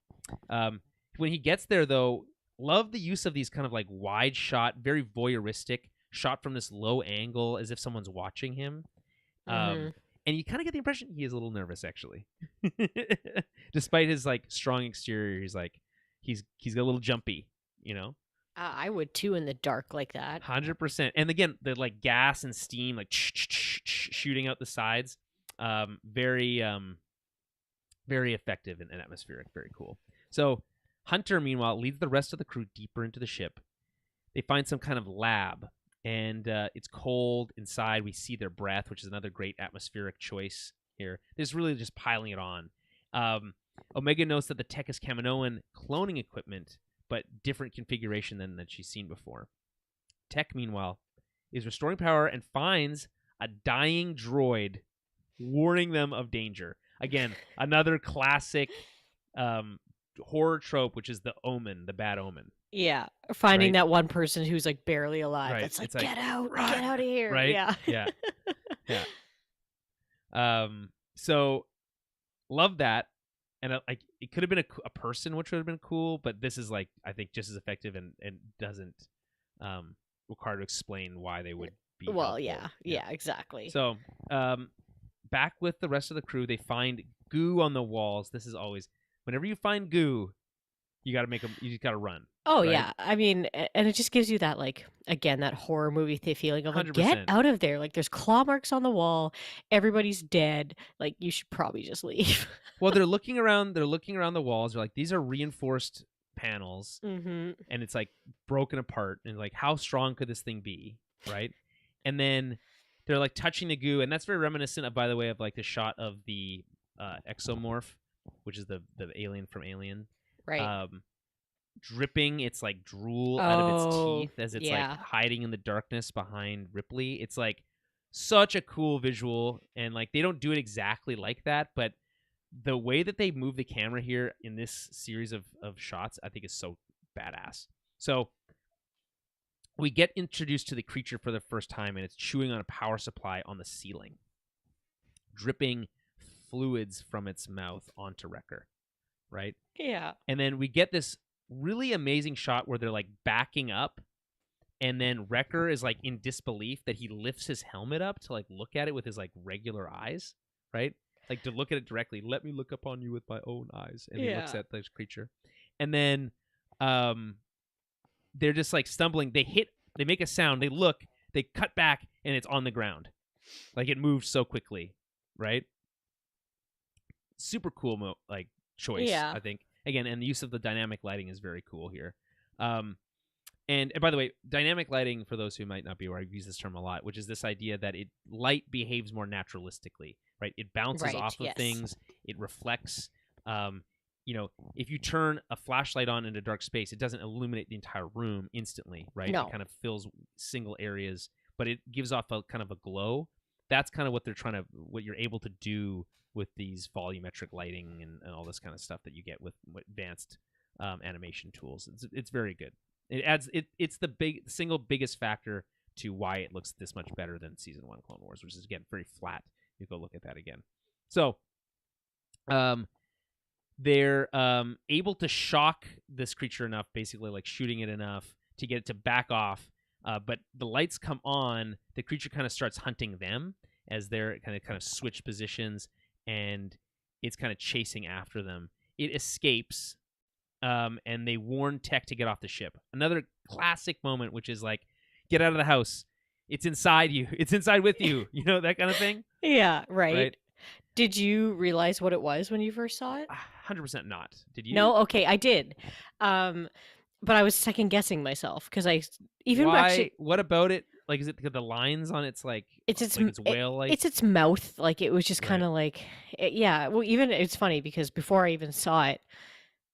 When he gets there, though, love the use of these kind of like wide shot, very voyeuristic shot from this low angle as if someone's watching him. And you kind of get the impression he is a little nervous, actually. Despite his like strong exterior, he's got a little jumpy, you know. I would too in the dark like that. 100%. And again, the like gas and steam like shooting out the sides, very effective and atmospheric. Very cool. So Hunter, meanwhile, leads the rest of the crew deeper into the ship. They find some kind of lab, and it's cold inside. We see their breath, which is another great atmospheric choice here. This is really just piling it on. Omega notes that the tech is Kaminoan cloning equipment, but different configuration than she's seen before. Tech, meanwhile, is restoring power and finds a dying droid, warning them of danger. Again, another classic horror trope, which is the omen, the bad omen. Yeah, finding that one person who's like barely alive. Right. That's like, it's like, get out, run! get out of here. Right? Yeah. Yeah. So love that. And like it could have been a person, which would have been cool, but this is like I think just as effective and doesn't require to explain why they would be. Well, helpful. yeah, exactly. So back with the rest of the crew, they find goo on the walls. This is always whenever you find goo, you got to you just got to run. Oh, right? yeah. I mean, and it just gives you that, like, again, that horror movie feeling of, like, 100%. get out of there. Like, there's claw marks on the wall. Everybody's dead. Like, you should probably just leave. Well, they're looking around the walls. They're like, these are reinforced panels. Mm-hmm. And it's, like, broken apart. And, like, how strong could this thing be? Right? And then they're, like, touching the goo. And that's very reminiscent of, by the way, of, like, the shot of the exomorph, which is the alien from Alien. Right. Dripping its like drool out of its teeth as it's like hiding in the darkness behind Ripley. It's like such a cool visual, and like they don't do it exactly like that, but the way that they move the camera here in this series of shots I think is so badass. So we get introduced to the creature for the first time, and it's chewing on a power supply on the ceiling, dripping fluids from its mouth onto Wrecker, right? Yeah. And then we get this really amazing shot where they're like backing up, and then Wrecker is like in disbelief that he lifts his helmet up to like look at it with his like regular eyes, right? Like to look at it directly. Let me look upon you with my own eyes. And he looks at this creature. And then they're just like stumbling. They make a sound. They look, they cut back, and it's on the ground. Like it moved so quickly, right? Super cool choice, I think. Again, and the use of the dynamic lighting is very cool here. And by the way, dynamic lighting, for those who might not be aware, I've used this term a lot, which is this idea that light behaves more naturalistically, right? It bounces off of things. It reflects. If you turn a flashlight on in a dark space, it doesn't illuminate the entire room instantly, right? No. It kind of fills single areas, but it gives off a kind of a glow. That's kind of what what you're able to do with these volumetric lighting and all this kind of stuff that you get with advanced animation tools. It's very good. It adds it's the single biggest factor to why it looks this much better than Season 1 Clone Wars, which is again very flat. You go look at that again. So they're able to shock this creature enough, basically like shooting it enough to get it to back off. But the lights come on, the creature kind of starts hunting them as they're kind of switch positions, and it's kind of chasing after them. It escapes, and they warn Tech to get off the ship. Another classic moment, which is like, get out of the house. It's inside you. It's inside with you. You know, that kind of thing? Yeah, right. Did you realize what it was when you first saw it? 100% not. Did you? No? Okay, I did. But I was second guessing myself because Why? What about it? Like, is it the lines on its like? It's whale-like. It's its mouth. Like it was just kind of like, Well, even it's funny because before I even saw it,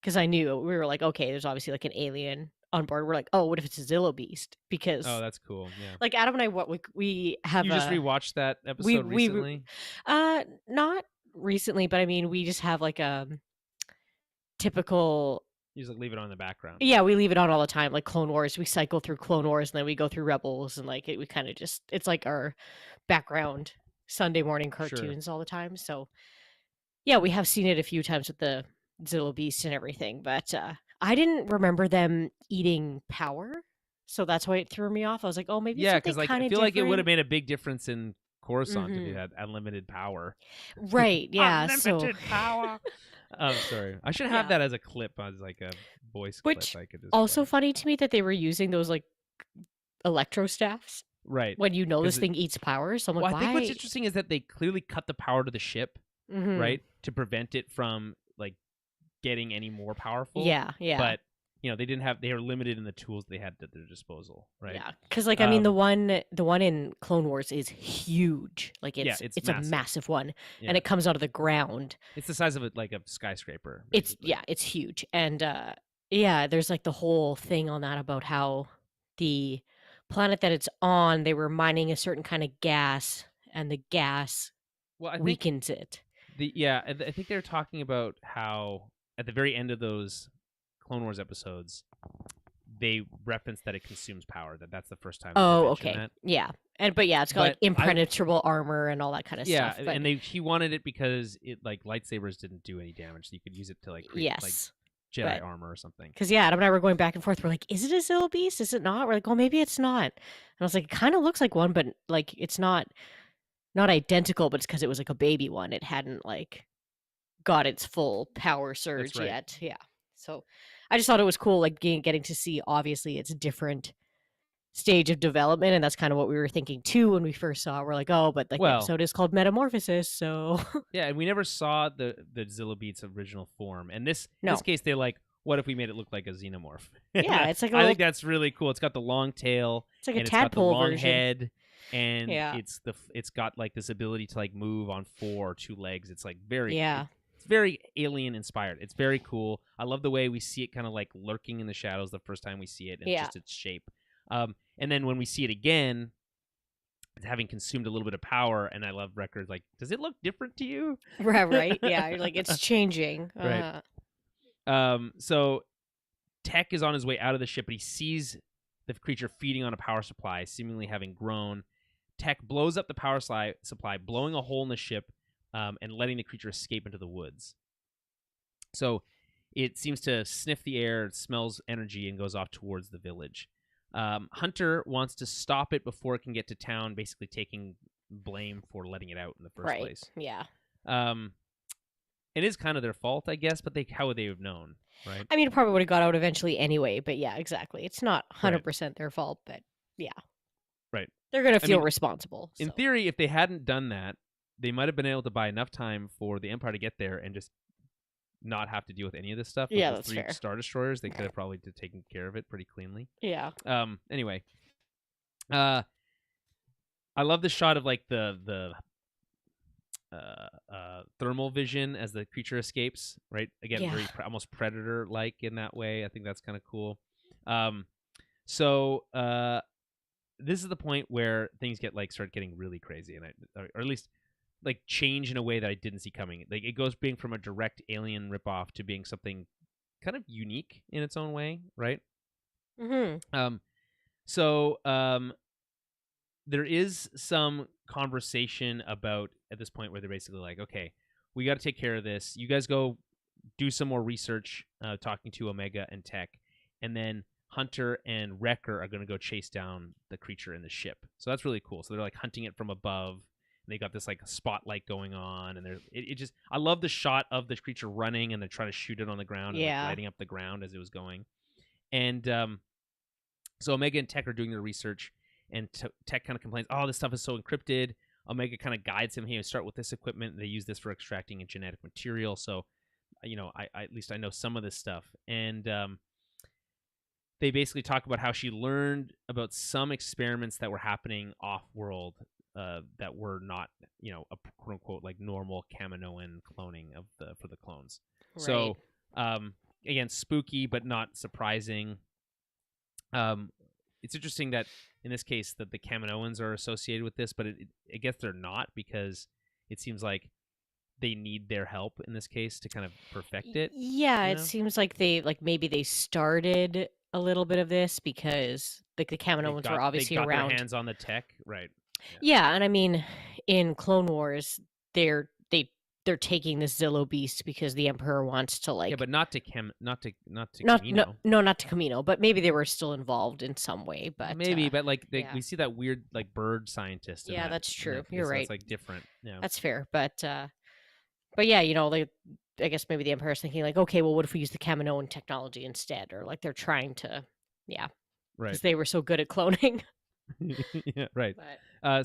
because I knew we were like, okay, there's obviously like an alien on board. We're like, oh, what if it's a Zillow Beast? Because that's cool. Yeah. Like Adam and I, we have. You just rewatched that episode recently? Not recently, but I mean, we just have like a typical. You just like leave it on in the background. Yeah, we leave it on all the time. Like Clone Wars, we cycle through Clone Wars, and then we go through Rebels, and like we kind of it's like our background Sunday morning cartoons all the time. So yeah, we have seen it a few times with the Zillow Beast and everything, but I didn't remember them eating power So that's why it threw me off. I was like, oh, maybe Yeah, something because like kind I of feel different. like it would have made a big difference in Coruscant if Mm-hmm. he had unlimited power. Right, yeah. Unlimited power. Oh, sorry. I should have Yeah. that as a clip, as like a voice Which clip I could just also play. funny to me that they were using those like electro staffs Right. when you know this 'Cause thing eats power. So I'm Well, like, I think what's why? interesting is that they clearly cut the power to the ship, Mm-hmm. right, to prevent it from like getting any more powerful. Yeah, yeah. But they were limited in the tools they had at their disposal, right? Yeah, because like I mean, the one in Clone Wars is huge. Like Yeah, it's it's a massive. massive one, Yeah. and it comes out of the ground. It's the size of like a skyscraper. It's Basically. it's huge, and yeah, there's like the whole thing on that about how the planet that it's on, they were mining a certain kind of gas, and the gas Well, I think weakens it. I think they're talking about how at the very end of those Clone Wars episodes, they reference that it consumes power. That's the first time. Oh, they okay, that. yeah, but yeah, it's got like impenetrable armor and all that kind of stuff. Yeah, But and he wanted it because it like lightsabers didn't do any damage, so you could use it to like create like Jedi armor or something. Because yeah, Adam and I were going back and forth. We're like, is it a Zilla Beast? Is it not? We're like, oh, maybe it's not. And I was like, it kind of looks like one, but like it's not identical. But it's because it was like a baby one. It hadn't like got its full power surge yet. Yeah. So I just thought it was cool, like getting to see obviously its different stage of development, and that's kind of what we were thinking too when we first saw it. We're like, oh, but like the episode is called Metamorphosis, so yeah, and we never saw the Zilla Beast's original form. And this case, they're like, what if we made it look like a xenomorph? Yeah, it's like I think that's really cool. It's got the long tail, it's like a tadpole it's got the long version. Head, and yeah. it's got like this ability to like move on 4 or 2 legs. It's like very it's very alien inspired. It's very cool. I love the way we see it kind of like lurking in the shadows the first time we see it, and just its shape. And then when we see it again, it's having consumed a little bit of power, and I love Wrecker's like, does it look different to you? Right. Yeah, you're like, it's changing. Right. So Tech is on his way out of the ship, but he sees the creature feeding on a power supply, seemingly having grown. Tech blows up the power supply, blowing a hole in the ship, and letting the creature escape into the woods. So it seems to sniff the air, it smells energy, and goes off towards the village. Hunter wants to stop it before it can get to town, basically taking blame for letting it out in the first place. Yeah. It is kind of their fault, I guess, but how would they have known, right? I mean, it probably would have got out eventually anyway, but yeah, exactly. It's not 100% their fault, but yeah. Right. They're going to feel responsible. In theory, if they hadn't done that, they might have been able to buy enough time for the Empire to get there and just not have to deal with any of this stuff. With yeah, the that's 3 fair. Star Destroyers, they could have probably taken care of it pretty cleanly. Yeah. Anyway, I love the shot of like the thermal vision as the creature escapes. Right, again, very almost Predator-like in that way. I think that's kind of cool. So this is the point where things start getting really crazy, and or at least like change in a way that I didn't see coming. Like it goes being from a direct Alien ripoff to being something kind of unique in its own way, right? Mm-hmm. So there is some conversation about at this point where they're basically like, okay, we got to take care of this. You guys go do some more research, talking to Omega and Tech, and then Hunter and Wrecker are going to go chase down the creature in the ship. So that's really cool. So they're like hunting it from above. And they got this like spotlight going on, and I love the shot of the creature running, and they're trying to shoot it on the ground, and like, lighting up the ground as it was going. And so Omega and Tech are doing their research, and Tech kind of complains, "Oh, this stuff is so encrypted." Omega kind of guides him, "Hey, start with this equipment. They use this for extracting a genetic material." So, I at least I know some of this stuff, and they basically talk about how she learned about some experiments that were happening off-world. That were not, a quote unquote like normal Kaminoan cloning for the clones. Right. So, again, spooky but not surprising. It's interesting that in this case that the Kaminoans are associated with this, but I guess they're not, because it seems like they need their help in this case to kind of perfect it. Yeah, it seems like maybe they started a little bit of this because the Kaminoans were obviously around. They got their hands on the tech, right? Yeah, and I mean, in Clone Wars, they they're taking this Zillo beast because the Emperor wants to like. Yeah, but not to Camino. not to Camino, but maybe they were still involved in some way. But maybe, but like yeah. we see that weird like bird scientist. Yeah, that's true. You're so right. It's like different. Yeah, that's fair. But yeah, you know, like I guess maybe the Emperor's thinking like, okay, well, what if we use the Kaminoan technology instead, or like they're trying to, yeah, right, because they were so good at cloning. Yeah, right.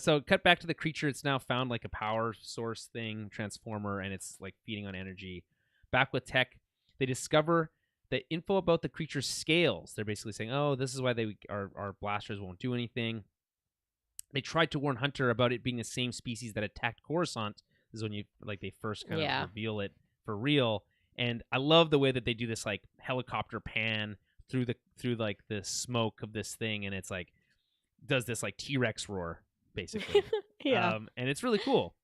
So cut back to the creature. It's now found like a power source thing, transformer, and it's like feeding on energy. Back with Tech, they discover the info about the creature's scales. They're basically saying, oh, this is why our blasters won't do anything. They tried to warn Hunter about it being the same species that attacked Coruscant. This is when they first kind of reveal it for real. And I love the way that they do this like helicopter pan through like the smoke of this thing, and it's like does this like T-Rex roar basically. Yeah. And it's really cool.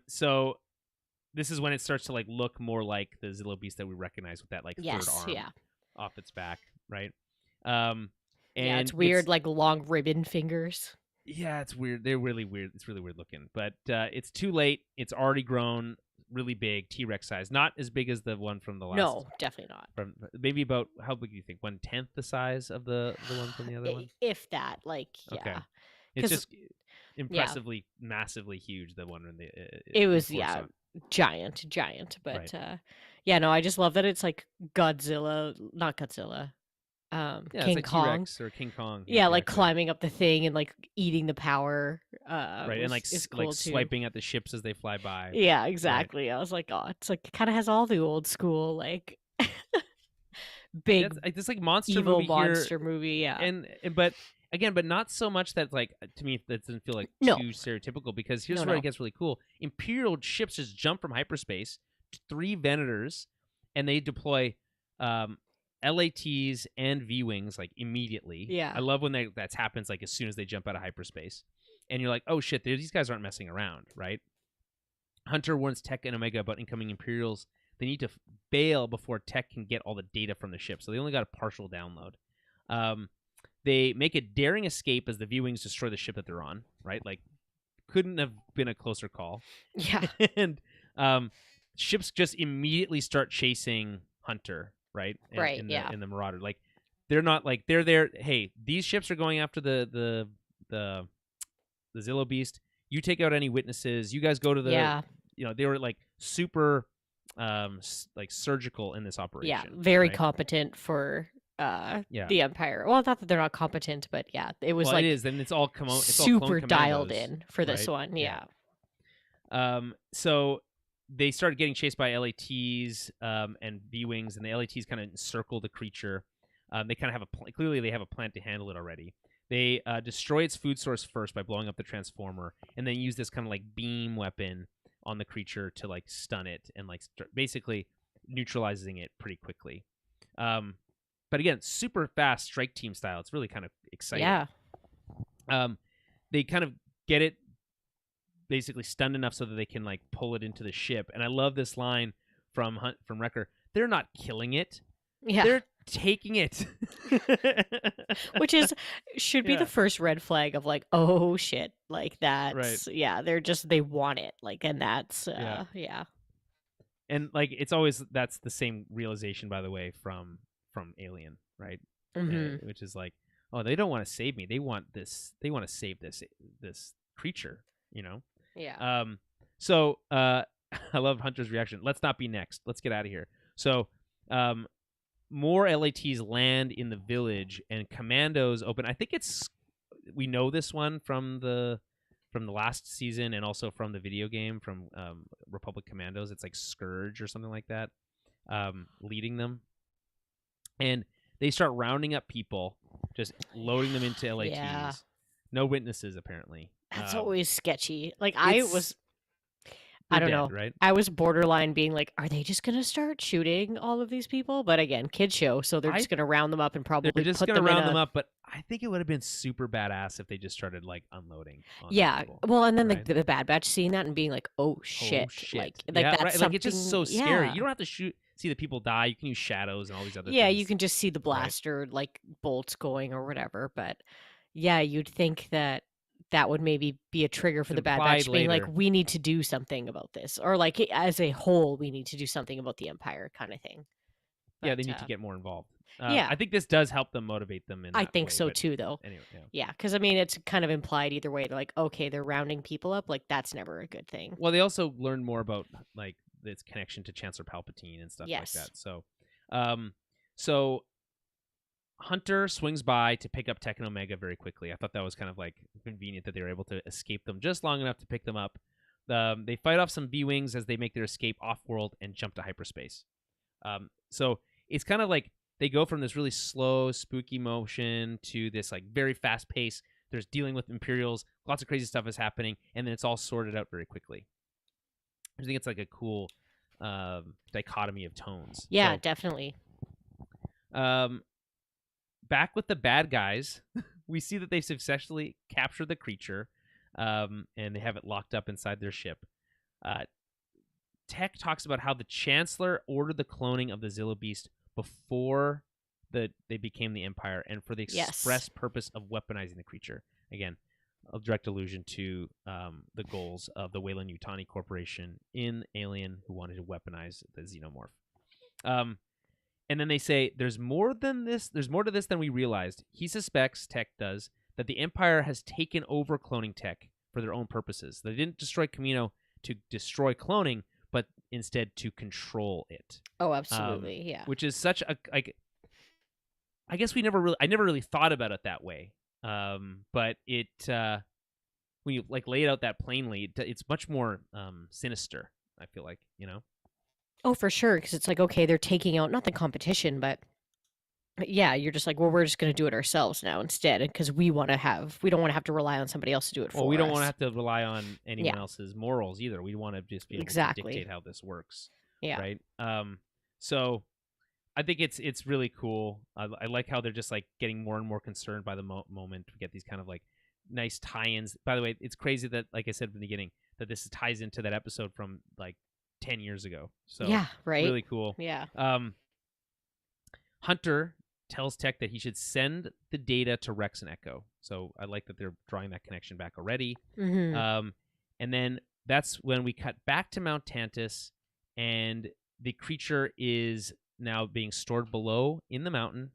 So this is when it starts to like look more like the Zillo beast that we recognize with that like third arm off its back, right? And it's weird, like long ribbon fingers. Yeah, it's weird. They're really weird. It's really weird looking. But it's too late. It's already grown really big, T-Rex size. Not as big as the one from the last. No, definitely not. From maybe about, how big do you think? 1/10 the size of the one from the other one? If that, like, yeah. Okay. It's just impressively, massively huge. The one in the. It was giant. But yeah, no, I just love that it's like Godzilla, not Godzilla. King like Kong T-Rex or King Kong. Yeah, like climbing up the thing and like eating the power. Right, and like cool swiping at the ships as they fly by. Yeah, exactly. Right. I was like, oh, it's like it kind of has all the old school like big this like monster evil movie monster movie. Yeah, and but not so much that like to me that doesn't feel like too stereotypical, because here's where it gets really cool. Imperial ships just jump from hyperspace to 3 Venators, and they deploy LATs and V-Wings like immediately. Yeah. I love when that happens like as soon as they jump out of hyperspace. And you're like, oh shit, these guys aren't messing around, right? Hunter warns Tech and Omega about incoming Imperials. They need to bail before Tech can get all the data from the ship, so they only got a partial download. They make a daring escape as the V-Wings destroy the ship that they're on, right? Like, couldn't have been a closer call. Yeah. And ships just immediately start chasing Hunter, right? In the Marauder. Like, they're not like, they're there, hey, these ships are going after the Zillo beast. You take out any witnesses. You guys go to the they were like super like surgical in this operation. Yeah, very competent for the Empire. Well, not that they're not competent, but yeah, it was like it is. Then it's all super dialed in for this one. Yeah. So they started getting chased by LATs and V-Wings, and the LATs kind of encircle the creature. They kind of have clearly they have a plan to handle it already. They destroy its food source first by blowing up the transformer, and then use this kind of like beam weapon on the creature to like stun it and like basically neutralizing it pretty quickly. But again, super fast strike team style. It's really kind of exciting. Yeah. They kind of get it basically stunned enough so that they can like pull it into the ship. And I love this line from Wrecker. They're not killing it. Yeah. They're taking it. Which should be the first red flag of like, oh shit, like that's they want it, like, and that's and like it's always that's the same realization, by the way, from Alien, right? Mm-hmm. Which is like, oh, they don't want to save me, they want to save this creature, you know. So I love Hunter's reaction. Let's not be next, let's get out of here. So more LATs land in the village, and commandos open. I think we know this one from the last season, and also from the video game from Republic Commandos. It's like Scourge or something like that, leading them, and they start rounding up people, just loading them into LATs. Yeah. No witnesses, apparently. That's always sketchy. Like I don't know. Right? I was borderline being like, are they just going to start shooting all of these people? But again, kids show, so they're just going to round them up and probably they're just going to round them up. But I think it would have been super badass if they just started like unloading. On people, well, and then the Bad Batch seeing that and being like, oh shit, like that's something. Like, it's just so scary. You don't have to see the people die. You can use shadows and all these other things. Yeah, you can just see the blaster like bolts going or whatever. But yeah, you'd think that that would maybe be a trigger for It's the Bad implied Batch being like, later. we need to do something about this, or like as a whole, we need to do something about the Empire, kind of thing. Yeah, But, they need to get more involved. yeah. I think this does help them motivate them in that I think way, so but too, though. anyway, yeah. Yeah, because I mean, it's kind of implied either way. They're like, okay, they're rounding people up. Like that's never a good thing. Well, they also learn more about like its connection to Chancellor Palpatine and stuff Yes. like that. So Hunter swings by to pick up Tech and Omega very quickly. I thought that was kind of like convenient that they were able to escape them just long enough to pick them up. They fight off some B-Wings as they make their escape off-world and jump to hyperspace. So it's kind of like they go from this really slow, spooky motion to this like very fast pace. There's dealing with Imperials, lots of crazy stuff is happening, and then it's all sorted out very quickly. I think it's like a cool dichotomy of tones. Yeah, So, definitely. Back with the bad guys, we see that they've successfully captured the creature, and they have it locked up inside their ship. Tech talks about how the Chancellor ordered the cloning of the Zilla Beast before they became the Empire, and for the express purpose of weaponizing the creature. Again, a direct allusion to the goals of the Weyland-Yutani Corporation in Alien, who wanted to weaponize the xenomorph. And then they say, there's more than this. There's more to this than we realized. He suspects, Tech does, that the Empire has taken over cloning tech for their own purposes. They didn't destroy Camino to destroy cloning, but instead to control it. Oh, absolutely, yeah. Which is such a like. I guess I never really thought about it that way. But it when you like lay it out that plainly, it's much more sinister. I feel like, you know. Oh, for sure, because it's like, okay, they're taking out not the competition, but yeah, you're just like, well, we're just going to do it ourselves now instead, because we don't want to have to rely on somebody else to do it for us. Well, we don't want to have to rely on anyone else's morals either. We want to just be able to dictate how this works. Yeah. Right. So I think it's really cool. I like how they're just like getting more and more concerned by the moment. We get these kind of like nice tie-ins. By the way, it's crazy that, like I said from the beginning, that this ties into that episode from like 10 years ago. So yeah, right. Really cool. Yeah. Hunter tells Tech that he should send the data to Rex and Echo. So I like that they're drawing that connection back already. Mm-hmm. And then that's when we cut back to Mount Tantus, and the creature is now being stored below in the mountain.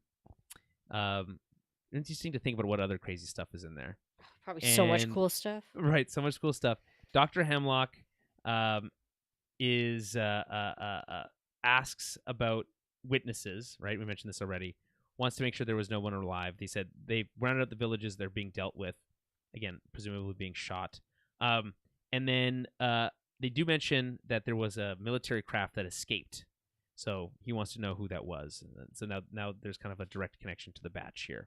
Interesting to think about what other crazy stuff is in there. Probably so much cool stuff. Right, so much cool stuff. Dr. Hemlock asks about witnesses, right? We mentioned this already. Wants to make sure there was no one alive. They said they rounded up the villages they're being dealt with. Again, presumably being shot. And then they do mention that there was a military craft that escaped. So he wants to know who that was. So now there's kind of a direct connection to the batch here.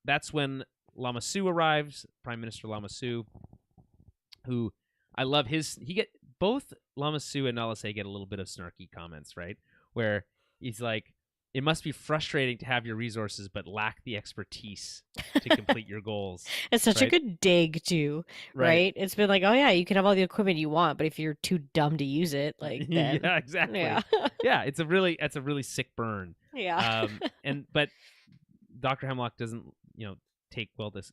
That's when Lama Su arrives, Prime Minister Lama Su, who I love both Lama Su and Nala Se get a little bit of snarky comments, right? Where he's like, it must be frustrating to have your resources but lack the expertise to complete your goals. It's such a good dig too, right? It's been like, oh yeah, you can have all the equipment you want, but if you're too dumb to use it, like then, yeah, exactly. Yeah, it's a really sick burn. Yeah. But Dr. Hemlock doesn't, take this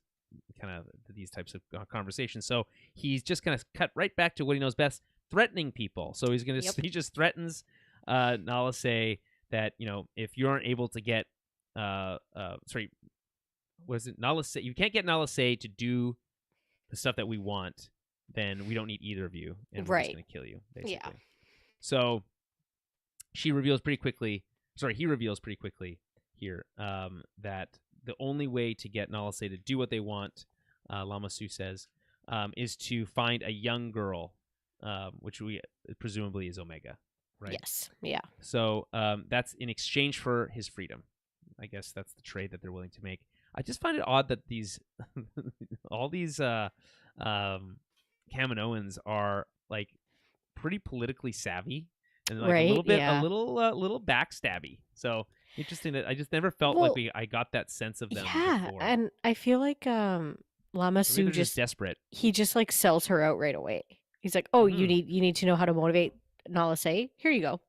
kind of these types of conversations. So he's just going to cut right back to what he knows best, threatening people. So he's going to he just threatens Nala Se that, if you aren't able to get Nala Se, you can't get Nala Se to do the stuff that we want, then we don't need either of you, and we're just going to kill you, basically. Yeah. So he reveals pretty quickly here that the only way to get Nala Se to do what they want, Lama Su says, is to find a young girl, which presumably is Omega, right? Yes. Yeah. So that's in exchange for his freedom. I guess that's the trade that they're willing to make. I just find it odd that all these Kaminoans are like pretty politically savvy and like a little backstabby. So interesting that I just never felt like I got that sense of them before. And I feel like Lama Su just desperate. He just like sells her out right away. He's like, "Oh, you need to know how to motivate Nala Se. Here you go."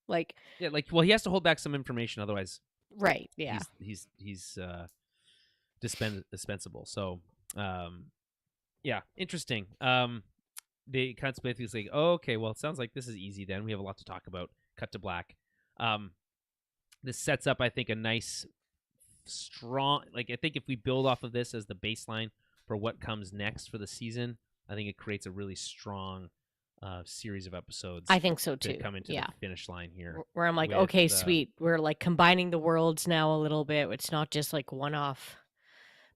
Like he has to hold back some information, otherwise right, yeah. He's dispensable. So Yeah, interesting. They kind of basically say, oh, okay, well, it sounds like this is easy then. We have a lot to talk about. Cut to black. This sets up, I think, a nice, strong, like, I think if we build off of this as the baseline for what comes next for the season, I think it creates a really strong series of episodes. I think so too. To come into the finish line here. Where I'm like, okay, sweet. We're like combining the worlds now a little bit. It's not just like one-off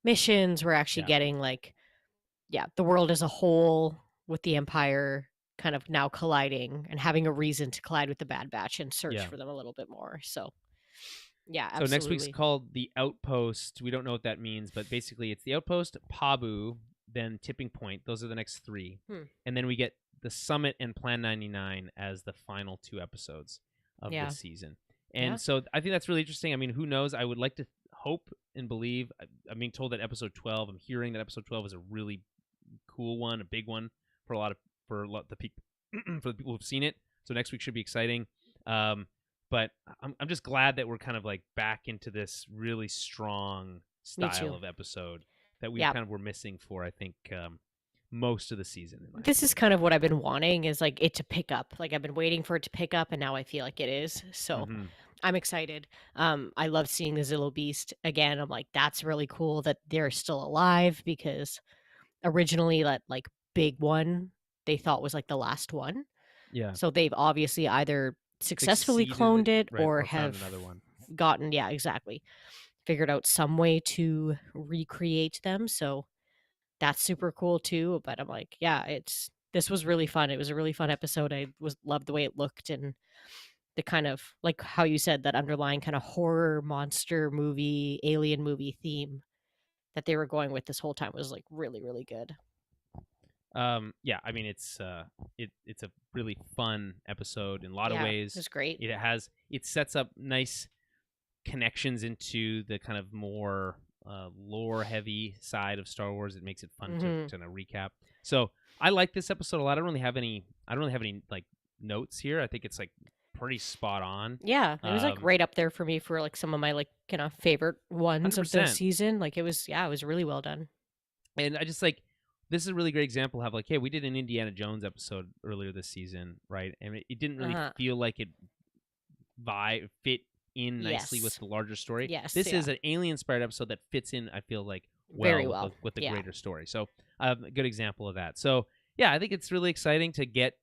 missions. We're actually getting like, the world as a whole with the Empire kind of now colliding and having a reason to collide with the Bad Batch and search for them a little bit more. So, absolutely. So next week's called The Outpost. We don't know what that means, but basically it's The Outpost, Pabu, then Tipping Point. Those are the next 3. And then we get The Summit and Plan 99 as the final 2 episodes of this season. And so I think that's really interesting. I mean, who knows? I would like to hope and believe. I'm being told that episode 12, I'm hearing that episode 12 is a really cool one, a big one for a lot of the people for the people who've seen it. So next week should be exciting. But I'm just glad that we're kind of like back into this really strong style of episode that we kind of were missing for, I think, most of the season. This is kind of what I've been wanting, is like it to pick up. Like I've been waiting for it to pick up, and now I feel like it is. So I'm excited. I love seeing the Zillow Beast again. I'm like, that's really cool that they're still alive, because originally that like big one they thought was like the last one. Yeah. So they've obviously either successfully cloned it or have another one. Gotten, figured out some way to recreate them. So that's super cool too. But I'm like, this was really fun. It was a really fun episode. I loved the way it looked, and the kind of like how you said, that underlying kind of horror monster movie, alien movie theme that they were going with this whole time was like really, really good. I mean, it's a really fun episode in a lot of ways. It's great. It sets up nice connections into the kind of more lore heavy side of Star Wars. It makes it fun to kind of recap. So I like this episode a lot. I don't really have any like notes here. I think it's like pretty spot on. Yeah, it was like right up there for me for like some of my like kind of favorite ones 100%. Of the season. Like it was really well done. And I just like, this is a really great example of like, hey, we did an Indiana Jones episode earlier this season, right? And it didn't really feel like it fit in nicely with the larger story. Yes, this is an alien-inspired episode that fits in, I feel like, very well with the greater story. So a good example of that. So yeah, I think it's really exciting to get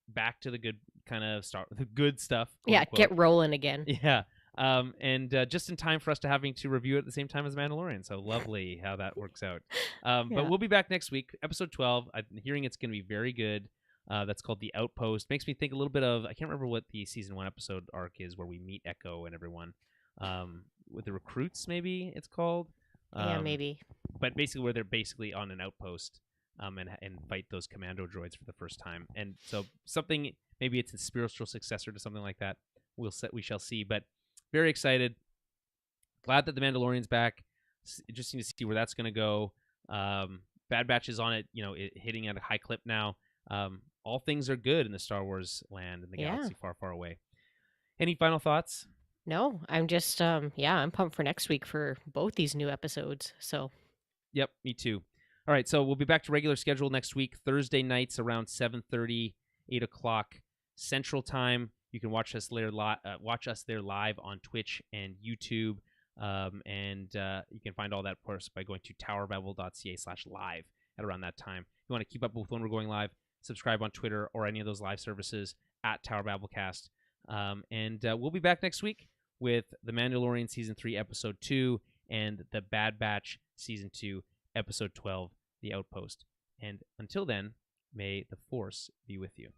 back to the good kind of the good stuff. Unquote. Get rolling again. Yeah. And just in time for us to having to review it at the same time as Mandalorian. So lovely how that works out. But we'll be back next week, episode 12. I'm hearing it's going to be very good. That's called The Outpost. Makes me think a little bit of, I can't remember what the season 1 episode arc is where we meet Echo and everyone. With the recruits, maybe it's called. Maybe. But basically where they're basically on an outpost and fight those commando droids for the first time. And so something, maybe it's a spiritual successor to something like that. We shall see. But very excited. Glad that the Mandalorian's back. It's interesting to see where that's going to go. Bad Batch is on it, hitting at a high clip now. All things are good in the Star Wars land in the galaxy far, far away. Any final thoughts? No, I'm just, I'm pumped for next week for both these new episodes. So. Yep, me too. All right, so we'll be back to regular schedule next week, Thursday nights around 7:30, 8 o'clock Central Time. You can watch us there live on Twitch and YouTube. And you can find all that, of course, by going to towerbabble.ca/live at around that time. If you want to keep up with when we're going live, subscribe on Twitter or any of those live services at TowerBabbleCast. And we'll be back next week with The Mandalorian Season 3, Episode 2, and The Bad Batch Season 2, Episode 12, The Outpost. And until then, may the Force be with you.